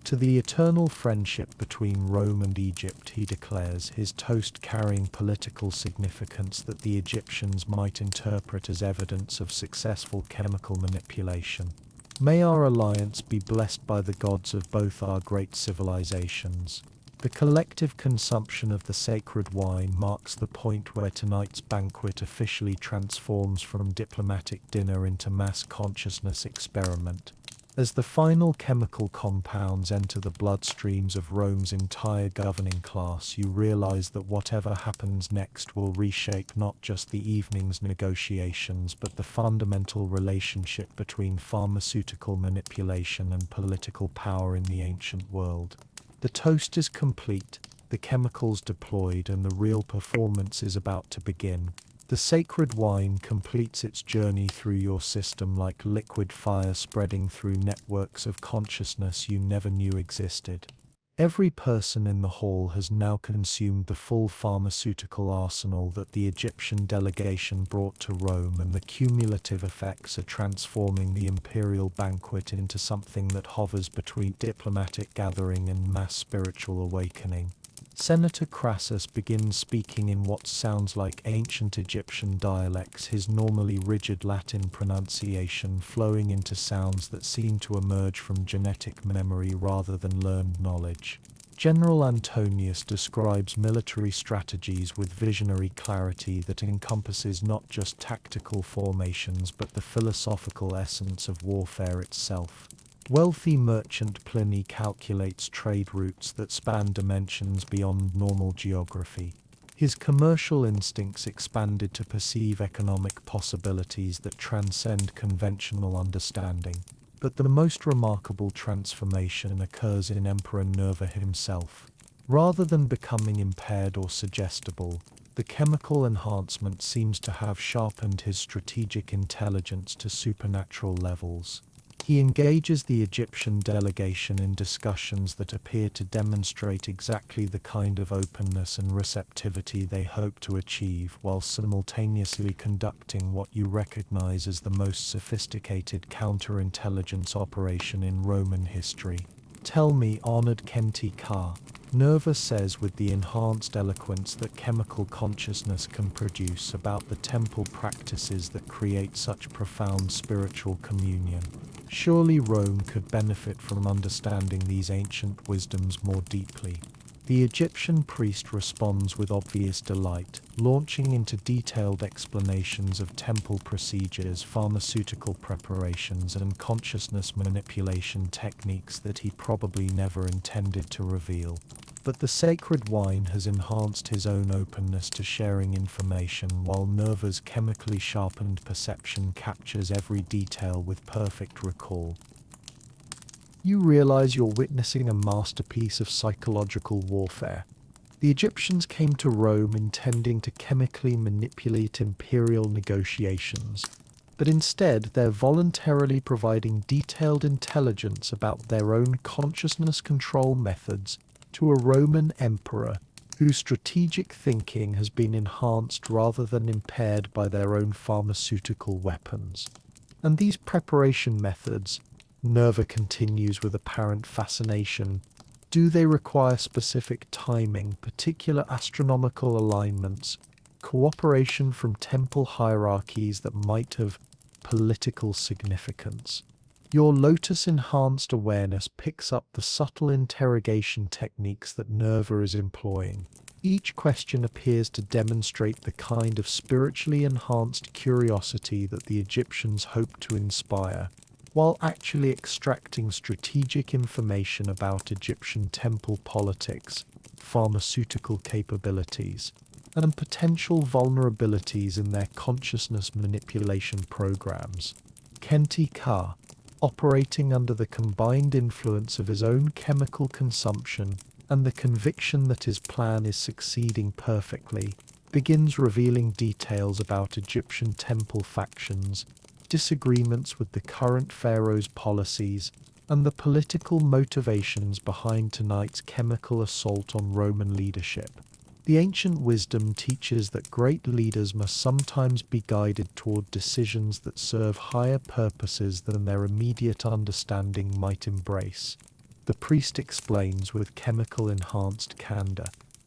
To the eternal friendship between Rome and Egypt, he declares, his toast carrying political significance that the Egyptians might interpret as evidence of successful chemical manipulation. May our alliance be blessed by the gods of both our great civilizations. The collective consumption of the sacred wine marks the point where tonight's banquet officially transforms from diplomatic dinner into mass consciousness experiment. As the final chemical compounds enter the bloodstreams of Rome's entire governing class, you realize that whatever happens next will reshape not just the evening's negotiations, but the fundamental relationship between pharmaceutical manipulation and political power in the ancient world. The toast is complete, the chemicals deployed, and the real performance is about to begin. The sacred wine completes its journey through your system like liquid fire spreading through networks of consciousness you never knew existed. Every person in the hall has now consumed the full pharmaceutical arsenal that the Egyptian delegation brought to Rome, and the cumulative effects are transforming the imperial banquet into something that hovers between diplomatic gathering and mass spiritual awakening. Senator Crassus begins speaking in what sounds like ancient Egyptian dialects, his normally rigid Latin pronunciation flowing into sounds that seem to emerge from genetic memory rather than learned knowledge. General Antonius describes military strategies with visionary clarity that encompasses not just tactical formations but the philosophical essence of warfare itself. Wealthy merchant Pliny calculates trade routes that span dimensions beyond normal geography. His commercial instincts expanded to perceive economic possibilities that transcend conventional understanding. But the most remarkable transformation occurs in Emperor Nerva himself. Rather than becoming impaired or suggestible, the chemical enhancement seems to have sharpened his strategic intelligence to supernatural levels. He engages the Egyptian delegation in discussions that appear to demonstrate exactly the kind of openness and receptivity they hope to achieve, while simultaneously conducting what you recognize as the most sophisticated counterintelligence operation in Roman history. "Tell me, honored Kenti Ka," Nerva says with the enhanced eloquence that chemical consciousness can produce, about the temple practices that create such profound spiritual communion. Surely Rome could benefit from understanding these ancient wisdoms more deeply. The Egyptian priest responds with obvious delight, launching into detailed explanations of temple procedures, pharmaceutical preparations, and consciousness manipulation techniques that he probably never intended to reveal. But the sacred wine has enhanced his own openness to sharing information, while Nerva's chemically sharpened perception captures every detail with perfect recall. You realize you're witnessing a masterpiece of psychological warfare. The Egyptians came to Rome intending to chemically manipulate imperial negotiations, but instead they're voluntarily providing detailed intelligence about their own consciousness control methods to a Roman emperor whose strategic thinking has been enhanced rather than impaired by their own pharmaceutical weapons. And these preparation methods, Nerva continues with apparent fascination, do they require specific timing, particular astronomical alignments, cooperation from temple hierarchies that might have political significance? Your lotus-enhanced awareness picks up the subtle interrogation techniques that Nerva is employing. Each question appears to demonstrate the kind of spiritually enhanced curiosity that the Egyptians hope to inspire, while actually extracting strategic information about Egyptian temple politics, pharmaceutical capabilities, and potential vulnerabilities in their consciousness manipulation programs. Kenti Ka, operating under the combined influence of his own chemical consumption and the conviction that his plan is succeeding perfectly, begins revealing details about Egyptian temple factions, disagreements with the current pharaoh's policies, and the political motivations behind tonight's chemical assault on Roman leadership. The ancient wisdom teaches that great leaders must sometimes be guided toward decisions that serve higher purposes than their immediate understanding might embrace. The priest explains with chemical-enhanced candor.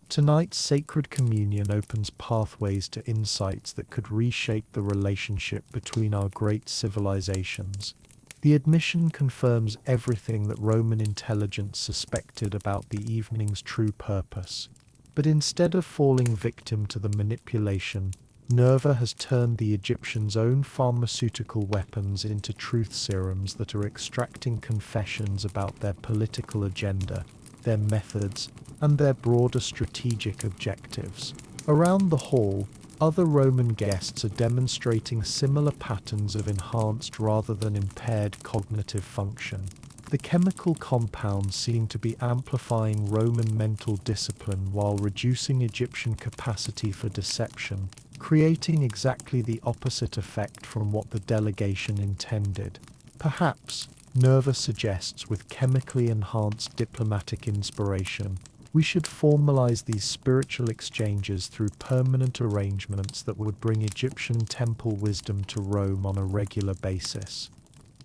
Tonight's sacred communion opens pathways to insights that could reshape the relationship between our great civilizations. The admission confirms everything that Roman intelligence suspected about the evening's true purpose. But instead of falling victim to the manipulation, Nerva has turned the Egyptians' own pharmaceutical weapons into truth serums that are extracting confessions about their political agenda, their methods, and their broader strategic objectives. Around the hall, other Roman guests are demonstrating similar patterns of enhanced rather than impaired cognitive function. The chemical compounds seem to be amplifying Roman mental discipline while reducing Egyptian capacity for deception, creating exactly the opposite effect from what the delegation intended. Perhaps, Nerva suggests with chemically enhanced diplomatic inspiration, we should formalize these spiritual exchanges through permanent arrangements that would bring Egyptian temple wisdom to Rome on a regular basis.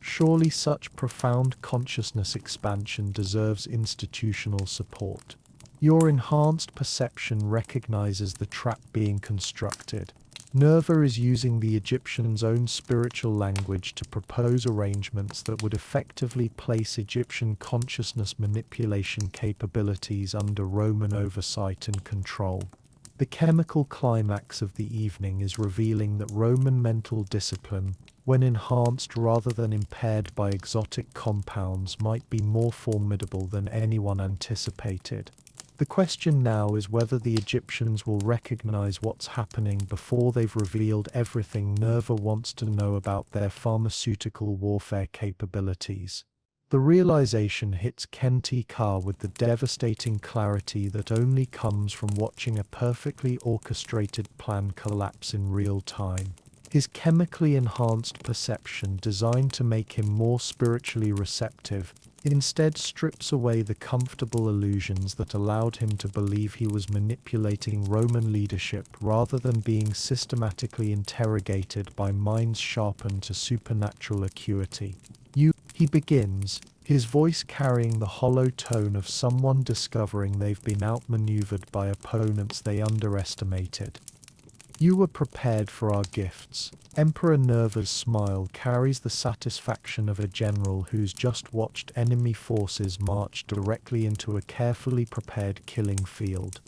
Surely such profound consciousness expansion deserves institutional support. Your enhanced perception recognizes the trap being constructed. Nerva is using the Egyptians' own spiritual language to propose arrangements that would effectively place Egyptian consciousness manipulation capabilities under Roman oversight and control. The chemical climax of the evening is revealing that Roman mental discipline, when enhanced rather than impaired by exotic compounds, might be more formidable than anyone anticipated. The question now is whether the Egyptians will recognize what's happening before they've revealed everything Nerva wants to know about their pharmaceutical warfare capabilities. The realization hits Kenti Ka with the devastating clarity that only comes from watching a perfectly orchestrated plan collapse in real time. His chemically enhanced perception, designed to make him more spiritually receptive, instead strips away the comfortable illusions that allowed him to believe he was manipulating Roman leadership rather than being systematically interrogated by minds sharpened to supernatural acuity. He begins, his voice carrying the hollow tone of someone discovering they've been outmaneuvered by opponents they underestimated. You were prepared for our gifts. Emperor Nerva's smile carries the satisfaction of a general who's just watched enemy forces march directly into a carefully prepared killing field.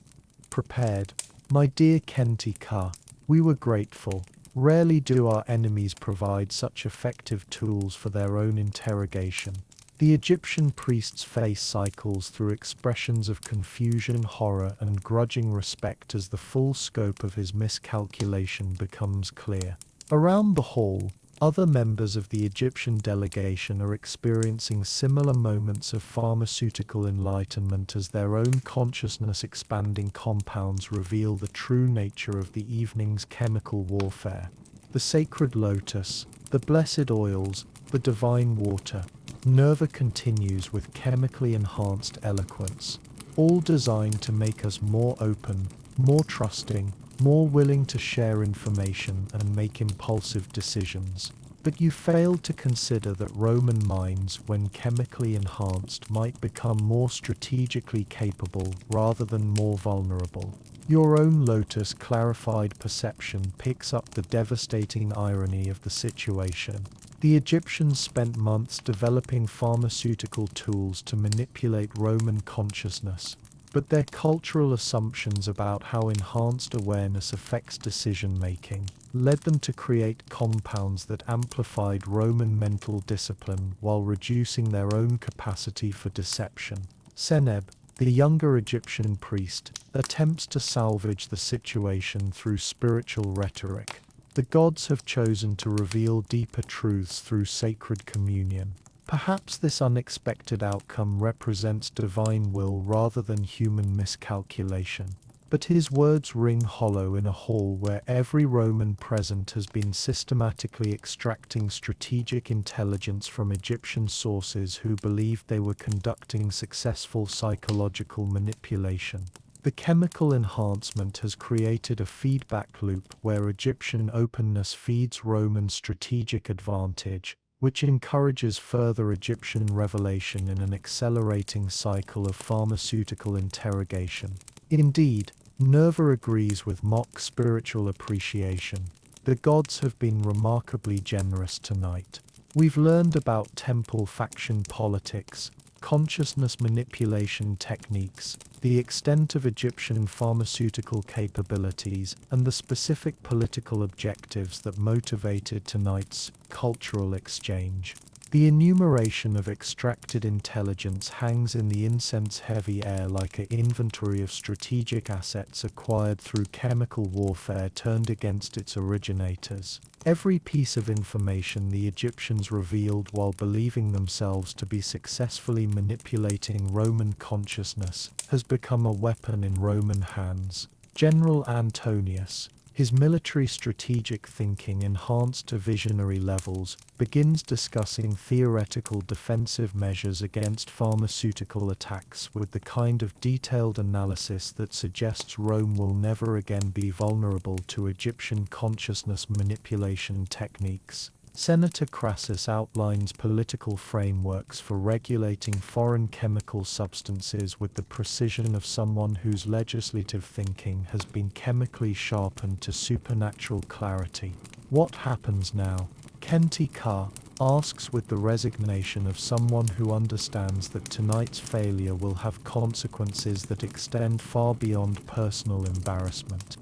Prepared? My dear Kenti Ka, we were grateful. Rarely do our enemies provide such effective tools for their own interrogation. The Egyptian priest's face cycles through expressions of confusion, horror, and grudging respect as the full scope of his miscalculation becomes clear. Around the hall, other members of the Egyptian delegation are experiencing similar moments of pharmaceutical enlightenment as their own consciousness-expanding compounds reveal the true nature of the evening's chemical warfare. The sacred lotus, the blessed oils, the divine water. Nerva continues with chemically enhanced eloquence, all designed to make us more open, more trusting, more willing to share information and make impulsive decisions. But you failed to consider that Roman minds, when chemically enhanced, might become more strategically capable rather than more vulnerable. Your own lotus clarified perception picks up the devastating irony of the situation. The Egyptians spent months developing pharmaceutical tools to manipulate Roman consciousness, but their cultural assumptions about how enhanced awareness affects decision-making led them to create compounds that amplified Roman mental discipline while reducing their own capacity for deception. Seneb, the younger Egyptian priest, attempts to salvage the situation through spiritual rhetoric. The gods have chosen to reveal deeper truths through sacred communion. Perhaps this unexpected outcome represents divine will rather than human miscalculation. But his words ring hollow in a hall where every Roman present has been systematically extracting strategic intelligence from Egyptian sources who believed they were conducting successful psychological manipulation. The chemical enhancement has created a feedback loop where Egyptian openness feeds Roman strategic advantage, which encourages further Egyptian revelation in an accelerating cycle of pharmaceutical interrogation. Indeed, Nerva agrees with mock spiritual appreciation. The gods have been remarkably generous tonight. We've learned about temple faction politics, consciousness manipulation techniques, the extent of Egyptian pharmaceutical capabilities, and the specific political objectives that motivated tonight's cultural exchange. The enumeration of extracted intelligence hangs in the incense-heavy air like an inventory of strategic assets acquired through chemical warfare turned against its originators. Every piece of information the Egyptians revealed while believing themselves to be successfully manipulating Roman consciousness has become a weapon in Roman hands. General Antonius, His military strategic thinking enhanced to visionary levels, begins discussing theoretical defensive measures against pharmaceutical attacks with the kind of detailed analysis that suggests Rome will never again be vulnerable to Egyptian consciousness manipulation techniques. Senator Crassus outlines political frameworks for regulating foreign chemical substances with the precision of someone whose legislative thinking has been chemically sharpened to supernatural clarity. What happens now? Kenti Ka asks with the resignation of someone who understands that tonight's failure will have consequences that extend far beyond personal embarrassment.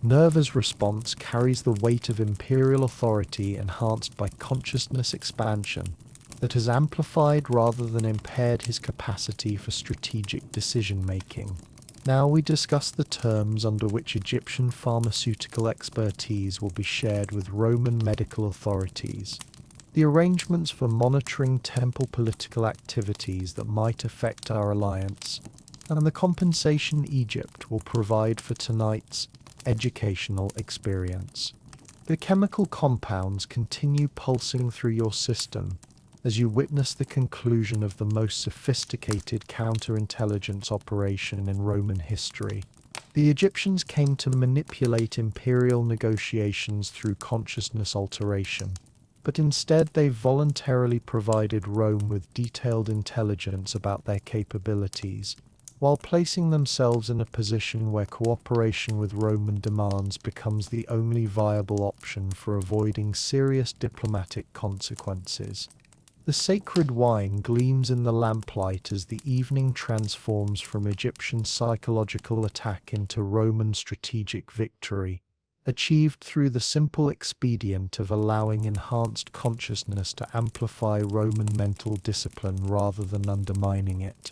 Nerva's response carries the weight of imperial authority enhanced by consciousness expansion that has amplified rather than impaired his capacity for strategic decision-making. Now we discuss the terms under which Egyptian pharmaceutical expertise will be shared with Roman medical authorities. The arrangements for monitoring temple political activities that might affect our alliance, and the compensation Egypt will provide for tonight's educational experience. The chemical compounds continue pulsing through your system as you witness the conclusion of the most sophisticated counterintelligence operation in Roman history. The Egyptians came to manipulate imperial negotiations through consciousness alteration, but instead they voluntarily provided Rome with detailed intelligence about their capabilities, while placing themselves in a position where cooperation with Roman demands becomes the only viable option for avoiding serious diplomatic consequences. The sacred wine gleams in the lamplight as the evening transforms from Egyptian psychological attack into Roman strategic victory, achieved through the simple expedient of allowing enhanced consciousness to amplify Roman mental discipline rather than undermining it.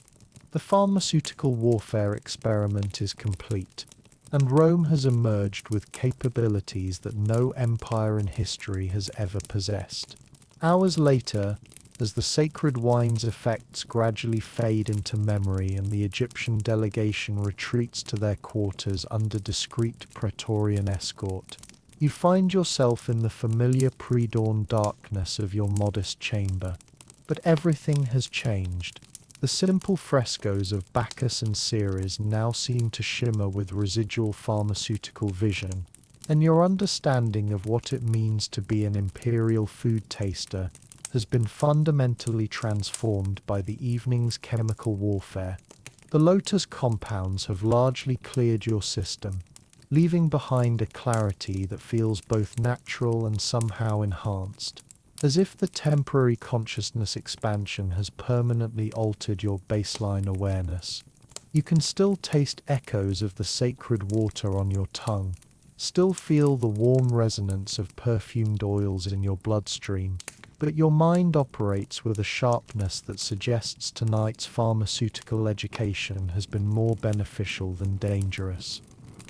The pharmaceutical warfare experiment is complete, and Rome has emerged with capabilities that no empire in history has ever possessed. Hours later, as the sacred wine's effects gradually fade into memory and the Egyptian delegation retreats to their quarters under discreet Praetorian escort, you find yourself in the familiar pre-dawn darkness of your modest chamber. But everything has changed. The simple frescoes of Bacchus and Ceres now seem to shimmer with residual pharmaceutical vision, and your understanding of what it means to be an imperial food taster has been fundamentally transformed by the evening's chemical warfare. The lotus compounds have largely cleared your system, leaving behind a clarity that feels both natural and somehow enhanced, as if the temporary consciousness expansion has permanently altered your baseline awareness. You can still taste echoes of the sacred water on your tongue, still feel the warm resonance of perfumed oils in your bloodstream, but your mind operates with a sharpness that suggests tonight's pharmaceutical education has been more beneficial than dangerous.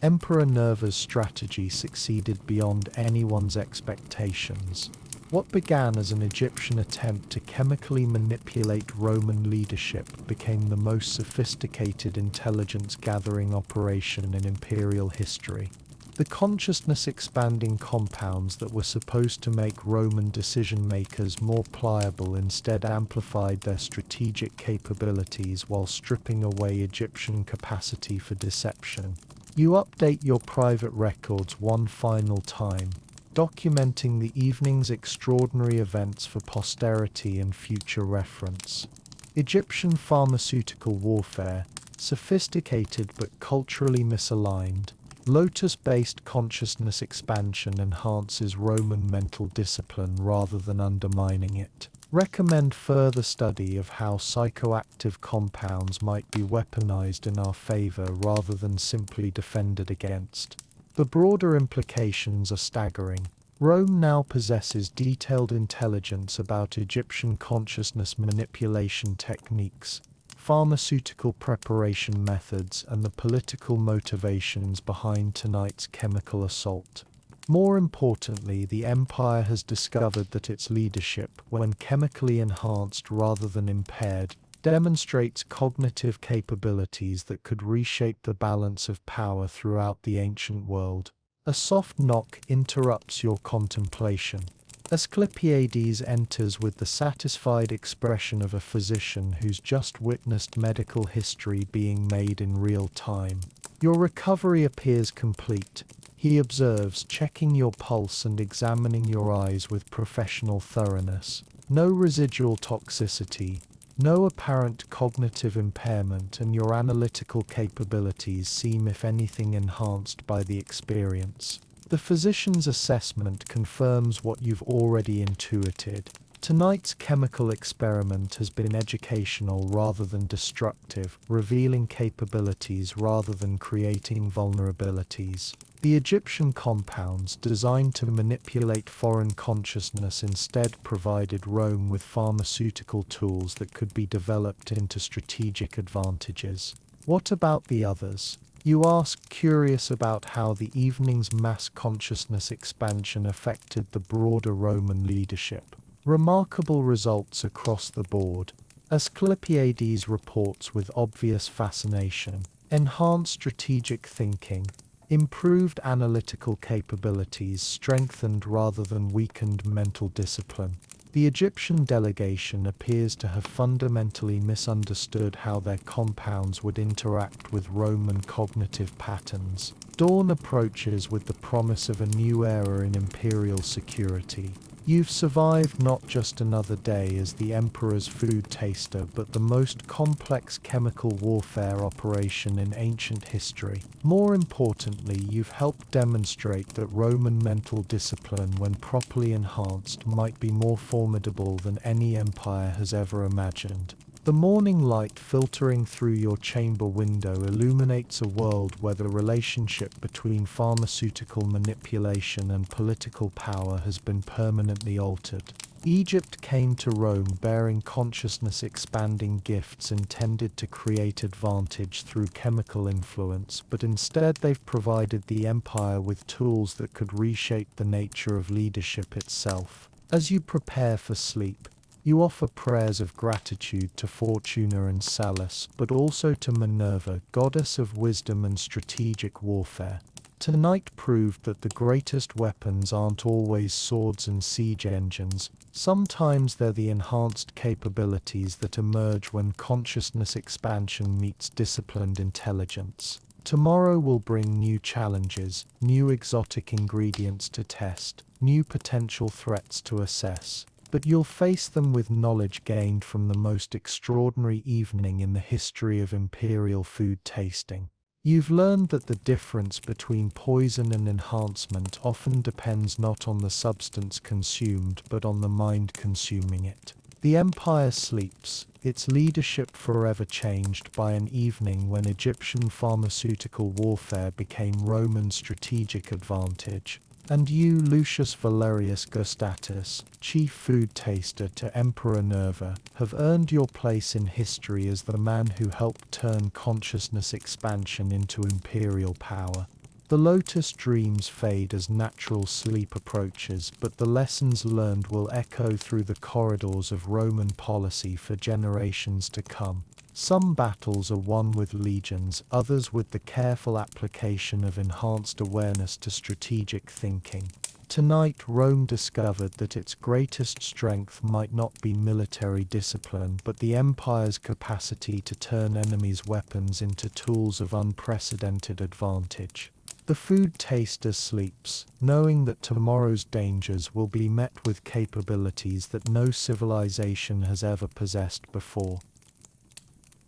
Emperor Nerva's strategy succeeded beyond anyone's expectations. What began as an Egyptian attempt to chemically manipulate Roman leadership became the most sophisticated intelligence-gathering operation in imperial history. The consciousness-expanding compounds that were supposed to make Roman decision-makers more pliable instead amplified their strategic capabilities while stripping away Egyptian capacity for deception. You update your private records one final time, documenting the evening's extraordinary events for posterity and future reference. Egyptian pharmaceutical warfare, sophisticated but culturally misaligned, lotus-based consciousness expansion enhances Roman mental discipline rather than undermining it. Recommend further study of how psychoactive compounds might be weaponized in our favor rather than simply defended against. The broader implications are staggering. Rome now possesses detailed intelligence about Egyptian consciousness manipulation techniques, pharmaceutical preparation methods, and the political motivations behind tonight's chemical assault. More importantly, the empire has discovered that its leadership, when chemically enhanced rather than impaired, demonstrates cognitive capabilities that could reshape the balance of power throughout the ancient world. A soft knock interrupts your contemplation. Asclepiades enters with the satisfied expression of a physician who's just witnessed medical history being made in real time. Your recovery appears complete, he observes, checking your pulse and examining your eyes with professional thoroughness. No residual toxicity, no apparent cognitive impairment, and your analytical capabilities seem, if anything, enhanced by the experience. The physician's assessment confirms what you've already intuited. Tonight's chemical experiment has been educational rather than destructive, revealing capabilities rather than creating vulnerabilities. The Egyptian compounds designed to manipulate foreign consciousness instead provided Rome with pharmaceutical tools that could be developed into strategic advantages. What about the others? You ask, curious about how the evening's mass consciousness expansion affected the broader Roman leadership. Remarkable results across the board. Asclepiades reports with obvious fascination. Enhanced strategic thinking, improved analytical capabilities, strengthened rather than weakened mental discipline. The Egyptian delegation appears to have fundamentally misunderstood how their compounds would interact with Roman cognitive patterns. Dawn approaches with the promise of a new era in imperial security. You've survived not just another day as the emperor's food taster, but the most complex chemical warfare operation in ancient history. More importantly, you've helped demonstrate that Roman mental discipline, when properly enhanced, might be more formidable than any empire has ever imagined. The morning light filtering through your chamber window illuminates a world where the relationship between pharmaceutical manipulation and political power has been permanently altered. Egypt came to Rome bearing consciousness-expanding gifts intended to create advantage through chemical influence, but instead they've provided the empire with tools that could reshape the nature of leadership itself. As you prepare for sleep, you offer prayers of gratitude to Fortuna and Salus, but also to Minerva, goddess of wisdom and strategic warfare. Tonight proved that the greatest weapons aren't always swords and siege engines. Sometimes they're the enhanced capabilities that emerge when consciousness expansion meets disciplined intelligence. Tomorrow will bring new challenges, new exotic ingredients to test, new potential threats to assess. But you'll face them with knowledge gained from the most extraordinary evening in the history of imperial food tasting. You've learned that the difference between poison and enhancement often depends not on the substance consumed but on the mind consuming it. The empire sleeps, its leadership forever changed by an evening when Egyptian pharmaceutical warfare became Roman strategic advantage. And you, Lucius Valerius Gustatus, chief food taster to Emperor Nerva, have earned your place in history as the man who helped turn consciousness expansion into imperial power. The lotus dreams fade as natural sleep approaches, but the lessons learned will echo through the corridors of Roman policy for generations to come. Some battles are won with legions, others with the careful application of enhanced awareness to strategic thinking. Tonight, Rome discovered that its greatest strength might not be military discipline, but the empire's capacity to turn enemies' weapons into tools of unprecedented advantage. The food taster sleeps, knowing that tomorrow's dangers will be met with capabilities that no civilization has ever possessed before.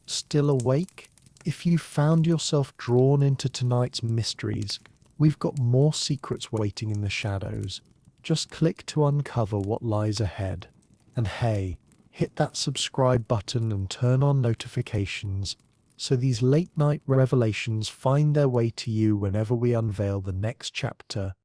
Still awake? If you found yourself drawn into tonight's mysteries, we've got more secrets waiting in the shadows. Just click to uncover what lies ahead. And hey, hit that subscribe button and turn on notifications so these late night revelations find their way to you whenever we unveil the next chapter